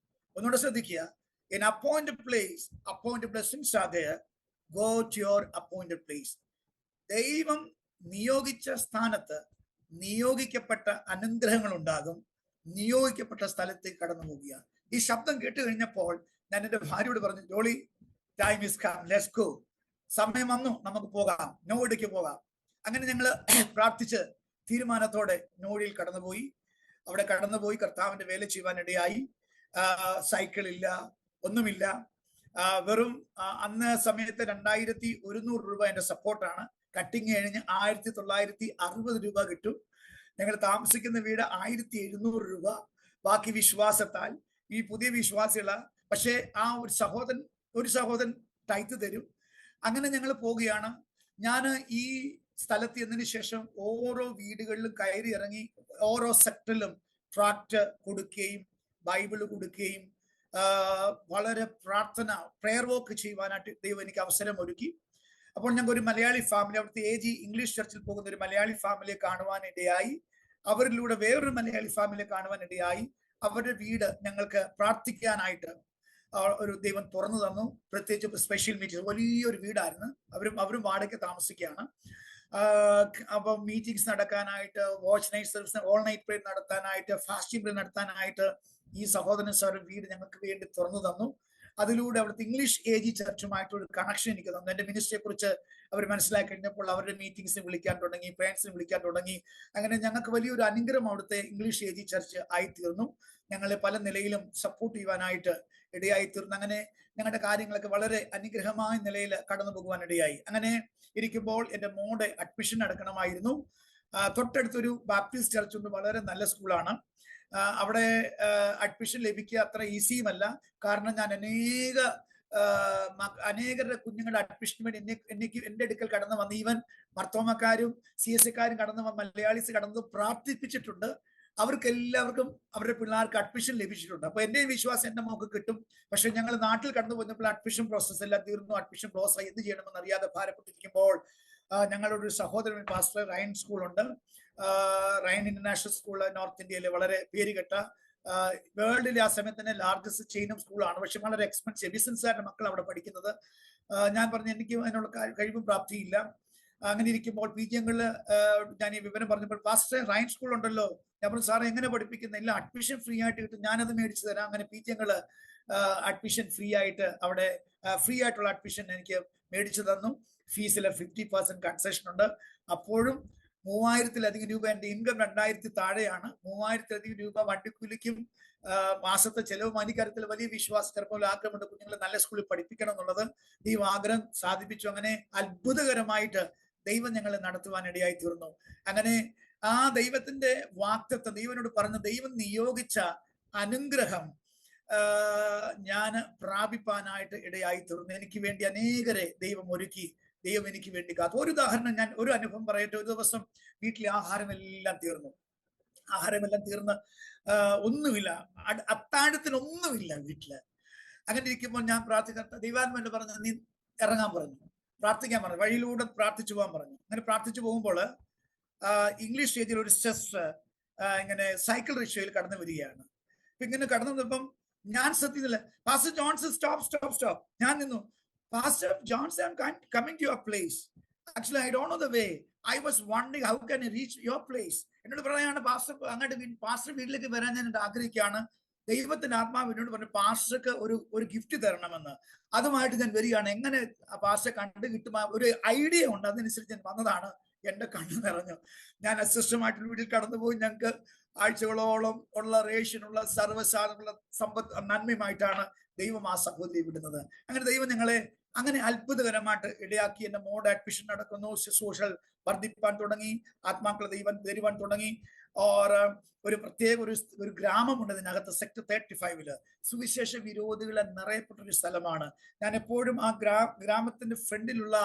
ഒന്നുകൂടെ ശ്രദ്ധിക്കുക. In appointed place appointed blessings are there, go to your appointed place. ദൈവം നിയോഗിച്ച സ്ഥാനത്ത് നിയോഗിക്കപ്പെട്ട അനുഗ്രഹങ്ങൾ ഉണ്ടാകും. നിയോഗിക്കപ്പെട്ട സ്ഥലത്തേക്ക് കടന്നു പോവുക. ഈ ശബ്ദം കേട്ട് കഴിഞ്ഞപ്പോൾ ഞാൻ എൻ്റെ ഭാര്യയോട് പറഞ്ഞു, Jolly, time is come, let's go. സമയം വന്നു, നമുക്ക് പോകാം, നോയിഡയ്ക്ക് പോകാം. അങ്ങനെ ഞങ്ങള് പ്രാർത്ഥിച്ച് തീരുമാനത്തോടെ നോയിഡയിൽ കടന്നുപോയി. അവിടെ കടന്നുപോയി കർത്താവിന്റെ വേല ചെയ്യുവാനിടയായി. സൈക്കിളില്ല, ഒന്നുമില്ല. വെറും അന്ന് സമയത്ത് 2100 രൂപ എന്റെ സപ്പോർട്ടാണ്. കട്ടിങ് കഴിഞ്ഞ് 1960 രൂപ കിട്ടും. ഞങ്ങൾ താമസിക്കുന്ന വീട് 1700 രൂപ. ബാക്കി വിശ്വാസത്താൽ ഈ പുതിയ വിശ്വാസികള്, പക്ഷെ ആ ഒരു സഹോദരൻ ടൈത്ത് തരും. അങ്ങനെ ഞങ്ങൾ പോവുകയാണ്. ഞാൻ ഈ സ്ഥലത്ത് എന്നതിന് ശേഷം ഓരോ വീടുകളിലും കയറി ഇറങ്ങി ഓരോ സെക്ടറിലും ട്രാക്ട് കൊടുക്കുകയും ബൈബിള് കൊടുക്കുകയും വളരെ പ്രെയർ വർക്ക് ചെയ്യുവാനായിട്ട് ദൈവം എനിക്ക് അവസരം ഒരുക്കി. അപ്പോൾ ഞങ്ങൾക്ക് ഒരു മലയാളി ഫാമിലി, അവിടുത്തെ AG ഇംഗ്ലീഷ് ചർച്ചിൽ പോകുന്ന ഒരു മലയാളി ഫാമിലിയെ കാണുവാനിടയായി. അവരിലൂടെ വേറൊരു മലയാളി ഫാമിലിയെ കാണുവാനിടയായി. അവരുടെ വീട് ഞങ്ങൾക്ക് പ്രാർത്ഥിക്കാനായിട്ട് ഒരു ദൈവം തുറന്നു തന്നു. പ്രത്യേകിച്ച് സ്പെഷ്യൽ മീറ്റിംഗ്, വലിയൊരു വീടായിരുന്നു. അവരും വാടകയ്ക്ക് താമസിക്കുകയാണ്. അപ്പൊ മീറ്റിംഗ്സ് നടക്കാനായിട്ട്, watch night service, all night prayer നടത്താനായിട്ട്, ഫാസ്റ്റിംഗ് പ്രേയർ നടത്താനായിട്ട് ഈ സഹോദരൻ സാറിന്റെ വീട് ഞങ്ങൾക്ക് വേണ്ടി തുറന്നു തന്നു. അതിലൂടെ അവിടുത്തെ ഇംഗ്ലീഷ് AG ചർച്ചുമായിട്ടൊരു കണക്ഷൻ എനിക്ക് തന്നു. എന്റെ മിനിസ്ട്രിയെ കുറിച്ച് അവർ മനസ്സിലാക്കി കഴിഞ്ഞപ്പോൾ അവരുടെ മീറ്റിംഗ്സിന് വിളിക്കാൻ തുടങ്ങി, പ്രേയേഴ്സിന് വിളിക്കാൻ തുടങ്ങി. അങ്ങനെ ഞങ്ങൾക്ക് വലിയൊരു അനുഗ്രഹം അവിടുത്തെ ഇംഗ്ലീഷ് AG ചർച്ച് ആയിത്തീർന്നു. ഞങ്ങളെ പല നിലയിലും സപ്പോർട്ട് ചെയ്യുവാനായിട്ട് ഇടയായി തീർന്നു. അങ്ങനെ ഞങ്ങളുടെ കാര്യങ്ങളൊക്കെ വളരെ അനുഗ്രഹമായ നിലയിൽ കടന്നു പോകുവാനിടയായി. അങ്ങനെ ഇരിക്കുമ്പോൾ എൻ്റെ മോടെ അഡ്മിഷൻ നടക്കണമായിരുന്നു. തൊട്ടടുത്തൊരു ബാപ്റ്റിസ്റ്റ് ചർച്ച് ഉണ്ട്, വളരെ നല്ല സ്കൂളാണ്. അവിടെ അഡ്മിഷൻ ലഭിക്കുക അത്ര ഈസിയുമല്ല. കാരണം ഞാൻ അനേകരുടെ കുഞ്ഞുങ്ങളുടെ അഡ്മിഷന് വേണ്ടി എൻ്റെ അടുക്കൽ കടന്നു വന്ന്, ഈവൻ മർത്തോമക്കാരും CSക്കാരും കടന്നു വന്ന്, മലയാളീസ് കടന്നു പ്രാർത്ഥിപ്പിച്ചിട്ടുണ്ട്. അവർക്കെല്ലാവർക്കും അവരുടെ പിള്ളേർക്ക് അഡ്മിഷൻ ലഭിച്ചിട്ടുണ്ട്. അപ്പൊ എൻ്റെ വിശ്വാസം എൻ്റെ മോക്ക് കിട്ടും. പക്ഷെ ഞങ്ങൾ നാട്ടിൽ കടന്നു പോയപ്പോൾ അഡ്മിഷൻ പ്രോസസ് എല്ലാം തീർന്നു, അഡ്മിഷൻ ക്ലോസ് ആയി. എന്ത് ചെയ്യണമെന്ന് അറിയാതെ ഭാരപ്പെട്ടിരിക്കുമ്പോൾ ഞങ്ങളുടെ ഒരു സഹോദരൻ പാസ്റ്റർ, റയൻ സ്കൂളുണ്ട്, റയൻ ഇന്റർനാഷണൽ സ്കൂൾ, നോർത്ത് ഇന്ത്യയിലെ വളരെ പേരുകെട്ട, വേൾഡിലെ ആ സമയത്ത് തന്നെ ലാർജസ്റ്റ് ചെയിൻ ഓഫ് സ്കൂളാണ്. പക്ഷെ വളരെ എക്സ്പെൻസീവ്. ബിസിനസ്സുകാരുടെ മക്കൾ അവിടെ പഠിക്കുന്നത്. ഞാൻ പറഞ്ഞു, എനിക്ക് അതിനുള്ള കഴിവും പ്രാപ്തിയില്ല. അങ്ങനെ ഇരിക്കുമ്പോൾ പീജിയങ്ങളിൽ ഞാൻ ഈ വിവരം പറഞ്ഞപ്പോൾ, പാസ്റ്റർ റയൻ സ്കൂൾ ഉണ്ടല്ലോ. ഞാൻ പറഞ്ഞു, സാർ എങ്ങനെ പഠിപ്പിക്കുന്നില്ല, അഡ്മിഷൻ ഫ്രീ ആയിട്ട് കിട്ടും, ഞാനത് മേടിച്ചു തരാം. അങ്ങനെ പീജിയങ്ങൾ അഡ്മിഷൻ ഫ്രീ ആയിട്ട്, അവിടെ ഫ്രീ ആയിട്ടുള്ള അഡ്മിഷൻ എനിക്ക് മേടിച്ചു തന്നു. ഫീസിൽ 50% കൺസെഷൻ ഉണ്ട്. അപ്പോഴും 3000-ലധികം രൂപ, എൻ്റെ ഇൻകം 2000 താഴെയാണ്. 3000-ലധികം രൂപ വണ്ടിക്കൂലിക്കും മാസത്തെ ചെലവും. എനിക്കറിയത്തിൽ വലിയ വിശ്വാസം, ചിലപ്പോൾ ആഗ്രഹമുണ്ട് കുഞ്ഞുങ്ങളെ നല്ല സ്കൂളിൽ പഠിപ്പിക്കണം എന്നുള്ളത്. ഈ ആഗ്രഹം സാധിപ്പിച്ചു. അങ്ങനെ അത്ഭുതകരമായിട്ട് ദൈവം ഞങ്ങളെ നടത്തുവാനിടയായി തീർന്നു. അങ്ങനെ ആ ദൈവത്തിന്റെ വാഗ്ദത്തം, ദൈവനോട് പറഞ്ഞ, ദൈവം നിയോഗിച്ച അനുഗ്രഹം ഞാൻ പ്രാപിപ്പാനായിട്ട് ഇടയായി തീർന്നു. എനിക്ക് വേണ്ടി അനേകരെ ദൈവം ഒരുക്കി, ദൈവം എനിക്ക് വേണ്ടി കാത്തു. ഒരു ഉദാഹരണം, ഞാൻ ഒരു അനുഭവം പറയട്ടെ. ഒരു ദിവസം വീട്ടിലെ ആഹാരമെല്ലാം തീർന്ന് ഒന്നുമില്ല, അത്താഴത്തിനൊന്നുമില്ല വീട്ടില്. അങ്ങനെ ഇരിക്കുമ്പോൾ ഞാൻ പ്രാർത്ഥിക്കാൻ, ദൈവാത്മാവിനോട് പറഞ്ഞു, നീ ഇറങ്ങാൻ പറഞ്ഞു, പ്രാർത്ഥിക്കാൻ പറഞ്ഞു, വഴിയിലൂടെ പ്രാർത്ഥിച്ചു പോകാൻ പറഞ്ഞു. അങ്ങനെ പ്രാർത്ഥിച്ചു പോകുമ്പോൾ ഇംഗ്ലീഷ് സ്റ്റേജിൽ ഒരു സിസ്റ്റർ ഇങ്ങനെ സൈക്കിൾ റിക്ഷയിൽ കടന്നു വരികയാണ്. അപ്പൊ ഇങ്ങനെ കടന്നു വന്നപ്പം ഞാൻ സത്യത്തില്ല, പാസ്റ്റർ ജോൺസൺ സ്റ്റോപ്പ്. ഞാൻ നിന്നു. Pastor Johnson, I'm coming to your place. Actually, I don't know the way. I was wondering how can I reach your place. എന്നോട് പറയാണ് പാസ്റ്റർ അങ്ങോട്ട് പാസ്റ്റർ വീട്ടിലേക്ക് വരാൻ ഞാൻ ആഗ്രഹിക്കുകയാണ്. ദൈവത്തിന്റെ ആത്മാവ് എന്നോട് പറഞ്ഞു പാസ്റ്റർക്ക് ഒരു ഗിഫ്റ്റ് തരണമെന്ന്. അതുമായിട്ട് ഞാൻ വരികയാണ്. എങ്ങനെ പാസ്റ്റർ കണ്ടു കിട്ടും ഒരു ഐഡിയ ഉണ്ട്. അതനുസരിച്ച് ഞാൻ വന്നതാണ്. എന്റെ കണ്ണ് നിറഞ്ഞു. ഞാൻ അസിസ്റ്റമായിട്ട് വീട്ടിൽ കടന്നുപോയി. ഞങ്ങൾക്ക് ആഴ്ചകളോളം ഉള്ള റേഷനുള്ള സർവ്വസാധനമുള്ള സമ്പത്ത് നന്മയുമായിട്ടാണ് ദൈവം ആ സഹോദരി വിടുന്നത്. അങ്ങനെ ദൈവം ഞങ്ങളെ അങ്ങനെ അത്ഭുതകരമായിട്ട് ഇടയാക്കി. എന്റെ മോഡ് അഡ്മിഷൻ നടക്കുന്നു. ശുശ്രൂഷകൾ വർദ്ധിപ്പാൻ തുടങ്ങി. ആത്മാക്കളെ ദൈവം തരുവാൻ തുടങ്ങി. ഒരു പ്രത്യേക ഒരു ഗ്രാമമുണ്ട് ഇതിനകത്ത്, സെക്ടർ 35 സുവിശേഷ വിരോധികളെ നിറയപ്പെട്ടൊരു സ്ഥലമാണ്. ഞാൻ എപ്പോഴും ആ ഗ്രാമത്തിന്റെ ഫ്രണ്ടിലുള്ള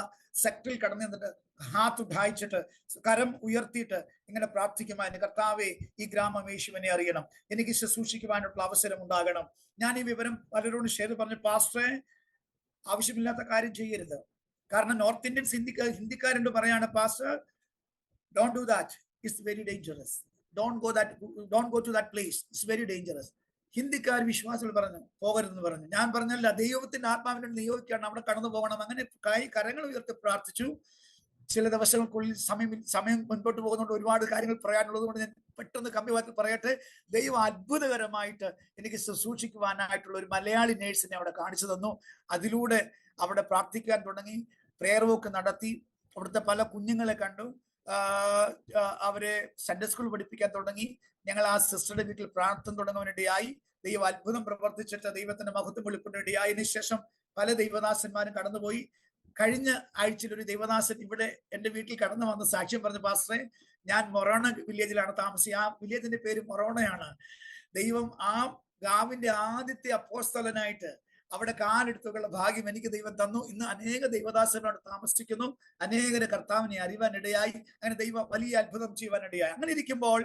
സെക്ടറിൽ കടന്നു നിന്നിട്ട് ഹാത്ത് ഉഠായിച്ചിട്ട് കരം ഉയർത്തിയിട്ട് ഇങ്ങനെ പ്രാർത്ഥിക്കുവാൻ, കർത്താവേ ഈ ഗ്രാമം യേശുവിനെ അറിയണം, എനിക്ക് ശുശ്രൂഷിക്കുവാനുള്ള അവസരം ഉണ്ടാകണം. ഞാൻ ഈ വിവരം പലരോടും ഷെയർ പറഞ്ഞു. പാസ്റ്ററെ, ആവശ്യമില്ലാത്ത കാര്യം ചെയ്യരുത്. കാരണം നോർത്ത് ഇന്ത്യൻസ് ഹിന്ദിക്കാരെന്ന് പറയാണ്, pastor don't do that, it's very dangerous, don't go to that place, it's very dangerous. ഹിന്ദിക്കാർ വിശ്വാസികൾ പറഞ്ഞു പോകരുതെന്ന് പറഞ്ഞു. ഞാൻ പറഞ്ഞല്ല, ദൈവത്തിന്റെ ആത്മാവിനെ നിയോഗിക്കുകയാണ്, അവിടെ കടന്നു പോകണം. അങ്ങനെ കരങ്ങൾ ഉയർത്തി പ്രാർത്ഥിച്ചു. ചില ദിവസങ്ങൾക്കുള്ളിൽ സമയം മുൻപോട്ട് പോകുന്നതുകൊണ്ട് ഒരുപാട് കാര്യങ്ങൾ പറയാനുള്ളത് കൊണ്ട് ഞാൻ പെട്ടെന്ന് കമ്പിവാക്കിൽ പറയട്ടെ. ദൈവം അത്ഭുതകരമായിട്ട് എനിക്ക് ശുശ്രൂഷിക്കുവാനായിട്ടുള്ള ഒരു മലയാളി നേഴ്സിനെ അവിടെ കാണിച്ചു തന്നു. അതിലൂടെ അവിടെ പ്രാർത്ഥിക്കാൻ തുടങ്ങി, പ്രെയർ വോക്ക് നടത്തി. അവിടുത്തെ പല കുഞ്ഞുങ്ങളെ കണ്ടു. അവരെ സൺഡേ സ്കൂൾ പഠിപ്പിക്കാൻ തുടങ്ങി. ഞങ്ങൾ ആ സിസ്റ്ററുടെ വീട്ടിൽ പ്രാർത്ഥന തുടങ്ങുവാനിടയായി. ദൈവം അത്ഭുതം പ്രവർത്തിച്ചിട്ട് ദൈവത്തിന്റെ മഹത്വം വെളിപ്പെടുന്നതിനിടയായി. അതിനുശേഷം പല ദൈവദാസന്മാരും കടന്നുപോയി. കഴിഞ്ഞ ആഴ്ചയിൽ ഒരു ദൈവദാസൻ ഇവിടെ എന്റെ വീട്ടിൽ കടന്നു വന്ന് സാക്ഷ്യം പറഞ്ഞു, പാസ്റ്ററെ ഞാൻ മൊറോണ വില്ലേജിലാണ് താമസിക്കുക. ആ വില്ലേജിന്റെ പേര് മൊറോണയാണ്. ദൈവം ആ ഗാവിന്റെ ആദ്യത്തെ അപ്പോസ്തലനായിട്ട് അവിടെ കാലെടുത്തുള്ള ഭാഗ്യം എനിക്ക് ദൈവം തന്നു. ഇന്ന് അനേക ദൈവദാസനോട് താമസിക്കുന്നു. അനേകരെ കർത്താവിനെ അറിവാനിടയായി. അങ്ങനെ ദൈവം വലിയ അത്ഭുതം ചെയ്യുവാനിടയായി. അങ്ങനെ ഇരിക്കുമ്പോൾ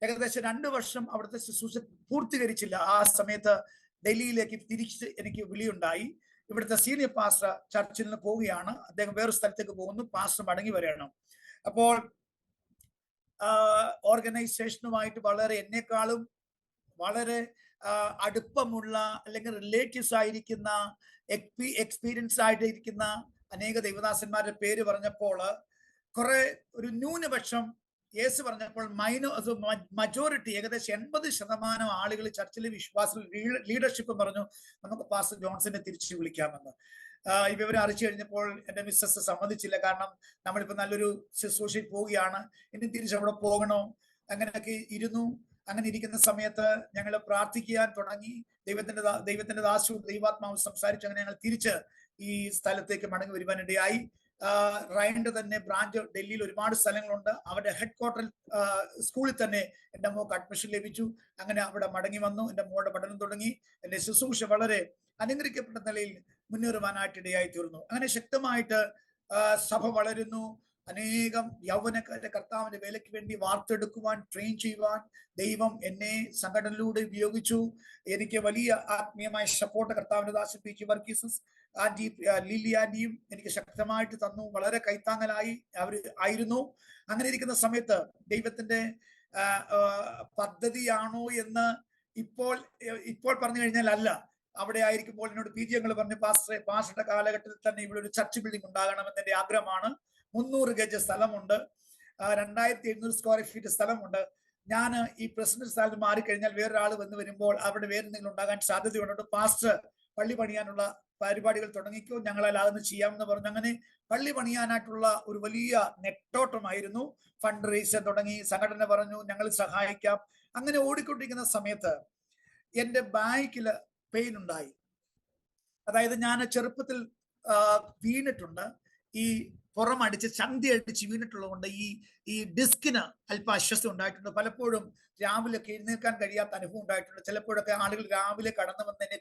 ഏകദേശം 2 വർഷം അവിടുത്തെ ശുശ്രൂഷ പൂർത്തീകരിച്ചില്ല. ആ സമയത്ത് ഡൽഹിയിലേക്ക് തിരിച്ച് എനിക്ക് വിളിയുണ്ടായി. ഇവിടുത്തെ സീനിയർ പാസ്റ്റർ ചർച്ചിൽ നിന്ന് പോവുകയാണ്, അദ്ദേഹം വേറൊരു സ്ഥലത്തേക്ക് പോകുന്നു, പാസ്റ്റർ മടങ്ങി വരണം. അപ്പോൾ ഓർഗനൈസേഷനുമായിട്ട് എന്നെക്കാളും വളരെ അടുപ്പമുള്ള അല്ലെങ്കിൽ റിലേറ്റീവ്സ് ആയിരിക്കുന്ന എക്സ്പീരിയൻസ് ആയിട്ടിരിക്കുന്ന അനേക ദൈവദാസന്മാരുടെ പേര് പറഞ്ഞപ്പോൾ കുറെ ന്യൂനപക്ഷം യേശു പറഞ്ഞപ്പോൾ മജോറിറ്റി ഏകദേശം 80% ആളുകൾ ചർച്ചിലെ വിശ്വാസികൾ ലീഡർഷിപ്പ് പറഞ്ഞു നമുക്ക് പാസ്റ്റർ ജോൺസനെ തിരിച്ചു വിളിക്കാമെന്ന്. ഈ വിവരം അറിയിച്ചു കഴിഞ്ഞപ്പോൾ എന്റെ മിസ്സസ് സമ്മതിച്ചില്ല. കാരണം നമ്മളിപ്പോ നല്ലൊരു ശുശ്രൂഷയിൽ പോവുകയാണ്, ഇനി തിരിച്ചവിടെ പോകണോ, അങ്ങനെയൊക്കെ ഇരുന്നു. അങ്ങനെ ഇരിക്കുന്ന സമയത്ത് ഞങ്ങൾ പ്രാർത്ഥിക്കാൻ തുടങ്ങി. ദൈവത്തിന്റെ ദാസവും ദൈവാത്മാവും സംസാരിച്ചു. അങ്ങനെ ഞങ്ങൾ തിരിച്ച് ഈ സ്ഥലത്തേക്ക് മടങ്ങി വരുവാനിടയായി. റൈൻഡ് തന്നെ ബ്രാഞ്ച് ഡൽഹിയിൽ ഒരുപാട് സ്ഥലങ്ങളുണ്ട്. അവരുടെ ഹെഡ് ക്വാർട്ടറിൽ സ്കൂളിൽ തന്നെ എൻ്റെ മോക്ക് അഡ്മിഷൻ ലഭിച്ചു. അങ്ങനെ അവിടെ മടങ്ങി വന്നു. എൻ്റെ മോളുടെ പഠനം തുടങ്ങി. എൻ്റെ ശുശ്രൂഷ വളരെ അനുഗ്രഹിക്കപ്പെട്ട നിലയിൽ മുന്നേറുവാനായിട്ട് ഇടയായി തീർന്നു. അങ്ങനെ ശക്തമായിട്ട് സഭ വളരുന്നു. അനേകം യൗവനക്കാരുടെ കർത്താവിന്റെ വേലയ്ക്ക് വേണ്ടി വാർത്തെടുക്കുവാൻ, ട്രെയിൻ ചെയ്യുവാൻ ദൈവം എന്നെ സംഘടനയിലൂടെ ഉപയോഗിച്ചു. എനിക്ക് വലിയ ആത്മീയമായ സപ്പോർട്ട് കർത്താവിന്റെ ദാസൻ P. G. Varghese aunty, Lilly ആന്റിയും എനിക്ക് ശക്തമായിട്ട് തന്നു. വളരെ കൈത്താങ്ങലായി അവർ ആയിരുന്നു. അങ്ങനെ ഇരിക്കുന്ന സമയത്ത് ദൈവത്തിന്റെ പദ്ധതിയാണോ എന്ന് ഇപ്പോൾ പറഞ്ഞു കഴിഞ്ഞാൽ അല്ല. അവിടെ ആയിരിക്കുമ്പോൾ എന്നോട് പി. ജി ഞങ്ങൾ പറഞ്ഞു, പാസ്റ്ററുടെ കാലഘട്ടത്തിൽ തന്നെ ഇവിടെ ഒരു ചർച്ച് ബിൽഡിംഗ് ഉണ്ടാകണമെന്ന് എന്റെ ആഗ്രഹമാണ്. 300 ഗജ് സ്ഥലമുണ്ട്, 2700 സ്ക്വയർ ഫീറ്റ് സ്ഥലമുണ്ട്. ഞാൻ ഈ പ്രസിഡന്റ് സ്ഥലത്ത് മാറിക്കഴിഞ്ഞാൽ വേറൊരാൾ വരുമ്പോൾ അവിടെ വേറെ എന്തെങ്കിലും ഉണ്ടാകാൻ സാധ്യതയുണ്ട്. പാസ്റ്റർ പള്ളി പണിയാനുള്ള പരിപാടികൾ തുടങ്ങിക്കോ, ഞങ്ങളാൽ അതൊന്ന് ചെയ്യാമെന്ന് പറഞ്ഞു. അങ്ങനെ പള്ളി പണിയാനായിട്ടുള്ള ഒരു വലിയ നെട്ടോട്ടമായിരുന്നു. ഫണ്ട് റേസ് തുടങ്ങി. സംഘടന പറഞ്ഞു ഞങ്ങൾ സഹായിക്കാം. അങ്ങനെ ഓടിക്കൊണ്ടിരിക്കുന്ന സമയത്ത് എന്റെ ബാക്കില് പെയിൻ ഉണ്ടായി. അതായത് ഞാൻ ചെറുപ്പത്തിൽ വീണിട്ടുണ്ട്. ഈ പുറമടിച്ച് ചന്തി അടിച്ച് വീണിട്ടുള്ളത് കൊണ്ട് ഈ ഡിസ്കിന് അല്പം അസ്വസ്ഥ ഉണ്ടായിട്ടുണ്ട്. പലപ്പോഴും രാവിലെ എഴുന്നേൽക്കാൻ കഴിയാത്ത അനുഭവം ഉണ്ടായിട്ടുണ്ട്. ചിലപ്പോഴൊക്കെ ആളുകൾ രാവിലെ കടന്നു വന്ന് എന്നെ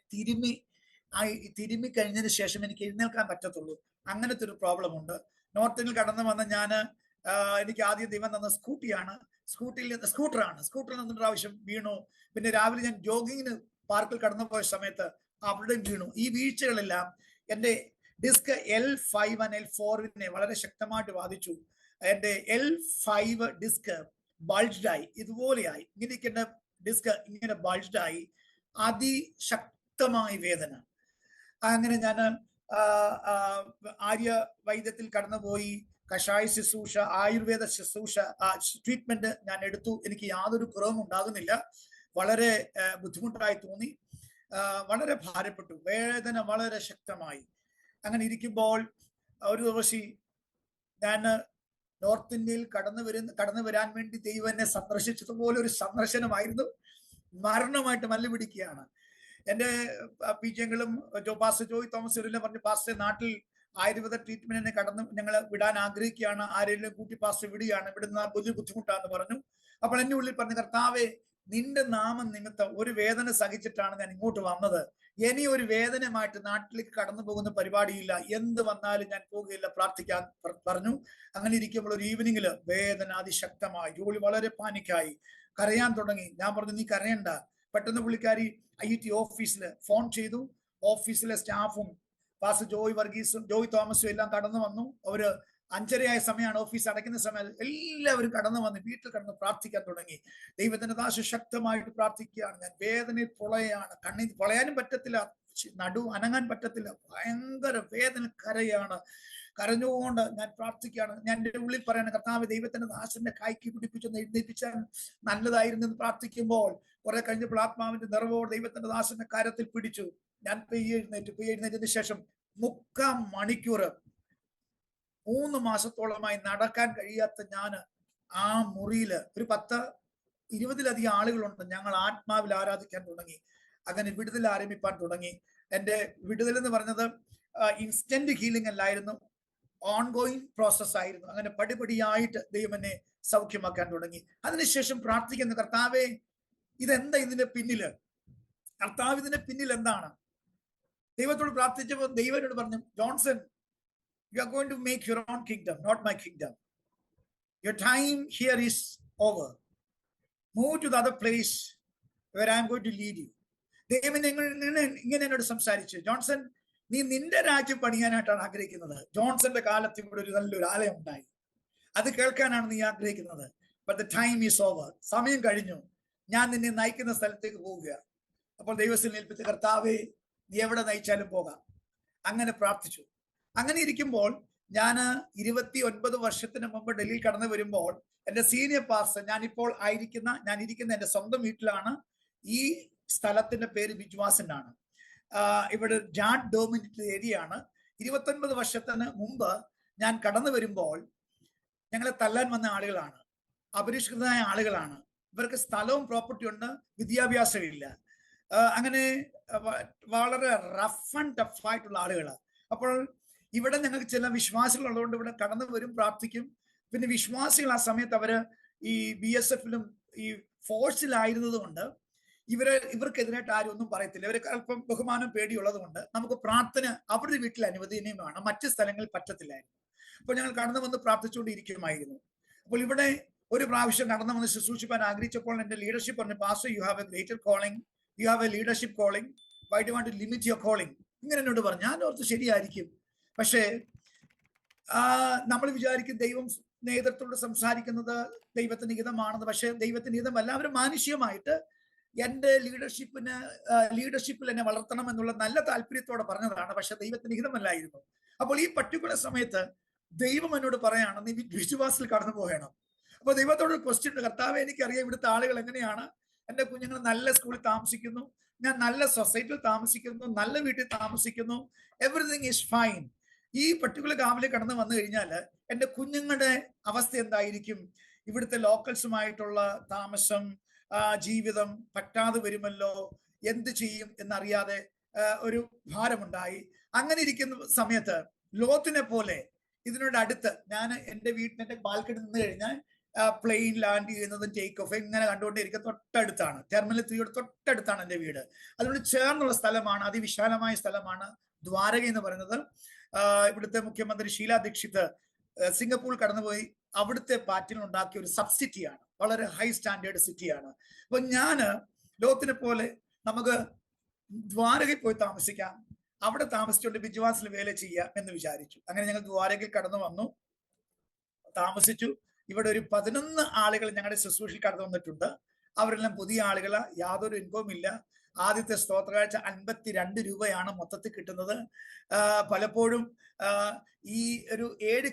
തിരുമ്മി കഴിഞ്ഞതിന് ശേഷം എനിക്ക് എഴുന്നേൽക്കാൻ പറ്റത്തുള്ളൂ. അങ്ങനത്തെ ഒരു പ്രോബ്ലം ഉണ്ട്. നോർത്തിൽ കടന്നു വന്ന എനിക്ക് ആദ്യം ദൈവം തന്ന സ്കൂട്ടറിൽ നിന്ന് പ്രാവശ്യം വീണു. പിന്നെ രാവിലെ ഞാൻ ജോഗിങ്ങിന് പാർക്കിൽ കടന്നു പോയ സമയത്ത് അവിടെയും വീണു. ഈ വീഴ്ചകളെല്ലാം എന്റെ ഡിസ്ക് L5 and L4 വളരെ ശക്തമായിട്ട് ബാധിച്ചു. എന്റെ L5 ഡിസ്ക് ബൾജ്ഡായി, ഇതുപോലെയായി. ഇങ്ങനെയൊക്കെ ഡിസ്ക് ഇങ്ങനെ ബൾജ്ഡായി, അതിശക്തമായ വേദന. അങ്ങനെ ഞാൻ ആര്യ വൈദ്യത്തിൽ കടന്നുപോയി, കഷായ ശുശ്രൂഷ, ആയുർവേദ ശുശ്രൂഷ, ട്രീറ്റ്മെന്റ് ഞാൻ എടുത്തു. എനിക്ക് യാതൊരു കുറവും ഉണ്ടാകുന്നില്ല. വളരെ ബുദ്ധിമുട്ടായി തോന്നി, വളരെ ഭാരപ്പെട്ടു, വേദന വളരെ ശക്തമായി. അങ്ങനെ ഇരിക്കുമ്പോൾ ഒരു ദിവസം ഞാൻ നോർത്ത് ഇന്ത്യയിൽ കടന്നു വരാൻ വേണ്ടി ദൈവം എന്നെ സന്ദർശിച്ചതുപോലെ ഒരു സന്ദർശനമായിരുന്നു. മരണമായിട്ട് മല്ല് പിടിക്കുകയാണ്. എന്റെ പിജങ്ങളും പാസ്റ്റർ ജോയ് തോമസ് എല്ലാം പറഞ്ഞു, പാസ്റ്റർ നാട്ടിൽ ആയുർവേദ ട്രീറ്റ്മെന്റിനെ ഞങ്ങൾ വിടാൻ ആഗ്രഹിക്കുകയാണ്, ആരെങ്കിലും കൂട്ടി പാസ്റ്റർ വിടുകയാണ്, ഇവിടുന്ന് വലിയ ബുദ്ധിമുട്ടാന്ന് പറഞ്ഞു. അപ്പോൾ എന്റെ ഉള്ളിൽ പറഞ്ഞു, കർത്താവേ, നിന്റെ നാമം നിമിത്തം ഒരു വേദന സഹിച്ചിട്ടാണ് ഞാൻ ഇങ്ങോട്ട് വന്നത്. ഇനി ഒരു വേദനയുമായിട്ട് നാട്ടിലേക്ക് കടന്നു പോകുന്ന പരിപാടിയില്ല, എന്ത് വന്നാലും ഞാൻ പോകുകയില്ല, പ്രാർത്ഥിക്കാൻ പറഞ്ഞു. അങ്ങനെ ഇരിക്കുമ്പോൾ ഒരു ഈവനിങ്ങില് വേദന അതിശക്തമായി, ജോലി വളരെ പാനിക്കായി, കരയാൻ തുടങ്ങി. ഞാൻ പറഞ്ഞു, നീ കരയണ്ട. പെട്ടെന്ന് പുള്ളിക്കാരി IIT ഓഫീസിൽ ഫോൺ ചെയ്തു. ഓഫീസിലെ സ്റ്റാഫും പാസ്റ്റർ ജോയ് തോമസും എല്ലാം കടന്നു വന്നു. അവര് 5:30 സമയമാണ്, ഓഫീസ് അടയ്ക്കുന്ന സമയം. എല്ലാവരും കടന്നു വന്ന് വീട്ടിൽ കടന്ന് പ്രാർത്ഥിക്കാൻ തുടങ്ങി. ദൈവത്തിന്റെ ദാസ ശക്തമായിട്ട് പ്രാർത്ഥിക്കുകയാണ്. ഞാൻ വേദനയിൽ പൊളയാണ്, കണ്ണീർ പൊളയാനും പറ്റത്തില്ല, നടു അനങ്ങാൻ പറ്റത്തില്ല, ഭയങ്കര വേദന, കരഞ്ഞുകൊണ്ട് ഞാൻ പ്രാർത്ഥിക്കുകയാണ്. ഞാൻ എൻ്റെ ഉള്ളിൽ പറയാണ്, കർത്താവ്, ദൈവത്തിന്റെ ദാസന്റെ കൈക്ക് പിടിപ്പിച്ചൊന്ന് എഴുന്നേൽപ്പിച്ചാൽ നല്ലതായിരുന്നു എന്ന് പ്രാർത്ഥിക്കുമ്പോൾ കുറെ കഴിഞ്ഞപ്പോൾ ആത്മാവിന്റെ നിറവോട് ദൈവത്തിന്റെ ദാസന്റെ കാര്യത്തിൽ പിടിച്ചു. ഞാൻ എഴുന്നേറ്റതിന് ശേഷം 3/4 മണിക്കൂർ 3 മാസത്തോളമായി നടക്കാൻ കഴിയാത്ത ഞാന് ആ മുറിയില് ഒരു 10-20 ആളുകളുണ്ട്. ഞങ്ങൾ ആത്മാവിൽ ആരാധിക്കാൻ തുടങ്ങി. അങ്ങനെ വിടുതൽ ആരംഭിക്കാൻ തുടങ്ങി. എന്റെ വിടുതൽ എന്ന് പറഞ്ഞത് ഇൻസ്റ്റന്റ് ഹീലിംഗ് അല്ലായിരുന്നു, ഓൺഗോയിങ് പ്രോസസ് ആയിരുന്നു. അങ്ങനെ പടിപടിയായിട്ട് ദൈവം എന്നെ സൗഖ്യമാക്കാൻ തുടങ്ങി. അതിനുശേഷം പ്രാർത്ഥിക്കുന്നു, കർത്താവേ, ഇതെന്താ ഇതിന്റെ പിന്നില്? കർത്താവ്, ഇതിന്റെ പിന്നിൽ എന്താണ്? ദൈവത്തോട് പ്രാർത്ഥിച്ചപ്പോൾ ദൈവം എന്നോട് പറഞ്ഞു, Johnson, you are going to make your own kingdom, not my kingdom. Your time here is over. Move to the other place where I am going to lead you. ദൈവം ഇങ്ങനെ എന്നോട് സംസാരിച്ചു, ജോൺസൺ, നീ നിന്റെ രാജ്യം പണിയാനായിട്ടാണ് ആഗ്രഹിക്കുന്നത്. ജോൺസന്റെ കാലത്ത് ഇവിടെ ഒരു നല്ലൊരു ആലയം ഉണ്ടായി, അത് കേൾക്കാനാണ് നീ ആഗ്രഹിക്കുന്നത്. But the time is over. സമയം കഴിഞ്ഞു, ഞാൻ നിന്നെ നയിക്കുന്ന സ്ഥലത്തേക്ക് പോവുക. അപ്പോൾ ദൈവത്തിൽ ഏൽപ്പിച്ച, കർത്താവേ, നീ എവിടെ നയിച്ചാലും പോകാം. അങ്ങനെ പ്രാർത്ഥിച്ചു. അങ്ങനെ ഇരിക്കുമ്പോൾ ഞാൻ 29 വർഷത്തിന് മുമ്പ് ഡൽഹിയിൽ കടന്നു വരുമ്പോൾ എന്റെ സീനിയർ പാസ്റ്റർ, ഞാൻ ഇരിക്കുന്ന എന്റെ സ്വന്തം വീട്ടിലാണ്. ഈ സ്ഥലത്തിന്റെ പേര് ബിജ്വാസ് എന്നാണ്. ഇവിടെ ജാഡ് ഡോമിനേറ്റഡ് ഏരിയ ആണ്. 29 വർഷത്തിന് മുമ്പ് ഞാൻ കടന്നു വരുമ്പോൾ ഞങ്ങളെ തല്ലാൻ വന്ന ആളുകളാണ്, അപരിഷ്കൃതമായ ആളുകളാണ്. ഇവർക്ക് സ്ഥലവും പ്രോപ്പർട്ടി ഉണ്ട്, വിദ്യാഭ്യാസം ഇല്ല. അങ്ങനെ വളരെ റഫ് ആൻഡ് ടഫ് ആയിട്ടുള്ള ആളുകളാണ്. അപ്പോൾ ഇവിടെ ഞങ്ങൾക്ക് ചില വിശ്വാസികൾ ഉള്ളതുകൊണ്ട് ഇവിടെ കടന്നു വരും, പ്രാർത്ഥിക്കും. പിന്നെ വിശ്വാസികൾ ആ സമയത്ത് അവര് ഈ BSFലും ഈ ഫോഴ്സിലായിരുന്നത് കൊണ്ട് ഇവർക്കെതിരായിട്ട് ആരും ഒന്നും പറയത്തില്ല. ഇവർക്ക് അല്പം ബഹുമാനം പേടിയുള്ളത് കൊണ്ട് നമുക്ക് പ്രാർത്ഥന അവരുടെ വീട്ടിൽ അനുവദനീയമാണ്, മറ്റു സ്ഥലങ്ങളിൽ പറ്റത്തില്ലായിരുന്നു. അപ്പോൾ ഞങ്ങൾ കടന്നു വന്ന് പ്രാർത്ഥിച്ചുകൊണ്ടിരിക്കുമായിരുന്നു. അപ്പോൾ ഇവിടെ ഒരു പ്രാവശ്യം കടന്നു വന്ന് ശുശ്രൂഷിക്കാൻ ആഗ്രഹിച്ചപ്പോൾ എന്റെ ലീഡർഷിപ്പ് പറഞ്ഞു, pastor, you have a greater calling, you have a leadership calling, why do want to limit your calling? ഇങ്ങനെ എന്നോട് പറഞ്ഞു. ഞാൻ ഓർത്ത് ശരിയായിരിക്കും, പക്ഷേ നമ്മൾ വിചാരിക്കും ദൈവം നേതൃത്വത്തോട് സംസാരിക്കുന്നത് ദൈവത്തിന്റെ ഹിതമാണെന്ന്. പക്ഷെ ദൈവത്തിന്റെ ഹിതമല്ല. അവർ മാനുഷികമായിട്ട് എന്റെ ലീഡർഷിപ്പിൽ എന്നെ വളർത്തണം എന്നുള്ള നല്ല താല്പര്യത്തോടെ പറഞ്ഞതാണ്, പക്ഷെ ദൈവത്തിന്റെ ഹിതമല്ലായിരുന്നു. അപ്പോൾ ഈ പർട്ടിക്കുലർ സമയത്ത് ദൈവം എന്നോട് പറയാണ്, നീ വിശ്വാസത്തിൽ കടന്നു പോകണം. അപ്പൊ ദൈവത്തോട് ക്വസ്റ്റ്യൻ ഉണ്ട്, കർത്താവേ, എനിക്കറിയാം ഇവിടുത്തെ ആളുകൾ എങ്ങനെയാണ്. എന്റെ കുഞ്ഞുങ്ങൾ നല്ല സ്കൂളിൽ താമസിക്കുന്നു, ഞാൻ നല്ല സൊസൈറ്റിയിൽ താമസിക്കുന്നു, നല്ല വീട്ടിൽ താമസിക്കുന്നു, എവറിഥിങ് ഈസ് ഫൈൻ. ഈ പർട്ടിക്കുലർ ഗാമിലേക്ക് കടന്നു വന്നു കഴിഞ്ഞാൽ എന്റെ കുഞ്ഞുങ്ങളുടെ അവസ്ഥ എന്തായിരിക്കും? ഇവിടുത്തെ ലോക്കൽസുമായിട്ടുള്ള താമസം, ജീവിതം പറ്റാതെ വരുമല്ലോ, എന്ത് ചെയ്യും എന്നറിയാതെ ഒരു ഭാരമുണ്ടായി. അങ്ങനെ ഇരിക്കുന്ന സമയത്ത് ലോത്തിനെ പോലെ ഇതിനോട് അടുത്ത് ഞാൻ എൻ്റെ വീട്ടിന്റെ ബാൽക്കണി നിന്ന് കഴിഞ്ഞാൽ പ്ലെയിൻ ലാൻഡ് ചെയ്യുന്നതും ടേക്ക് ഓഫ് ഇങ്ങനെ കണ്ടുകൊണ്ടിരിക്കുക തൊട്ടടുത്താണ്. ടെർമിനൽ 3യുടെ തൊട്ടടുത്താണ് എൻ്റെ വീട്. അതുകൊണ്ട് ചേർന്നുള്ള സ്ഥലമാണ്, അതിവിശാലമായ സ്ഥലമാണ് ദ്വാരക എന്ന് പറയുന്നത്. ഇവിടുത്തെ മുഖ്യമന്ത്രി ഷീല ദീക്ഷിത് സിംഗപ്പൂർ കടന്നുപോയി അവിടുത്തെ പാറ്റിൽ ഉണ്ടാക്കിയ ഒരു സബ് സിറ്റിയാണ്, വളരെ ഹൈ സ്റ്റാൻഡേർഡ് സിറ്റിയാണ്. അപ്പൊ ഞാന് ലോത്തിനെ പോലെ നമുക്ക് ദ്വാരകയിൽ പോയി താമസിക്കാം, അവിടെ താമസിച്ചുകൊണ്ട് ബിജ്വാസിൽ വേല ചെയ്യാം എന്ന് വിചാരിച്ചു. അങ്ങനെ ഞങ്ങൾ ദ്വാരകയിൽ കടന്നു വന്നു, താമസിച്ചു. ഇവിടെ ഒരു 11 ആളുകൾ ഞങ്ങളുടെ ശുശ്രൂഷയിൽ കടന്നു വന്നിട്ടുണ്ട്. അവരെല്ലാം പുതിയ ആളുകളാ, യാതൊരു ഇൻകവും ഇല്ല. ആദ്യത്തെ സ്തോത്രകാഴ്ച 52 രൂപയാണ് മൊത്തത്തിൽ കിട്ടുന്നത്. പലപ്പോഴും ഈ ഒരു 7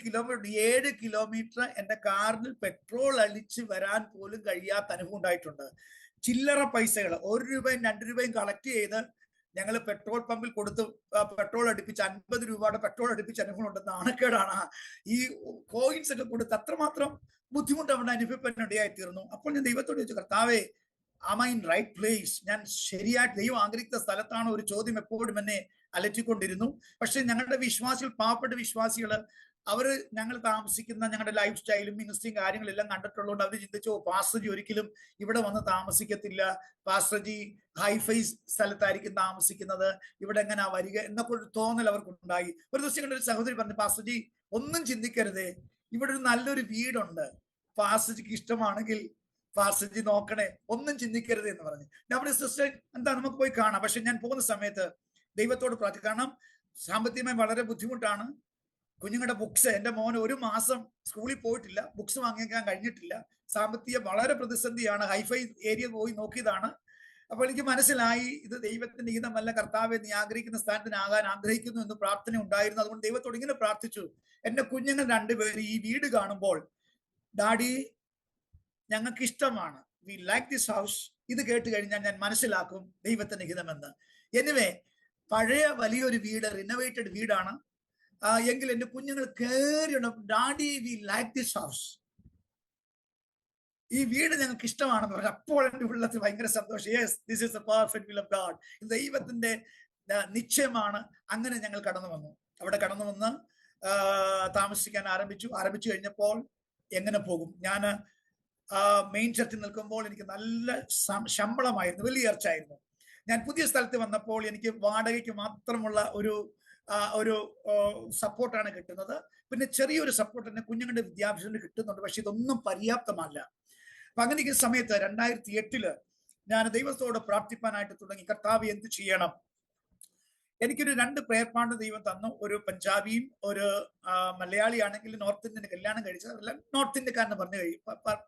കിലോമീറ്റർ എൻ്റെ കാറിൽ പെട്രോൾ അടിച്ച് വരാൻ പോലും കഴിയാത്ത അനുഭവം ഉണ്ടായിട്ടുണ്ട്. ചില്ലറ പൈസകൾ 1 രൂപയും 2 രൂപയും കളക്ട് ചെയ്ത് ഞങ്ങൾ പെട്രോൾ പമ്പിൽ കൊടുത്ത് പെട്രോൾ അടുപ്പിച്ച് 50 രൂപയുടെ പെട്രോൾ അടുപ്പിച്ച് അനുഭവം ഉണ്ട്. നാണക്കേടാണ്. ഈ കോയിൻസ് ഒക്കെ കൊടുത്ത് അത്രമാത്രം ബുദ്ധിമുട്ട് അവിടെ അനുഭവപ്പെടാനിടയായി തീർന്നു. അപ്പോൾ ഞാൻ ദൈവത്തോട് ചോദിച്ചു, കർത്താവേ, am I in right place? ഞാൻ ശരിയായിട്ട് ദൈവം ആഗ്രഹിക്കുന്ന സ്ഥലത്താണ് ഒരു ചോദ്യം എപ്പോഴും എന്നെ അലറ്റിക്കൊണ്ടിരുന്നു. പക്ഷെ ഞങ്ങളുടെ വിശ്വാസികൾ, പാവപ്പെട്ട വിശ്വാസികൾ, അവർ ഞങ്ങൾ താമസിക്കുന്ന ഞങ്ങളുടെ ലൈഫ് സ്റ്റൈലും മിനിസ്ട്രിയും കാര്യങ്ങളെല്ലാം കണ്ടിട്ടുള്ളതുകൊണ്ട് അവർ ചിന്തിച്ചു, പാസ്റ്റർജി ഒരിക്കലും ഇവിടെ വന്ന് താമസിക്കത്തില്ല, പാസ്റ്റർജി ഹൈഫൈ സ്ഥലത്തായിരിക്കും താമസിക്കുന്നത്, ഇവിടെ എങ്ങനെ വരിക എന്നൊക്കെ ഒരു തോന്നൽ അവർക്കുണ്ടായി. ഒരു ദിവസം കണ്ട ഒരു സഹോദരി പറഞ്ഞു, പാസ്റ്റർജി ഒന്നും ചിന്തിക്കരുതേ, ഇവിടെ ഒരു നല്ലൊരു വീടുണ്ട്, പാസ്റ്റർജിക്ക് ഇഷ്ടമാണെങ്കിൽ പാസ്റ്റർജി നോക്കണേ, ഒന്നും ചിന്തിക്കരുത് എന്ന് പറഞ്ഞു. ഞാൻ പറഞ്ഞു, സിസ്റ്റർ എന്താ നമുക്ക് പോയി കാണാം. പക്ഷെ ഞാൻ പോകുന്ന സമയത്ത് ദൈവത്തോട് പ്രാർത്ഥിക്കും. കാരണം സാമ്പത്തികമായി വളരെ ബുദ്ധിമുട്ടാണ്. കുഞ്ഞുങ്ങളുടെ ബുക്സ്, എൻ്റെ മോന് 1 മാസം സ്കൂളിൽ പോയിട്ടില്ല, ബുക്സ് വാങ്ങിക്കാൻ കഴിഞ്ഞിട്ടില്ല, സാമ്പത്തിക വളരെ പ്രതിസന്ധിയാണ്. ഹൈഫൈ ഏരിയ പോയി നോക്കിയതാണ്. അപ്പോൾ എനിക്ക് മനസ്സിലായി, ഇത് ദൈവത്തിന്റെ ഗീതമല്ല, കർത്താവെ നീ ആഗ്രഹിക്കുന്ന സ്ഥാനത്തിനാകാൻ ആഗ്രഹിക്കുന്നു എന്ന് പ്രാർത്ഥന ഉണ്ടായിരുന്നു. അതുകൊണ്ട് ദൈവത്തോട് ഇങ്ങനെ പ്രാർത്ഥിച്ചു, എന്റെ കുഞ്ഞുങ്ങൾ 2 പേര് ഈ വീട് കാണുമ്പോൾ, ഡാഡി ഞങ്ങൾക്ക് ഇഷ്ടമാണ്, വി ലൈക്ക് ദിസ് ഹൗസ്, ഇത് കേട്ട് കഴിഞ്ഞാൽ ഞാൻ മനസ്സിലാക്കും ദൈവത്തിന്റെ ഹിതമെന്ന്. എനിവേ, പഴയ വലിയൊരു വീട്, റിനോവേറ്റഡ് വീടാണ്. എങ്കിൽ എന്റെ കുഞ്ഞുങ്ങൾ കയറിയുണ്ട്, daddy we like this house, ഈ വീട് ഞങ്ങൾക്ക് ഇഷ്ടമാണെന്ന് പറഞ്ഞു. അപ്പോൾ എന്റെ ഉള്ളത്തിൽ ഭയങ്കര സന്തോഷം. Yes, this is the perfect will of God, ഇത് ദൈവത്തിന്റെ നിശ്ചയമാണ്. അങ്ങനെ ഞങ്ങൾ കടന്നു വന്നു. അവിടെ കടന്നു വന്ന് താമസിക്കാൻ ആരംഭിച്ചു കഴിഞ്ഞപ്പോൾ എങ്ങനെ പോകും? ഞാൻ മെയിൻ ചർച്ചിൽ നിൽക്കുമ്പോൾ എനിക്ക് നല്ല ശമ്പളമായിരുന്നു, വലിയ ചർച്ചായിരുന്നു. ഞാൻ പുതിയ സ്ഥലത്ത് വന്നപ്പോൾ എനിക്ക് വാടകയ്ക്ക് മാത്രമുള്ള ഒരു സപ്പോർട്ടാണ് കിട്ടുന്നത്. പിന്നെ ചെറിയൊരു സപ്പോർട്ട് തന്നെ കുഞ്ഞുങ്ങളുടെ വിദ്യാഭ്യാസത്തിന് കിട്ടുന്നുണ്ട്. പക്ഷെ ഇതൊന്നും പര്യാപ്തമല്ല. അപ്പൊ അങ്ങനെ ഈ സമയത്ത് 2008 ഞാൻ ദൈവത്തോട് പ്രാർത്ഥിപ്പാനായിട്ട് തുടങ്ങി, കർത്താവ് എന്ത് ചെയ്യണം? എനിക്കൊരു 2 പ്രയർ പാർട്ണർ ദൈവം തന്നു. ഒരു പഞ്ചാബിയും ഒരു മലയാളിയാണെങ്കിൽ നോർത്ത് ഇന്ത്യൻ കല്യാണം കഴിച്ചത്, അല്ല നോർത്ത് ഇന്ത്യക്കാരനെ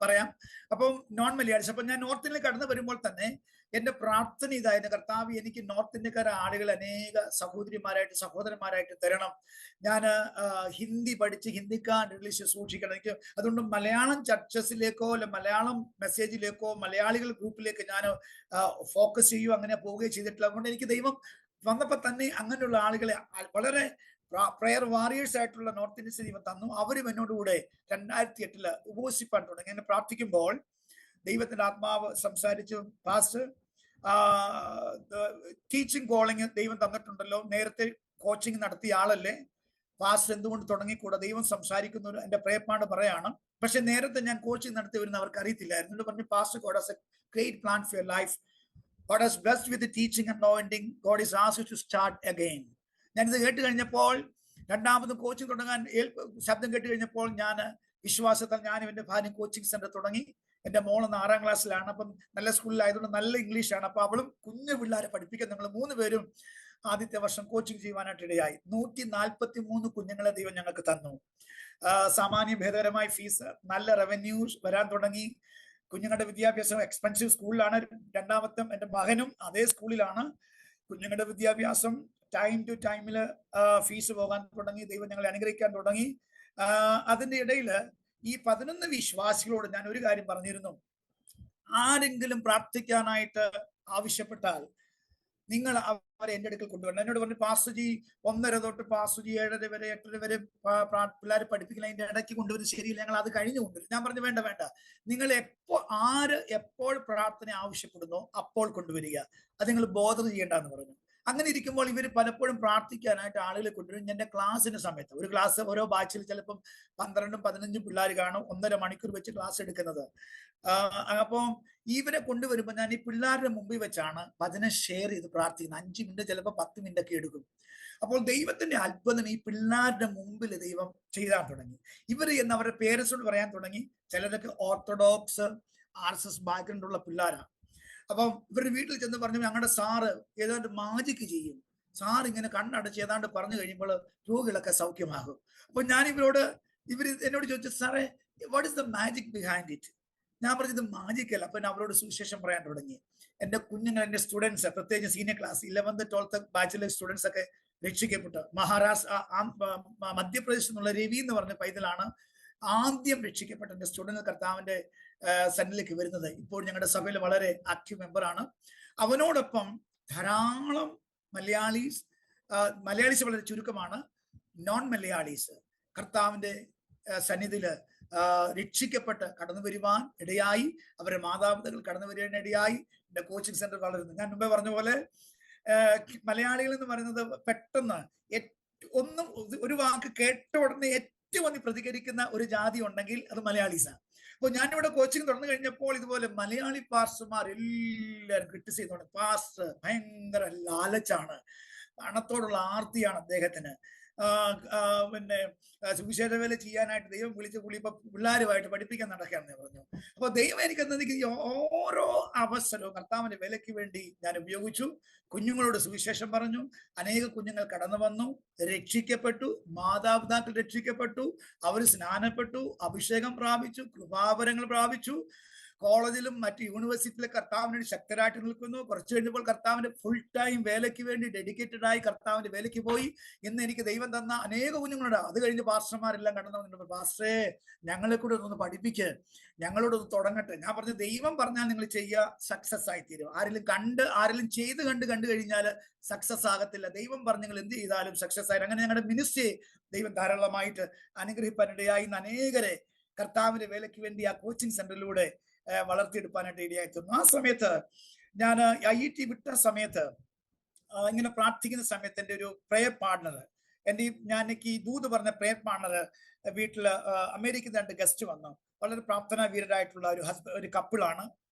പറയാം. അപ്പം നോൺ മലയാളീസ്. അപ്പൊ ഞാൻ നോർത്ത് ഇന്ത്യയിൽ കടന്നു വരുമ്പോൾ തന്നെ എന്റെ പ്രാർത്ഥന ഇതായിരുന്നു, കർത്താവ് എനിക്ക് നോർത്ത് ഇന്ത്യക്കാരെ ആളുകൾ അനേക സഹോദരന്മാരായിട്ട് തരണം. ഞാൻ ഹിന്ദി പഠിച്ച് ഹിന്ദിക്കാർ ഇംഗ്ലീഷ് സൂക്ഷിക്കണം. എനിക്ക് അതുകൊണ്ട് മലയാളം ചർച്ചസിലേക്കോ അല്ലെ മലയാളം മെസ്സേജിലേക്കോ മലയാളികൾ ഗ്രൂപ്പിലേക്ക് ഞാൻ ഫോക്കസ് ചെയ്യുകയോ അങ്ങനെ പോവുകയോ ചെയ്തിട്ടില്ല. അതുകൊണ്ട് എനിക്ക് ദൈവം വന്നപ്പോ തന്നെ അങ്ങനെയുള്ള ആളുകളെ, വളരെ പ്രയർ വാരിയേഴ്സ് ആയിട്ടുള്ള നോർത്ത് ഇന്ത്യൻസ് ദൈവം തന്നു. അവരും എന്നോടുകൂടെ 2008 ഉപവസിപ്പാൻ തുടങ്ങി. അങ്ങനെ പ്രാർത്ഥിക്കുമ്പോൾ ദൈവത്തിന്റെ ആത്മാവ് സംസാരിച്ചു, പാസ്റ്റർ ടീച്ചിങ് കോളിങ് ദൈവം തന്നിട്ടുണ്ടല്ലോ, നേരത്തെ കോച്ചിങ് നടത്തിയ ആളല്ലേ, പാസ്റ്റർ എന്തുകൊണ്ട് തുടങ്ങിക്കൂടാ? ദൈവം സംസാരിക്കുന്ന എന്റെ പ്രയപ്പാട് പറയാണ്. പക്ഷെ നേരത്തെ ഞാൻ കോച്ചിങ് നടത്തി വരുന്ന അവർക്ക് അറിയത്തില്ലായിരുന്നു. പറഞ്ഞു, pastor God has A great plan for your life. God has blessed with the teaching and anointing. God is asked you to start again. ഞാനിത് കേട്ട് കഴിഞ്ഞപ്പോൾ, 2ാമത് കോച്ചിങ് തുടങ്ങാൻ ശബ്ദം കേട്ട് കഴിഞ്ഞപ്പോൾ ഞാൻ വിശ്വാസത്താൽ ഞാനും എൻ്റെ ഭാര്യ കോച്ചിങ് സെന്റർ തുടങ്ങി. എൻ്റെ മോളൊന്ന് 6ാം ക്ലാസ്സിലാണ്. അപ്പം നല്ല സ്കൂളിലായതുകൊണ്ട് നല്ല ഇംഗ്ലീഷാണ്. അപ്പൊ അവളും കുഞ്ഞു പിള്ളേരെ പഠിപ്പിക്കാൻ ഞങ്ങൾ 3 പേരും ആദ്യത്തെ വർഷം കോച്ചിങ് ചെയ്യുവാനായിട്ട് ഇടയായി. 143 കുഞ്ഞുങ്ങളെ ദൈവം ഞങ്ങൾക്ക് തന്നു. സാമാന്യ ഭേദകരമായ ഫീസ്, നല്ല റവന്യൂസ് വരാൻ തുടങ്ങി. കുഞ്ഞുങ്ങളുടെ വിദ്യാഭ്യാസം എക്സ്പെൻസീവ് സ്കൂളിലാണ്. 2ാമത്തെ എൻ്റെ മകനും അതേ സ്കൂളിലാണ്. കുഞ്ഞുങ്ങളുടെ വിദ്യാഭ്യാസം ടൈം ടു ടൈമിൽ ഫീസ് പോകാൻ തുടങ്ങി. ദൈവം ഞങ്ങളെ അനുഗ്രഹിക്കാൻ തുടങ്ങി. അതിൻ്റെ ഇടയിൽ ഈ 11 വിശ്വാസികളോട് ഞാൻ ഒരു കാര്യം പറഞ്ഞിരുന്നു, ആരെങ്കിലും പ്രാർത്ഥിക്കാനായിട്ട് ആവശ്യപ്പെട്ടാൽ നിങ്ങൾ അവരെ എൻ്റെ അടുക്കൽ കൊണ്ടുവരണം. എന്നോട് പറഞ്ഞു, പാസ്റ്റർജി 1:30 തൊട്ട് പാസ്റ്റർജി 7:30 വരെ 8:30 വരെ പിള്ളേരെ പഠിപ്പിക്കണം, അതിന്റെ ഇടയ്ക്ക് കൊണ്ടുവരും ശരിയില്ല, ഞങ്ങൾ അത് കഴിഞ്ഞു കൊണ്ടുവരും. ഞാൻ പറഞ്ഞു, വേണ്ട, നിങ്ങൾ എപ്പോൾ പ്രാർത്ഥന ആവശ്യപ്പെടുന്നോ അപ്പോൾ കൊണ്ടുവരിക, അത് നിങ്ങൾ ബോധം ചെയ്യേണ്ടെന്ന് പറഞ്ഞു. അങ്ങനെ ഇരിക്കുമ്പോൾ ഇവർ പലപ്പോഴും പ്രാർത്ഥിക്കാനായിട്ട് ആളുകളെ കൊണ്ടുവരും. എൻ്റെ ക്ലാസ്സിന്റെ സമയത്ത്, ഒരു ക്ലാസ് ഓരോ ബാച്ചിൽ ചിലപ്പം 12-15 പിള്ളേർ കാണും, 1.5 മണിക്കൂർ വെച്ച് ക്ലാസ് എടുക്കുന്നത്. അപ്പം ഇവരെ കൊണ്ടുവരുമ്പോൾ ഞാൻ ഈ പിള്ളേരുടെ മുമ്പിൽ വെച്ചാണ് വചനം ഷെയർ ചെയ്ത് പ്രാർത്ഥിക്കുന്നത്. 5 മിനിറ്റ്, ചിലപ്പോൾ 10 മിനിറ്റ് ഒക്കെ എടുക്കും. അപ്പോൾ ദൈവത്തിന്റെ അത്ഭുതം ഈ പിള്ളേരുടെ മുമ്പിൽ ദൈവം ചെയ്യാൻ തുടങ്ങി. ഇവർ എന്ന് അവരുടെ പേരൻസിനോട് പറയാൻ തുടങ്ങി. ചിലരൊക്കെ ഓർത്തഡോക്സ് RSS ബാക്ക്ഗ്രൗണ്ട് ഉള്ള പിള്ളേരാണ്. അപ്പം ഇവരുടെ വീട്ടിൽ ചെന്ന് പറഞ്ഞു, ഞങ്ങളുടെ സാറ് ഏതാണ്ട് മാജിക്ക് ചെയ്യും, സാർ ഇങ്ങനെ കണ്ണടച്ച് ഏതാണ്ട് പറഞ്ഞു കഴിയുമ്പോൾ രോഗികളൊക്കെ സൗഖ്യമാകും. അപ്പൊ ഞാൻ ഇവർ എന്നോട് ചോദിച്ചു, സാറേ what is the magic behind it? ഞാൻ പറഞ്ഞത് മാജിക്കല്ല. അപ്പൊ ഞാൻ അവരോട് സുവിശേഷം പറയാൻ തുടങ്ങി. എന്റെ കുഞ്ഞുങ്ങൾ, എന്റെ സ്റ്റുഡൻസ്, പ്രത്യേകിച്ച് senior class 11th 12th ബാച്ചിലെ students ഒക്കെ രക്ഷിക്കപ്പെട്ടു. മധ്യപ്രദേശിൽ നിന്നുള്ള രവി എന്ന് പറഞ്ഞ പൈതലാണ് ആദ്യം രക്ഷിക്കപ്പെട്ട എന്റെ സ്റ്റുഡന്റ് കർത്താവിന്റെ സന്നിധിയിലേക്ക് വരുന്നത്. ഇപ്പോൾ ഞങ്ങളുടെ സഭയിൽ വളരെ ആക്റ്റീവ് മെമ്പറാണ്. അവനോടൊപ്പം ധാരാളം മലയാളീസ് വളരെ ചുരുക്കമാണ്, നോൺ മലയാളീസ് കർത്താവിന്റെ സന്നിധിയിൽ രക്ഷിക്കപ്പെട്ട് കടന്നു വരുവാൻ ഇടയായി. അവരുടെ മാതാപിതാക്കൾ കടന്നു വരുവാൻ ഇടയായി. എന്റെ കോച്ചിങ് സെന്റർ വളരുന്നു. ഞാൻ മുമ്പേ പറഞ്ഞ പോലെ മലയാളികൾ എന്ന് പറയുന്നത് പെട്ടെന്ന് ഒന്നും ഒരു വാക്ക് കേട്ട ഉടനെ ഏറ്റവും അധികം പ്രതികരിക്കുന്ന ഒരു ജാതി ഉണ്ടെങ്കിൽ അത് മലയാളീസാണ്. അപ്പൊ ഞാനിവിടെ കോച്ചിങ് തുറന്നു കഴിഞ്ഞപ്പോൾ ഇതുപോലെ മലയാളി പാസ്റ്റർമാർ എല്ലാവരും ക്രിട്ടിസൈസ് ചെയ്യുന്നുണ്ട്. പാസ്റ്റർ ഭയങ്കര ലാലച്ചാണ്, പണത്തോടുള്ള ആർത്തിയാണ് അദ്ദേഹത്തിന്. പിന്നെ സുവിശേഷ വേല ചെയ്യാനായിട്ട് ദൈവം വിളിച്ച പുള്ളി ഇപ്പൊ പിള്ളേരുമായിട്ട് പഠിപ്പിക്കാൻ നടക്കുകയാണെന്ന് പറഞ്ഞു. അപ്പൊ ദൈവം എനിക്ക് ഓരോ അവസരവും കർത്താവിന്റെ വിലയ്ക്ക് വേണ്ടി ഞാൻ ഉപയോഗിച്ചു. കുഞ്ഞുങ്ങളോട് സുവിശേഷം പറഞ്ഞു. അനേക കുഞ്ഞുങ്ങൾ കടന്നു വന്നു, രക്ഷിക്കപ്പെട്ടു, മാതാപിതാക്കൾ രക്ഷിക്കപ്പെട്ടു, അവർ സ്നാനപ്പെട്ടു, അഭിഷേകം പ്രാപിച്ചു, കൃപാവരങ്ങൾ പ്രാപിച്ചു. കോളേജിലും മറ്റ് യൂണിവേഴ്സിറ്റിയിലെ കർത്താവിന് വേണ്ടി ശക്തരായിട്ട് നിൽക്കുന്നു. കുറച്ച് കഴിഞ്ഞപ്പോൾ കർത്താവിന്റെ ഫുൾ ടൈം വേലയ്ക്ക് വേണ്ടി ഡെഡിക്കേറ്റഡ് ആയി കർത്താവിന്റെ വേലയ്ക്ക് പോയി. ഇന്ന് എനിക്ക് ദൈവം തന്ന അനേക കുഞ്ഞുങ്ങളുണ്ട്. അത് കഴിഞ്ഞ് പാസ്റ്റർമാരെല്ലാം കടന്നു വന്നിട്ടുണ്ട്. പാസ്റ്ററേ, ഞങ്ങളെ കൂടെ ഒന്ന് പഠിപ്പിക്ക്, ഞങ്ങളോടൊന്ന് തുടങ്ങട്ടെ. ഞാൻ പറഞ്ഞു, ദൈവം പറഞ്ഞാൽ നിങ്ങൾ ചെയ്യുക, സക്സസ് ആയി തീരും. ആരെങ്കിലും ചെയ്ത് കണ്ടു കഴിഞ്ഞാൽ സക്സസ് ആകത്തില്ല. ദൈവം പറഞ്ഞ് നിങ്ങൾ എന്ത് ചെയ്താലും സക്സസ് ആയി. അങ്ങനെ ഞങ്ങളുടെ മിനിസ്ട്രിയെ ദൈവം ധാരാളമായിട്ട് അനുഗ്രഹിപ്പാനിടയായി. അനേകരെ കർത്താവിന്റെ വേലയ്ക്ക് വേണ്ടി ആ കോച്ചിങ് സെന്ററിലൂടെ വളർത്തിയെടുക്കാനായിട്ട് ഇടയായി തീർന്നു. ആ സമയത്ത് ഞാൻ IIT വിട്ട സമയത്ത് ഇങ്ങനെ പ്രാർത്ഥിക്കുന്ന സമയത്ത് എൻ്റെ ഒരു പ്രെയർ പാർട്ണർ, എനിക്ക് ഈ ദൂത് പറഞ്ഞ പ്രെയർ പാർട്ണർ വീട്ടില് അമേരിക്കയിൽ 2 ഗസ്റ്റ് വന്നു. വളരെ പ്രാർത്ഥനാ വീരരായിട്ടുള്ള ഒരു കപ്പിളാണ്,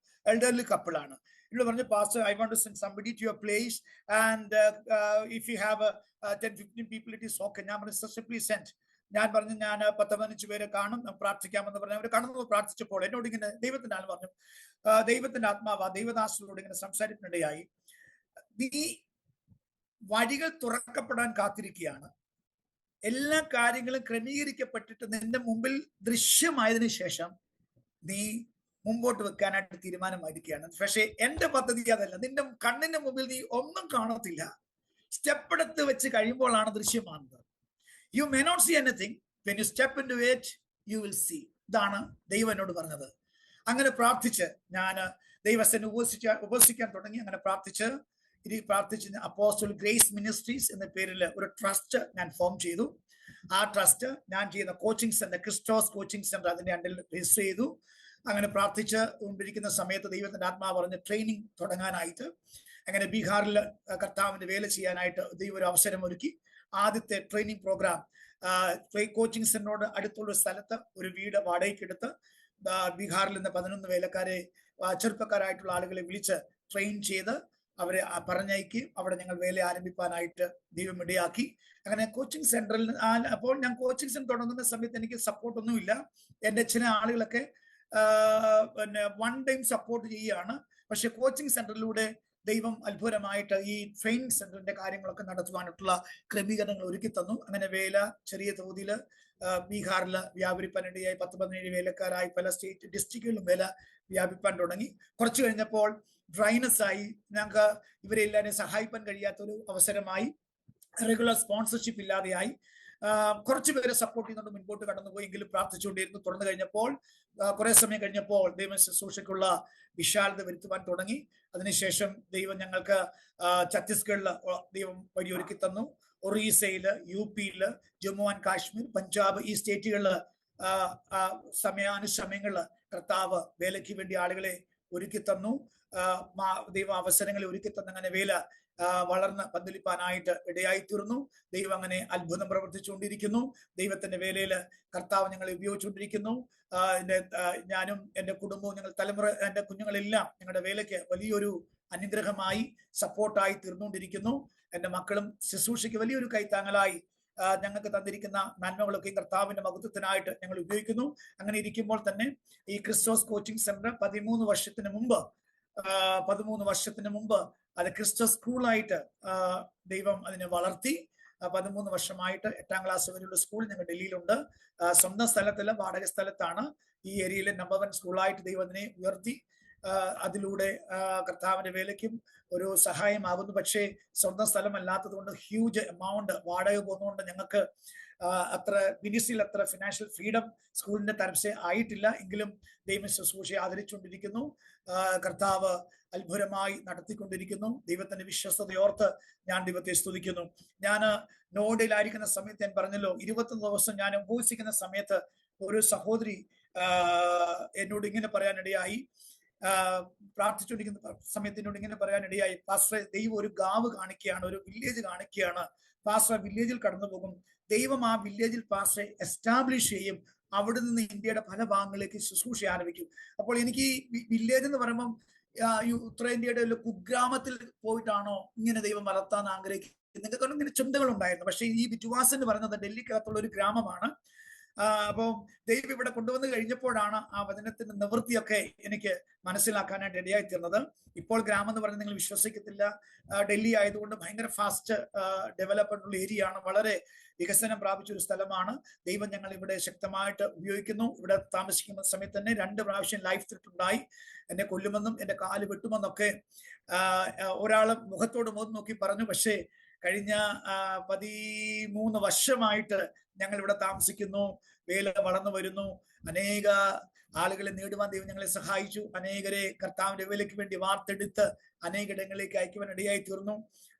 എൽഡർലി കപ്പിളാണ്. ഇവിടെ പറഞ്ഞു, pastor, I want to send somebody to your place and if you have 10-15 people it is okay. ഞാൻ പറഞ്ഞു, സിസ്റ്റർ പ്ലീസ് സെൻഡ്. ഞാൻ പറഞ്ഞു, ഞാൻ 10-15 പേരെ കാണും, പ്രാർത്ഥിക്കാമെന്ന് പറഞ്ഞു. അവർ കടന്നു പ്രാർത്ഥിച്ചപ്പോൾ എന്നോട് ഇങ്ങനെ ദൈവത്തിന്റെ ആൾ പറഞ്ഞു, ദൈവത്തിന്റെ ആത്മാവ് ദൈവദാസനോട് ഇങ്ങനെ സംസാരിക്കുന്നിടയായി, നീ വഴികൾ തുറക്കപ്പെടാൻ കാത്തിരിക്കുകയാണ്. എല്ലാ കാര്യങ്ങളും ക്രമീകരിക്കപ്പെട്ടിട്ട് നിന്റെ മുമ്പിൽ ദൃശ്യമായതിനു ശേഷം നീ മുമ്പോട്ട് വെക്കാനായിട്ട് തീരുമാനമായിരിക്കുകയാണ്. പക്ഷേ എന്റെ പദ്ധതി അതല്ല. നിന്റെ കണ്ണിന്റെ മുമ്പിൽ നീ ഒന്നും കാണത്തില്ല. സ്റ്റെപ്പ് എടുത്ത് വെച്ച് കഴിയുമ്പോഴാണ് ദൃശ്യമാകുന്നത്. You may not see anything. When you step into it, you will see. ഇതാണ് ദൈവം എന്നോട് പറഞ്ഞത്. അങ്ങനെ പ്രാർത്ഥിച്ച് ഞാൻ ദൈവസ്ഥനെ ഉപസിക്കാൻ തുടങ്ങി. അങ്ങനെ പ്രാർത്ഥിച്ച് അപ്പോസ്റ്റൽ ഗ്രേസ് മിനിസ്ട്രീസ് എന്ന പേരിൽ ഒരു ട്രസ്റ്റ് ഞാൻ ഫോം ചെയ്തു. ആ ട്രസ്റ്റ് ഞാൻ ചെയ്യുന്ന കോച്ചിങ് സെന്റർ, ക്രിസ്റ്റോസ് കോച്ചിങ് സെന്റർ, അതിന്റെ അണ്ടിൽ രജിസ്റ്റർ ചെയ്തു. അങ്ങനെ പ്രാർത്ഥിച്ച് കൊണ്ടിരിക്കുന്ന സമയത്ത് ദൈവത്തിന്റെ ആത്മാവ് പറഞ്ഞ് ട്രെയിനിങ് തുടങ്ങാനായിട്ട്. അങ്ങനെ ബീഹാറിൽ കർത്താവിന്റെ വേല ചെയ്യാനായിട്ട് ദൈവം ഒരു അവസരം ഒരുക്കി. ആദ്യത്തെ ട്രെയിനിങ് പ്രോഗ്രാം കോച്ചിങ് സെന്ററിനോട് അടുത്തുള്ള സ്ഥലത്ത് ഒരു വീട് വാടകയ്ക്കെടുത്ത് ബീഹാറിൽ നിന്ന് 11 വേലക്കാരെ, ചെറുപ്പക്കാരായിട്ടുള്ള ആളുകളെ വിളിച്ച് ട്രെയിൻ ചെയ്ത് അവരെ പറഞ്ഞയക്കി. അവിടെ ഞങ്ങൾ വേല ആരംഭിക്കാനായിട്ട് ദൈവം ഇടയാക്കി. അങ്ങനെ കോച്ചിങ് സെന്ററിൽ അപ്പോൾ ഞാൻ കോച്ചിങ് സെന്റർ തുടങ്ങുന്ന സമയത്ത് എനിക്ക് സപ്പോർട്ടൊന്നുമില്ല. എൻ്റെ ചില ആളുകളൊക്കെ പിന്നെ 1 ടൈം സപ്പോർട്ട് ചെയ്യുകയാണ്. പക്ഷെ കോച്ചിങ് സെന്ററിലൂടെ ദൈവം അത്ഭുതമായിട്ട് ഈ ട്രെയിനിങ് സെന്ററിന്റെ കാര്യങ്ങളൊക്കെ നടത്തുവാനായിട്ടുള്ള ക്രമീകരണങ്ങൾ ഒരുക്കി തന്നു. അങ്ങനെ വേല ചെറിയ തോതിൽ ബീഹാറിൽ വ്യാപരിപ്പാനിടയായി. 10-17 വേലക്കാരായി പല സ്റ്റേറ്റ് ഡിസ്ട്രിക്റ്റുകളിലും വേല വ്യാപിപ്പാൻ തുടങ്ങി. കുറച്ചു കഴിഞ്ഞപ്പോൾ ഡ്രൈനസ് ആയി. ഞങ്ങൾക്ക് ഇവരെല്ലാവരെയും സഹായിക്കാൻ കഴിയാത്തൊരു അവസരമായി. റെഗുലർ സ്പോൺസർഷിപ്പ് ഇല്ലാതെയായി. കുറച്ചു പേരെ സപ്പോർട്ട് ചെയ്യുന്നുണ്ട്, മുൻപോട്ട് കടന്നുപോയി. എങ്കിലും പ്രാർത്ഥിച്ചുകൊണ്ടിരുന്നു. തുറന്നു കഴിഞ്ഞപ്പോൾ കുറെ സമയം കഴിഞ്ഞപ്പോൾ ദൈവ ശുശ്രൂഷയ്ക്കുള്ള വിശാലത വരുത്തുവാൻ തുടങ്ങി. അതിനുശേഷം ദൈവം ഞങ്ങൾക്ക് ഛത്തീസ്ഗഡിൽ ദൈവം വഴിയൊരുക്കി തന്നു. ഒറീസയില്, UP, ജമ്മു ആൻഡ് കാശ്മീർ, പഞ്ചാബ്, ഈ സ്റ്റേറ്റുകളിൽ സമയാനുസമയങ്ങളിൽ കർത്താവ് വേലയ്ക്ക് വേണ്ടി ആളുകളെ ഒരുക്കി തന്നു. ദൈവ അവസരങ്ങളെ ഒരുക്കി തന്നു. അങ്ങനെ വേല വളർന്ന് പന്തലിപ്പാനായിട്ട് ഇടയായി തീർന്നു. ദൈവം അങ്ങനെ അത്ഭുതം പ്രവർത്തിച്ചുകൊണ്ടിരിക്കുന്നു. ദൈവത്തിന്റെ വേലയിൽ കർത്താവ് ഞങ്ങളെ ഉപയോഗിച്ചുകൊണ്ടിരിക്കുന്നു. ഞാനും എൻ്റെ കുടുംബവും, ഞങ്ങൾ തലമുറ, എൻ്റെ കുഞ്ഞുങ്ങളെല്ലാം ഞങ്ങളുടെ വേലയ്ക്ക് വലിയൊരു അനുഗ്രഹമായി സപ്പോർട്ടായി തീർന്നുകൊണ്ടിരിക്കുന്നു. എൻ്റെ മക്കളും ശുശ്രൂഷയ്ക്ക് വലിയൊരു കൈത്താങ്ങലായി ഞങ്ങൾക്ക് തന്നിരിക്കുന്ന നന്മകളൊക്കെ കർത്താവിന്റെ മഹത്വത്തിനായിട്ട് ഞങ്ങൾ ഉപയോഗിക്കുന്നു. അങ്ങനെ ഇരിക്കുമ്പോൾ തന്നെ ഈ ക്രിസ്റ്റോസ് കോച്ചിങ് സെന്റർ 13 വർഷത്തിന് മുമ്പ് അത് ക്രിസ്റ്റോസ് സ്കൂളായിട്ട് ദൈവം അതിനെ വളർത്തി. 13 വർഷമായിട്ട് 8ാം ക്ലാസ് വരെയുള്ള സ്കൂൾ ഞങ്ങൾ ഡൽഹിയിലുണ്ട്. സ്വന്തം സ്ഥലത്തല്ല, വാടക സ്ഥലത്താണ്. ഈ ഏരിയയിലെ നമ്പർ 1 സ്കൂളായിട്ട് ദൈവത്തിനെ ഉയർത്തി. അതിലൂടെ കർത്താവിന്റെ വേലയ്ക്കും ഒരു സഹായമാകുന്നു. പക്ഷേ സ്വന്തം സ്ഥലമല്ലാത്തത് കൊണ്ട് ഹ്യൂജ് എമൗണ്ട് വാടക പോകുന്നതുകൊണ്ട് ഞങ്ങൾക്ക് അത്ര മിനിസ്ട്രിയിൽ അത്ര ഫിനാൻഷ്യൽ ഫ്രീഡം സ്കൂളിന്റെ തരംസെ ആയിട്ടില്ല. എങ്കിലും ദൈവം ശുശ്രൂഷയെ ആദരിച്ചുകൊണ്ടിരിക്കുന്നു. കർത്താവ് അത്ഭുതമായി നടത്തിക്കൊണ്ടിരിക്കുന്നു. ദൈവത്തിന്റെ വിശ്വസ്തയോർത്ത് ഞാൻ ദൈവത്തെ സ്തുതിക്കുന്നു. ഞാൻ നോയിഡയിലായിരിക്കുന്ന സമയത്ത് ഞാൻ പറഞ്ഞല്ലോ, 21 ദിവസം ഞാൻ ഉപവസിക്കുന്ന സമയത്ത് ഒരു സഹോദരി എന്നോട് ഇങ്ങനെ പറയാനിടയായി. പ്രാർത്ഥിച്ചുകൊണ്ടിരിക്കുന്ന സമയത്ത് എന്നോട് ഇങ്ങനെ പറയാനിടയായി, പാസ്റ്ററെ, ദൈവം ഒരു ഗാവ് കാണിക്കുകയാണ്, ഒരു വില്ലേജ് കാണിക്കുകയാണ്. പാസ്റ്റർ വില്ലേജിൽ കടന്നു പോകും, ദൈവം ആ വില്ലേജിൽ പാസ്റ്ററെ എസ്റ്റാബ്ലിഷ് ചെയ്യും, അവിടെ നിന്ന് ഇന്ത്യയുടെ പല ഭാഗങ്ങളിലേക്ക് ശുശ്രൂഷ ആരംഭിക്കും. അപ്പോൾ എനിക്ക് ഈ വില്ലേജ് എന്ന് പറയുമ്പം ഉത്തരേന്ത്യയുടെ ഒരു കുഗ്രാമത്തിൽ പോയിട്ടാണോ ഇങ്ങനെ ദൈവം വളർത്താൻ ആഗ്രഹിക്കുന്നത്, നിങ്ങൾക്ക് ഇങ്ങനെ ചിന്തകൾ ഉണ്ടായിരുന്നു. പക്ഷേ ഈ ബിറ്റുവാസ് എന്ന് പറയുന്നത് ഡൽഹിക്കകത്തുള്ള ഒരു ഗ്രാമമാണ്. അപ്പോൾ ദൈവം ഇവിടെ കൊണ്ടുവന്ന് കഴിഞ്ഞപ്പോഴാണ് ആ വചനത്തിന്റെ നിവൃത്തിയൊക്കെ എനിക്ക് മനസ്സിലാക്കാനായിട്ട് ഇടയായി തീർന്നത്. ഇപ്പോൾ ഗ്രാമം എന്ന് പറഞ്ഞാൽ നിങ്ങൾ വിശ്വസിക്കത്തില്ല, ഡൽഹി ആയതുകൊണ്ട് ഭയങ്കര ഫാസ്റ്റ് ഡെവലപ്മെന്റ് ഉള്ള ഏരിയ ആണ്, വളരെ വികസനം പ്രാപിച്ച ഒരു സ്ഥലമാണ്. ദൈവം ഞങ്ങൾ ഇവിടെ ശക്തമായിട്ട് ഉപയോഗിക്കുന്നു. ഇവിടെ താമസിക്കുന്ന സമയത്ത് തന്നെ 2 പ്രാവശ്യം ലൈഫ് ത്രെറ്റ് ഉണ്ടായി. എന്നെ കൊല്ലുമെന്നും എന്റെ കാല് വെട്ടുമെന്നൊക്കെ ഒരാൾ മുഖത്തോട് മുഖം നോക്കി പറഞ്ഞു. പക്ഷേ കഴിഞ്ഞ 13 വർഷമായിട്ട് ഞങ്ങൾ ഇവിടെ താമസിക്കുന്നു, വേല വളർന്നു വരുന്നു. അനേക ആളുകളെ നേടുവാൻ ദൈവം ഞങ്ങളെ സഹായിച്ചു. അനേകരെ കർത്താവിന്റെ വേലയ്ക്ക് വേണ്ടി വാർത്തെടുത്ത് അനേക ഇടങ്ങളിലേക്ക് അയക്കുവാൻ ഇടയായി തീർന്നു.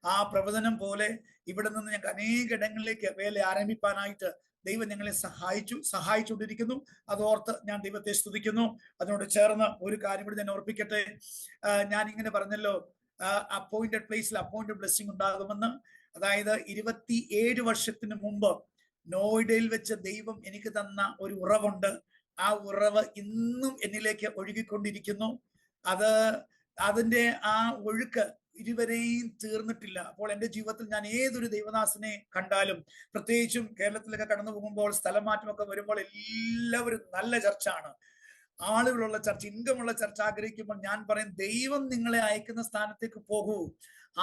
ആ പ്രവചനം പോലെ ഇവിടെ നിന്ന് ഞങ്ങൾക്ക് അനേക ഇടങ്ങളിലേക്ക് വേല ആരംഭിക്കാനായിട്ട് ദൈവം ഞങ്ങളെ സഹായിച്ചുകൊണ്ടിരിക്കുന്നു. അതോർത്ത് ഞാൻ ദൈവത്തെ സ്തുതിക്കുന്നു. അതിനോട് ചേർന്ന് ഒരു കാര്യം കൂടി ഞാൻ ഓർപ്പിക്കട്ടെ. ഞാൻ ഇങ്ങനെ പറഞ്ഞല്ലോ, അപ്പോയിന്റഡ് പ്ലേസിൽ അപ്പോയിന്റഡ് ബ്ലെസ്സിംഗ് ഉണ്ടാകുമെന്ന്. അതായത് 27 വർഷത്തിന് മുമ്പ് നോയിഡയിൽ വെച്ച് ദൈവം എനിക്ക് തന്ന ഒരു ഉറവുണ്ട്. ആ ഉറവ് ഇന്നും എന്നിലേക്ക് ഒഴുകിക്കൊണ്ടിരിക്കുന്നു. അതിന്റെ ആ ഒഴുക്ക് ഇതുവരെയും തീർന്നിട്ടില്ല. അപ്പോൾ എൻ്റെ ജീവിതത്തിൽ ഞാൻ ഏതൊരു ദൈവദാസനെ കണ്ടാലും, പ്രത്യേകിച്ചും കേരളത്തിലൊക്കെ കടന്നു പോകുമ്പോൾ സ്ഥലം മാറ്റമൊക്കെ വരുമ്പോൾ എല്ലാവരും നല്ല ചർച്ചാണ്, ആളുകളുള്ള ചർച്ച, ഇൻകമുള്ള ചർച്ച ആഗ്രഹിക്കുമ്പോൾ ഞാൻ പറയും, ദൈവം നിങ്ങളെ അയക്കുന്ന സ്ഥാനത്തേക്ക് പോകൂ.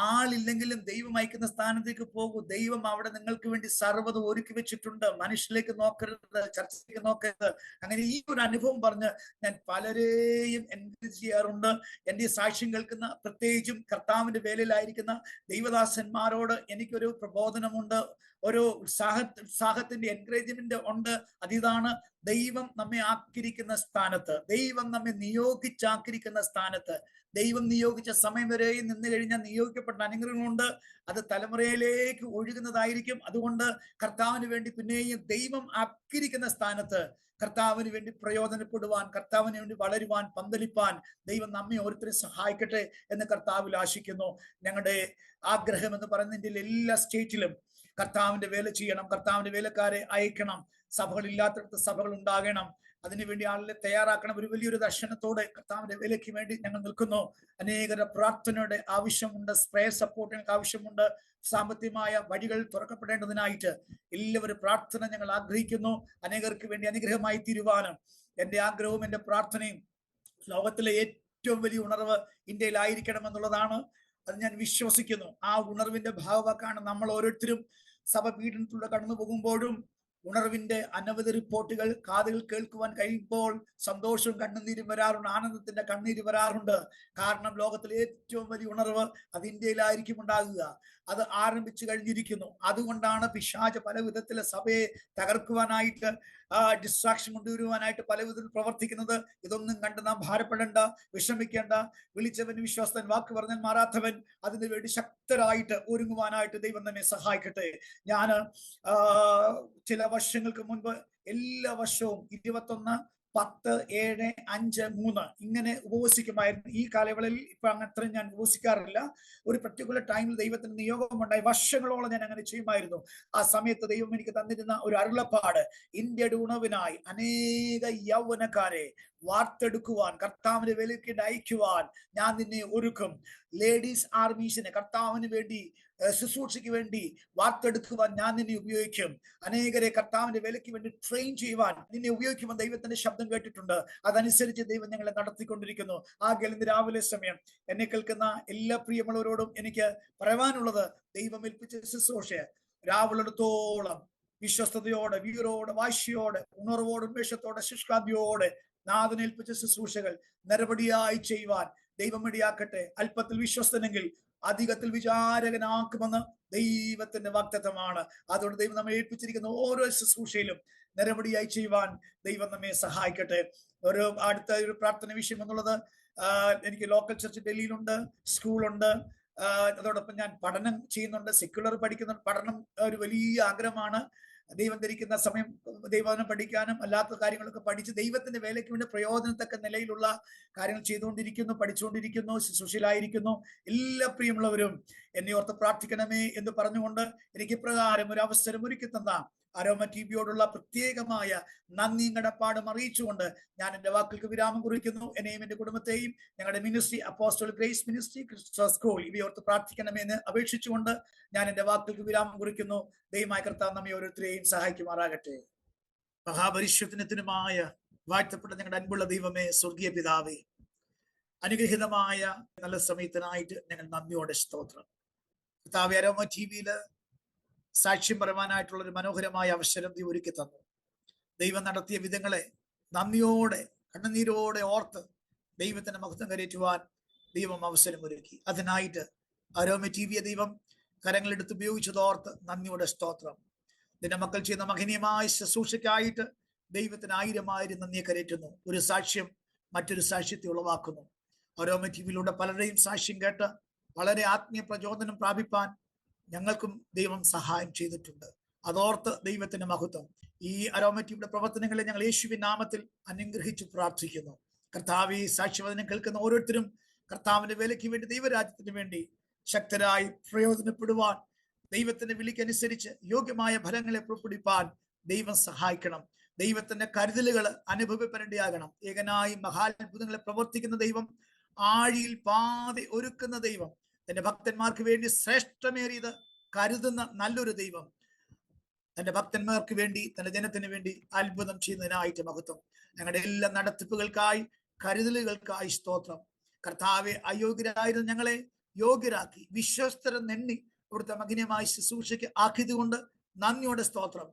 ആളില്ലെങ്കിലും ദൈവം അയക്കുന്ന സ്ഥാനത്തേക്ക് പോകൂ. ദൈവം അവിടെ നിങ്ങൾക്ക് വേണ്ടി സർവ്വതും ഒരുക്കി വെച്ചിട്ടുണ്ട്. മനുഷ്യരിലേക്ക് നോക്കരുത്, ചർച്ചയിലേക്ക് നോക്കരുത്. അങ്ങനെ ഈ ഒരു അനുഭവം പറഞ്ഞ് ഞാൻ പലരെയും എൻകറേജ് ചെയ്യാറുണ്ട്. എൻ്റെ സാക്ഷ്യം കേൾക്കുന്ന, പ്രത്യേകിച്ചും കർത്താവിന്റെ വേലയിലായിരിക്കുന്ന ദൈവദാസന്മാരോട് എനിക്കൊരു പ്രബോധനമുണ്ട്, ഒരു ഉത്സാഹത്തിന്റെ എൻകറേജ്മെന്റ് ഉണ്ട്. അതിതാണ്, ദൈവം നമ്മെ ആക്കിയിരിക്കുന്ന സ്ഥാനത്ത്, ദൈവം നമ്മെ നിയോഗിച്ചാക്കിയിരിക്കുന്ന സ്ഥാനത്ത്, ദൈവം നിയോഗിച്ച സമയം വരെ നിന്ന് കഴിഞ്ഞാൽ നിയോഗിക്കപ്പെട്ട അനുഗ്രഹങ്ങളുണ്ട്. അത് തലമുറയിലേക്ക് ഒഴുകുന്നതായിരിക്കും. അതുകൊണ്ട് കർത്താവിന് വേണ്ടി പിന്നെയും ദൈവം ആക്കിയിരിക്കുന്ന സ്ഥാനത്ത് കർത്താവിന് വേണ്ടി പ്രയോജനപ്പെടുവാൻ, കർത്താവിന് വേണ്ടി വളരുവാൻ, പന്തലിപ്പാൻ ദൈവം നമ്മെ ഓരോരുത്തരും സഹായിക്കട്ടെ എന്ന് കർത്താവിൽ ആശിക്കുന്നു. ഞങ്ങളുടെ ആഗ്രഹം എന്ന് പറയുന്നതിന്റെ എല്ലാ സ്റ്റേറ്റിലും കർത്താവിന്റെ വേല ചെയ്യണം, കർത്താവിന്റെ വേലക്കാരെ അയക്കണം, സഭകളില്ലാത്തടത്ത് സഭകൾ ഉണ്ടാകണം, അതിനുവേണ്ടി ആളുകളെ തയ്യാറാക്കണം. ഒരു വലിയൊരു ദർശനത്തോടെ കർത്താവിന്റെ വേലയ്ക്ക് വേണ്ടി ഞങ്ങൾ നിൽക്കുന്നു. അനേകര പ്രാർത്ഥനയുടെ ആവശ്യമുണ്ട്, സ്പ്രേയർ സപ്പോർട്ടിനൊക്കെ ആവശ്യമുണ്ട്, സാമ്പത്തികമായ വഴികൾ തുറക്കപ്പെടേണ്ടതിനായിട്ട് എല്ലാവരും പ്രാർത്ഥന ഞങ്ങൾ ആഗ്രഹിക്കുന്നു. അനേകർക്ക് വേണ്ടി അനുഗ്രഹമായി തീരുവാനും എൻ്റെ ആഗ്രഹവും എൻ്റെ പ്രാർത്ഥനയും ലോകത്തിലെ ഏറ്റവും വലിയ ഉണർവ് ഇന്ത്യയിലായിരിക്കണം എന്നുള്ളതാണ്. അത് ഞാൻ വിശ്വസിക്കുന്നു. ആ ഉണർവിന്റെ ഭാഗമാക്കാണ് നമ്മൾ ഓരോരുത്തരും. സഭ പീഡനത്തിലൂടെ കടന്നു പോകുമ്പോഴും ഉണർവിന്റെ അനവധി റിപ്പോർട്ടുകൾ കാതുകൾ കേൾക്കുവാൻ കഴിയുമ്പോൾ സന്തോഷവും കണ്ണുനീരും വരാറുണ്ട്, ആനന്ദത്തിന്റെ കണ്ണീര് വരാറുണ്ട്. കാരണം ലോകത്തിലെ ഏറ്റവും വലിയ ഉണർവ് അത് ഇന്ത്യയിലായിരിക്കും ഉണ്ടാകുക. അത് ആരംഭിച്ചു കഴിഞ്ഞിരിക്കുന്നു. അതുകൊണ്ടാണ് പിശാച് പല വിധത്തിലെ സഭയെ തകർക്കുവാനായിട്ട്, ഡിസ്ട്രാക്ഷൻ കൊണ്ടുവരുവാനായിട്ട് പല വിധത്തിൽ പ്രവർത്തിക്കുന്നത്. ഇതൊന്നും കണ്ട് നാം ഭാരപ്പെടേണ്ട, വിഷമിക്കേണ്ട. വിളിച്ചവൻ വിശ്വാസൻ, വാക്ക് പറഞ്ഞാൽ മാറാത്തവൻ. അതിനു വേണ്ടി ശക്തരായിട്ട് ഒരുങ്ങുവാനായിട്ട് ദൈവം തന്നെ സഹായിക്കട്ടെ. ഞാൻ ചില വർഷങ്ങൾക്ക് മുൻപ് എല്ലാ വർഷവും 21-10-7-5-3 ഇങ്ങനെ ഉപവസിക്കുമായിരുന്നു. ഈ കാലയളവിൽ ഇപ്പൊ അത്രയും ഞാൻ ഉപവസിക്കാറില്ല. ഒരു പർട്ടിക്കുലർ ടൈമിൽ ദൈവത്തിന് നിയോഗമുണ്ടായി. വർഷങ്ങളോളം ഞാൻ അങ്ങനെ ചെയ്യുമായിരുന്നു. ആ സമയത്ത് ദൈവം എനിക്ക് തന്നിരുന്ന ഒരു അരുളപ്പാട്, ഇന്ത്യയുടെ ഉണവിനായി അനേക യൗവനക്കാരെ വാർത്തെടുക്കുവാൻ, കർത്താവിന്റെ വേലയ്ക്ക് അയക്കുവാൻ ഞാൻ നിന്നെ ഒരുക്കും. ലേഡീസ് ആർമീസിനെ കർത്താവിന് വേണ്ടി, ശുശ്രൂഷയ്ക്ക് വേണ്ടി വാർത്തെടുക്കുവാൻ ഞാൻ നിന്നെ ഉപയോഗിക്കും. അനേകരെ കർത്താവിന്റെ വേലയ്ക്ക് വേണ്ടി ട്രെയിൻ ചെയ്യുവാൻ നിന്നെ ഉപയോഗിക്കുവാൻ ദൈവത്തിന്റെ ശബ്ദം കേട്ടിട്ടുണ്ട്. അതനുസരിച്ച് ദൈവം ഞങ്ങളെ നടത്തിക്കൊണ്ടിരിക്കുന്നു. ആകയാൽ ഇന്ന് രാവിലെ സമയം എന്നെ കേൾക്കുന്ന എല്ലാ പ്രിയമുള്ളവരോടും എനിക്ക് പറയാനുള്ളത്, ദൈവം ഏൽപ്പിച്ച ശുശ്രൂഷ രാവുള്ളിടത്തോളം വിശ്വസ്തയോടെ, വീരോടെ, വാശിയോടെ, ഉണർവോടെ, ഉന്മേഷത്തോടെ, ശുഷ്കാന്തിയോടെ നാഥനേൽപ്പിച്ച ശുശ്രൂഷകൾ നിരപടിയായി ചെയ്യുവാൻ ദൈവം ഇടയാക്കട്ടെ. അല്പത്തിൽ വിശ്വസ്തനെങ്കിൽ അധികത്തിൽ വിചാരകനാക്കുമെന്ന് ദൈവത്തിന്റെ വാഗ്ദത്തമാണ്. അതുകൊണ്ട് ദൈവം നമ്മെ ഏൽപ്പിച്ചിരിക്കുന്ന ഓരോ ശുശ്രൂഷയിലും നിരപടിയായി ചെയ്യുവാൻ ദൈവം നമ്മെ സഹായിക്കട്ടെ. അടുത്ത ഒരു പ്രാർത്ഥന വിഷയം എന്നുള്ളത്, എനിക്ക് ലോക്കൽ ചർച്ച് ഡൽഹിയിലുണ്ട്, സ്കൂളുണ്ട്, അതോടൊപ്പം ഞാൻ പഠനം ചെയ്യുന്നുണ്ട്, സെക്യുലർ പഠിക്കുന്നുണ്ട്. പഠനം ഒരു വലിയ ആഗ്രഹമാണ്. ദൈവം ധരിക്കുന്ന സമയം ദൈവവചനം പഠിക്കാനും അല്ലാത്ത കാര്യങ്ങളൊക്കെ പഠിച്ച് ദൈവത്തിന്റെ വേലയ്ക്ക് വേണ്ടി പ്രയോജനത്തക്ക നിലയിലുള്ള കാര്യങ്ങൾ ചെയ്തുകൊണ്ടിരിക്കുന്നു, പഠിച്ചുകൊണ്ടിരിക്കുന്നു, ശുശ്രൂഷയിലായിരിക്കുന്നു. എല്ലാ പ്രിയമുള്ളവരും എന്നെ ഓർത്ത് പ്രാർത്ഥിക്കണമേ എന്ന് പറഞ്ഞുകൊണ്ട് എനിക്ക് പ്രകാരം ഒരു അവസരം ഒരുക്കി തന്ന അരോമ ടിവിയോടുള്ള പ്രത്യേകമായ നന്ദിയും കടപ്പാടും അറിയിച്ചുകൊണ്ട് ഞാൻ എന്റെ വാക്കുകൾക്ക് വിരാമം കുറിക്കുന്നു. എന്നെയും എന്റെ കുടുംബത്തെയും ഞങ്ങളുടെ മിനിസ്ട്രി അപ്പോസ്റ്റലിക് ഗ്രേസ് മിനിസ്ട്രി ക്രിസ്തുസ് സ്കൂൾ ഇവയോർത്ത് പ്രാർത്ഥിക്കണമെന്ന് അപേക്ഷിച്ചുകൊണ്ട് ഞാൻ എന്റെ വാക്കുകൾക്ക് വിരാമം കുറിക്കുന്നു. ദൈവമായ കർത്താവ് നമ്മെ ഓരോരുത്തരെയും സഹായിക്കുമാറാകട്ടെ. മഹാപരിശുദ്ധനത്തിനുമായ വാഴ്ത്തപ്പെട്ട ഞങ്ങളുടെ അൻപുള്ള ദൈവമേ, സ്വർഗീയ പിതാവേ, അനുഗ്രഹീതമായ നല്ല സമയത്തിനായിട്ട് ഞങ്ങൾ നന്ദിയോടെ സ്തോത്രം. കർത്താവേ, അരോമ ടിവിയില് സാക്ഷ്യം പറയുവാനായിട്ടുള്ള ഒരു മനോഹരമായ അവസരം നീ ഒരുക്കി തന്നു. ദൈവം നടത്തിയ വിധങ്ങളെ നന്ദിയോടെ കണ്ണുനീരോടെ ഓർത്ത് ദൈവത്തിന്റെ മഹത്വം കരയറ്റുവാൻ ദൈവം അവസരം ഒരുക്കി. അതിനായിട്ട് അരോമ ടിവിയെ ദൈവം കരങ്ങളെടുത്ത് ഉപയോഗിച്ചതോർത്ത് നന്ദിയോടെ സ്തോത്രം. നിന്റെ മക്കൾ ചെയ്യുന്ന മഹനീയമായ ശുശ്രൂഷയ്ക്കായിട്ട് ദൈവത്തിന് ആയിരം നന്ദിയെ കരയറ്റുന്നു. ഒരു സാക്ഷ്യം മറ്റൊരു സാക്ഷ്യത്തെ ഉളവാക്കുന്നു. അരോമ ടിവിയിലൂടെ പലരുടെയും സാക്ഷ്യം കേട്ട് വളരെ ആത്മീയ പ്രചോദനം പ്രാപിപ്പാൻ ഞങ്ങൾക്കും ദൈവം സഹായം ചെയ്തിട്ടുണ്ട്. അതോർത്ത് ദൈവത്തിന്റെ മഹത്വം. ഈ അരോമ ടിവിയുടെ പ്രവർത്തനങ്ങളെ ഞങ്ങൾ യേശുവിൻ നാമത്തിൽ അനുഗ്രഹിച്ചു പ്രാർത്ഥിക്കുന്നു. കർത്താവ്, ഈ സാക്ഷ്യവചനം കേൾക്കുന്ന ഓരോരുത്തരും കർത്താവിന്റെ വേലയ്ക്ക് വേണ്ടി, ദൈവരാജ്യത്തിന് വേണ്ടി ശക്തരായി പ്രയോജനപ്പെടുവാൻ, ദൈവത്തിന്റെ വിളിക്കനുസരിച്ച് യോഗ്യമായ ഫലങ്ങളെ പുറപ്പെടുവിപ്പാൻ ദൈവം സഹായിക്കണം. ദൈവത്തിന്റെ കരുതലുകൾ അനുഭവപ്പെടേണ്ടിയാകണം. ഏകനായി മഹാത്ഭുതങ്ങളെ പ്രവർത്തിക്കുന്ന ദൈവം, ആഴിയിൽ പാതി ഒരുക്കുന്ന ദൈവം, തന്റെ ഭക്തന്മാർക്ക് വേണ്ടി ശ്രേഷ്ഠമേറിയത് കരുതുന്ന നല്ലൊരു ദൈവം, തന്റെ ഭക്തന്മാർക്ക് വേണ്ടി, തന്റെ ജനത്തിന് വേണ്ടി അത്ഭുതം ചെയ്യുന്നതിനായിട്ട് മഹത്വം. ഞങ്ങളുടെ എല്ലാ നടത്തിപ്പുകൾക്കായി, കരുതലുകൾക്കായി സ്തോത്രം. കർത്താവെ, അയോഗ്യരായിരുന്ന ഞങ്ങളെ യോഗ്യരാക്കി വിശ്വസ്തരെന്നെണ്ണി അവിടുത്തെ മകനീയമായ ശുശ്രൂഷയ്ക്ക് ആക്കിയതുകൊണ്ട് നന്ദിയോടെ സ്തോത്രം.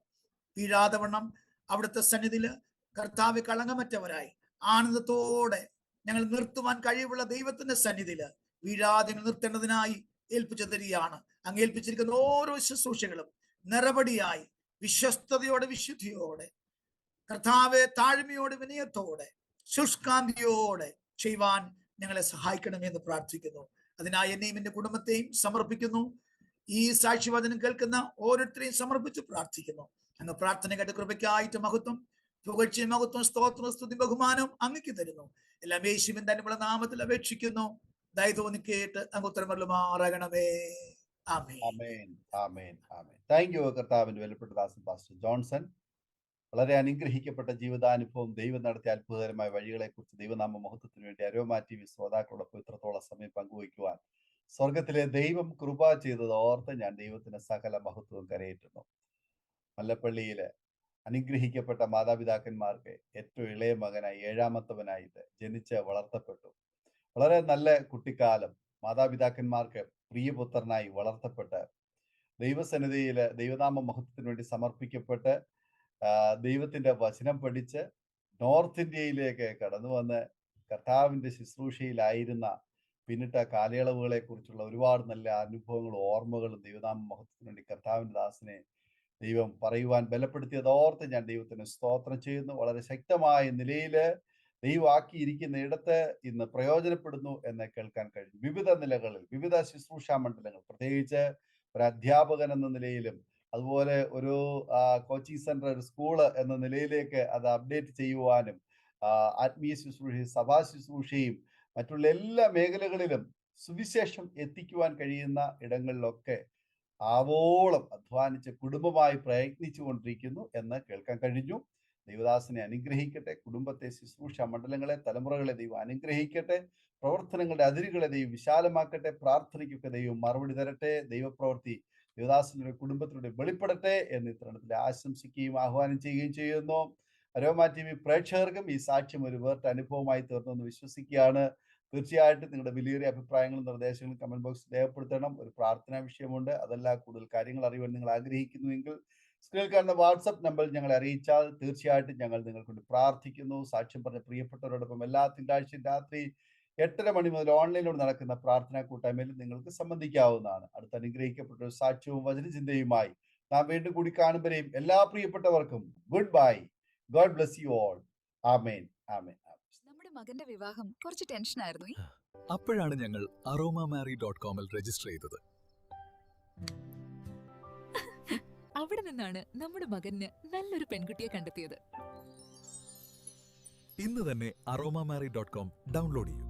വീഴാതെ വണ്ണം അവിടുത്തെ സന്നിധിയില് കർത്താവ് കളങ്കമറ്റവരായി ആനന്ദത്തോടെ ഞങ്ങൾ നിർത്തുവാൻ കഴിവുള്ള ദൈവത്തിന്റെ സന്നിധിയില് വീഴാതെ നിർത്തേണ്ടതിനായി ഏൽപ്പിച്ചു തരികയാണ്. അങ്ങ് ഏൽപ്പിച്ചിരിക്കുന്ന ഓരോ ശുശ്രൂഷകളും നിറപടിയായി, വിശ്വസ്തയോടെ, വിശുദ്ധിയോടെ, കർത്താവെ, താഴ്മയോടെ, വിനയത്തോടെ, ശുഷ്കാന്തിയോടെ ചെയ്യുവാൻ ഞങ്ങളെ സഹായിക്കണമെന്ന് പ്രാർത്ഥിക്കുന്നു. അതിനായി എന്നെയും എന്റെ കുടുംബത്തെയും സമർപ്പിക്കുന്നു. ഈ സാക്ഷ്യവചനം കേൾക്കുന്ന ഓരോരുത്തരെയും സമർപ്പിച്ച് പ്രാർത്ഥിക്കുന്നു. അങ്ങ് പ്രാർത്ഥന കേട്ട കൃപയ്ക്കായിട്ട് മഹത്വം, പുകഴ്ചയും മഹത്വം, സ്തോത്രം, സ്തുതി, ബഹുമാനവും അങ്ങക്ക് തരുന്നു. എല്ലാം യേശുവിൻ തന്റെ നാമത്തിൽ അപേക്ഷിക്കുന്നു. ദയ തോന്നി കേട്ട് അങ്ങ് ഉത്തരമരുളുമാറാകണമേ. ആമേൻ. ആമേൻ, ആമേൻ, ആമേൻ. താങ്ക് യു കർത്താവിന്റെ വിലപ്പെട്ട ദാസൻ പാസ്റ്റർ ജോൺസൺ. വളരെ അനുഗ്രഹിക്കപ്പെട്ട ജീവിതാനുഭവം, ദൈവം നടത്തിയ അത്ഭുതകരമായ വഴികളെക്കുറിച്ച് ദൈവനാമ മഹത്വത്തിന് വേണ്ടി അരോമ ടിവി ശ്രോതാക്കളോടൊപ്പം ഇത്രത്തോളം സമയം പങ്കുവയ്ക്കുവാൻ സ്വർഗത്തിലെ ദൈവം കൃപ ചെയ്തത് ഓർത്ത് ഞാൻ ദൈവത്തിന് സകല മഹത്വവും കരയേറ്റുന്നു. മല്ലപ്പള്ളിയിലെ അനുഗ്രഹിക്കപ്പെട്ട മാതാപിതാക്കന്മാർക്ക് ഏറ്റവും ഇളയ മകനായി, ഏഴാമത്തവനായിട്ട് ജനിച്ച് വളർത്തപ്പെട്ടു. വളരെ നല്ല കുട്ടിക്കാലം, മാതാപിതാക്കന്മാർക്ക് പ്രിയപുത്രനായി വളർത്തപ്പെട്ട് ദൈവസന്നിധിയിൽ ദൈവനാമ മഹത്വത്തിന് വേണ്ടി സമർപ്പിക്കപ്പെട്ട് ദൈവത്തിന്റെ വചനം പഠിച്ച് നോർത്ത് ഇന്ത്യയിലേക്ക് കടന്നു വന്ന് കർത്താവിന്റെ ശുശ്രൂഷയിലായിരുന്ന പിന്നിട്ട കാലയളവുകളെ കുറിച്ചുള്ള ഒരുപാട് നല്ല അനുഭവങ്ങളും ഓർമ്മകളും ദൈവനാമ മഹത്വത്തിന് വേണ്ടി കർത്താവിന്റെ ദാസനെ ദൈവം പറയുവാൻ ബലപ്പെടുത്തിയത് ഓർത്ത് ഞാൻ ദൈവത്തിന് സ്തോത്രം ചെയ്യുന്നു. വളരെ ശക്തമായ നിലയില് ദൈവമാക്കിയിരിക്കുന്ന ഇടത്ത് ഇന്ന് പ്രയോജനപ്പെടുന്നു എന്ന് കേൾക്കാൻ കഴിഞ്ഞു. വിവിധ നിലകളിൽ, വിവിധ ശുശ്രൂഷാ മണ്ഡലങ്ങൾ, പ്രത്യേകിച്ച് ഒരു അധ്യാപകൻ എന്ന നിലയിലും അതുപോലെ ഒരു കോച്ചിങ് സെന്റർ, ഒരു സ്കൂള് എന്ന നിലയിലേക്ക് അത് അപ്ഡേറ്റ് ചെയ്യുവാനും ആത്മീയ ശുശ്രൂഷയും സഭാ ശുശ്രൂഷയും മറ്റുള്ള എല്ലാ മേഖലകളിലും സുവിശേഷം എത്തിക്കുവാൻ കഴിയുന്ന ഇടങ്ങളിലൊക്കെ ആവോളം അധ്വാനിച്ച് കുടുംബമായി പ്രയത്നിച്ചു കൊണ്ടിരിക്കുന്നു എന്ന് കേൾക്കാൻ കഴിഞ്ഞു. ദൈവദാസനെ അനുഗ്രഹിക്കട്ടെ. കുടുംബത്തെ, ശുശ്രൂഷ മണ്ഡലങ്ങളെ, തലമുറകളെ ദൈവം അനുഗ്രഹിക്കട്ടെ. പ്രവർത്തനങ്ങളുടെ അതിരുകളെ ദൈവം വിശാലമാക്കട്ടെ. പ്രാർത്ഥനയ്ക്കൊക്കെ ദൈവം മറുപടി തരട്ടെ. ദൈവപ്രവൃത്തി ദേവദാസന്റെ കുടുംബത്തിലൂടെ വെളിപ്പെടട്ടെ എന്ന് ഇത്തരണത്തിൽ ആശംസിക്കുകയും ആഹ്വാനം ചെയ്യുകയും ചെയ്യുന്നു. അരോമ ടിവി പ്രേക്ഷകർക്കും ഈ സാക്ഷ്യം ഒരു വേറിട്ട അനുഭവമായി തീർന്നു എന്ന് വിശ്വസിക്കുകയാണ്. തീർച്ചയായിട്ടും നിങ്ങളുടെ വിലയേറിയ അഭിപ്രായങ്ങളും നിർദ്ദേശങ്ങളും കമന്റ് ബോക്സിൽ രേഖപ്പെടുത്തണം. ഒരു പ്രാർത്ഥനാ വിഷയമുണ്ട്, അതല്ല കൂടുതൽ കാര്യങ്ങൾ അറിയുവാൻ നിങ്ങൾ ആഗ്രഹിക്കുന്നുവെങ്കിൽ സ്ക്രീനിൽ കാണുന്ന വാട്സപ്പ് നമ്പറിൽ ഞങ്ങളെ അറിയിച്ചാൽ തീർച്ചയായിട്ടും ഞങ്ങൾ നിങ്ങൾക്ക് വേണ്ടി പ്രാർത്ഥിക്കുന്നു. സാക്ഷ്യം പറഞ്ഞ പ്രിയപ്പെട്ടവരോടൊപ്പം എല്ലാ തിങ്കളാഴ്ചയും രാത്രി 8:30 മണി മുതൽ ഓൺലൈനിലൂടെ നടക്കുന്ന പ്രാർത്ഥനാ കൂട്ടായ്മയിൽ നിങ്ങൾക്ക് സംബന്ധിക്കാവുന്നതാണ്. അടുത്ത അനുഗ്രഹിക്കപ്പെട്ട ഒരു സാക്ഷ്യവും വചനചിന്തയുമായി നാം വീണ്ടും കൂടി കാണുമ്പോഴേയും എല്ലാ പ്രിയപ്പെട്ടവർക്കും goodbye. God bless you all. ആമേൻ. ആമേൻ. നമ്മുടെ മകന്റെ വിവാഹം കുറച്ച് ടെൻഷനായിരുന്നു. അപ്പോഴാണ് ഞങ്ങൾ aromamary.com രജിസ്റ്റർ ചെയ്തത്. അവിടെ നിന്നാണ് നമ്മുടെ മകന് നല്ലൊരു പെൺകുട്ടിയെ കണ്ടെത്തിയത്. ഇന്ന് തന്നെ aromamary.com ഡൗൺലോഡ് ചെയ്യൂ.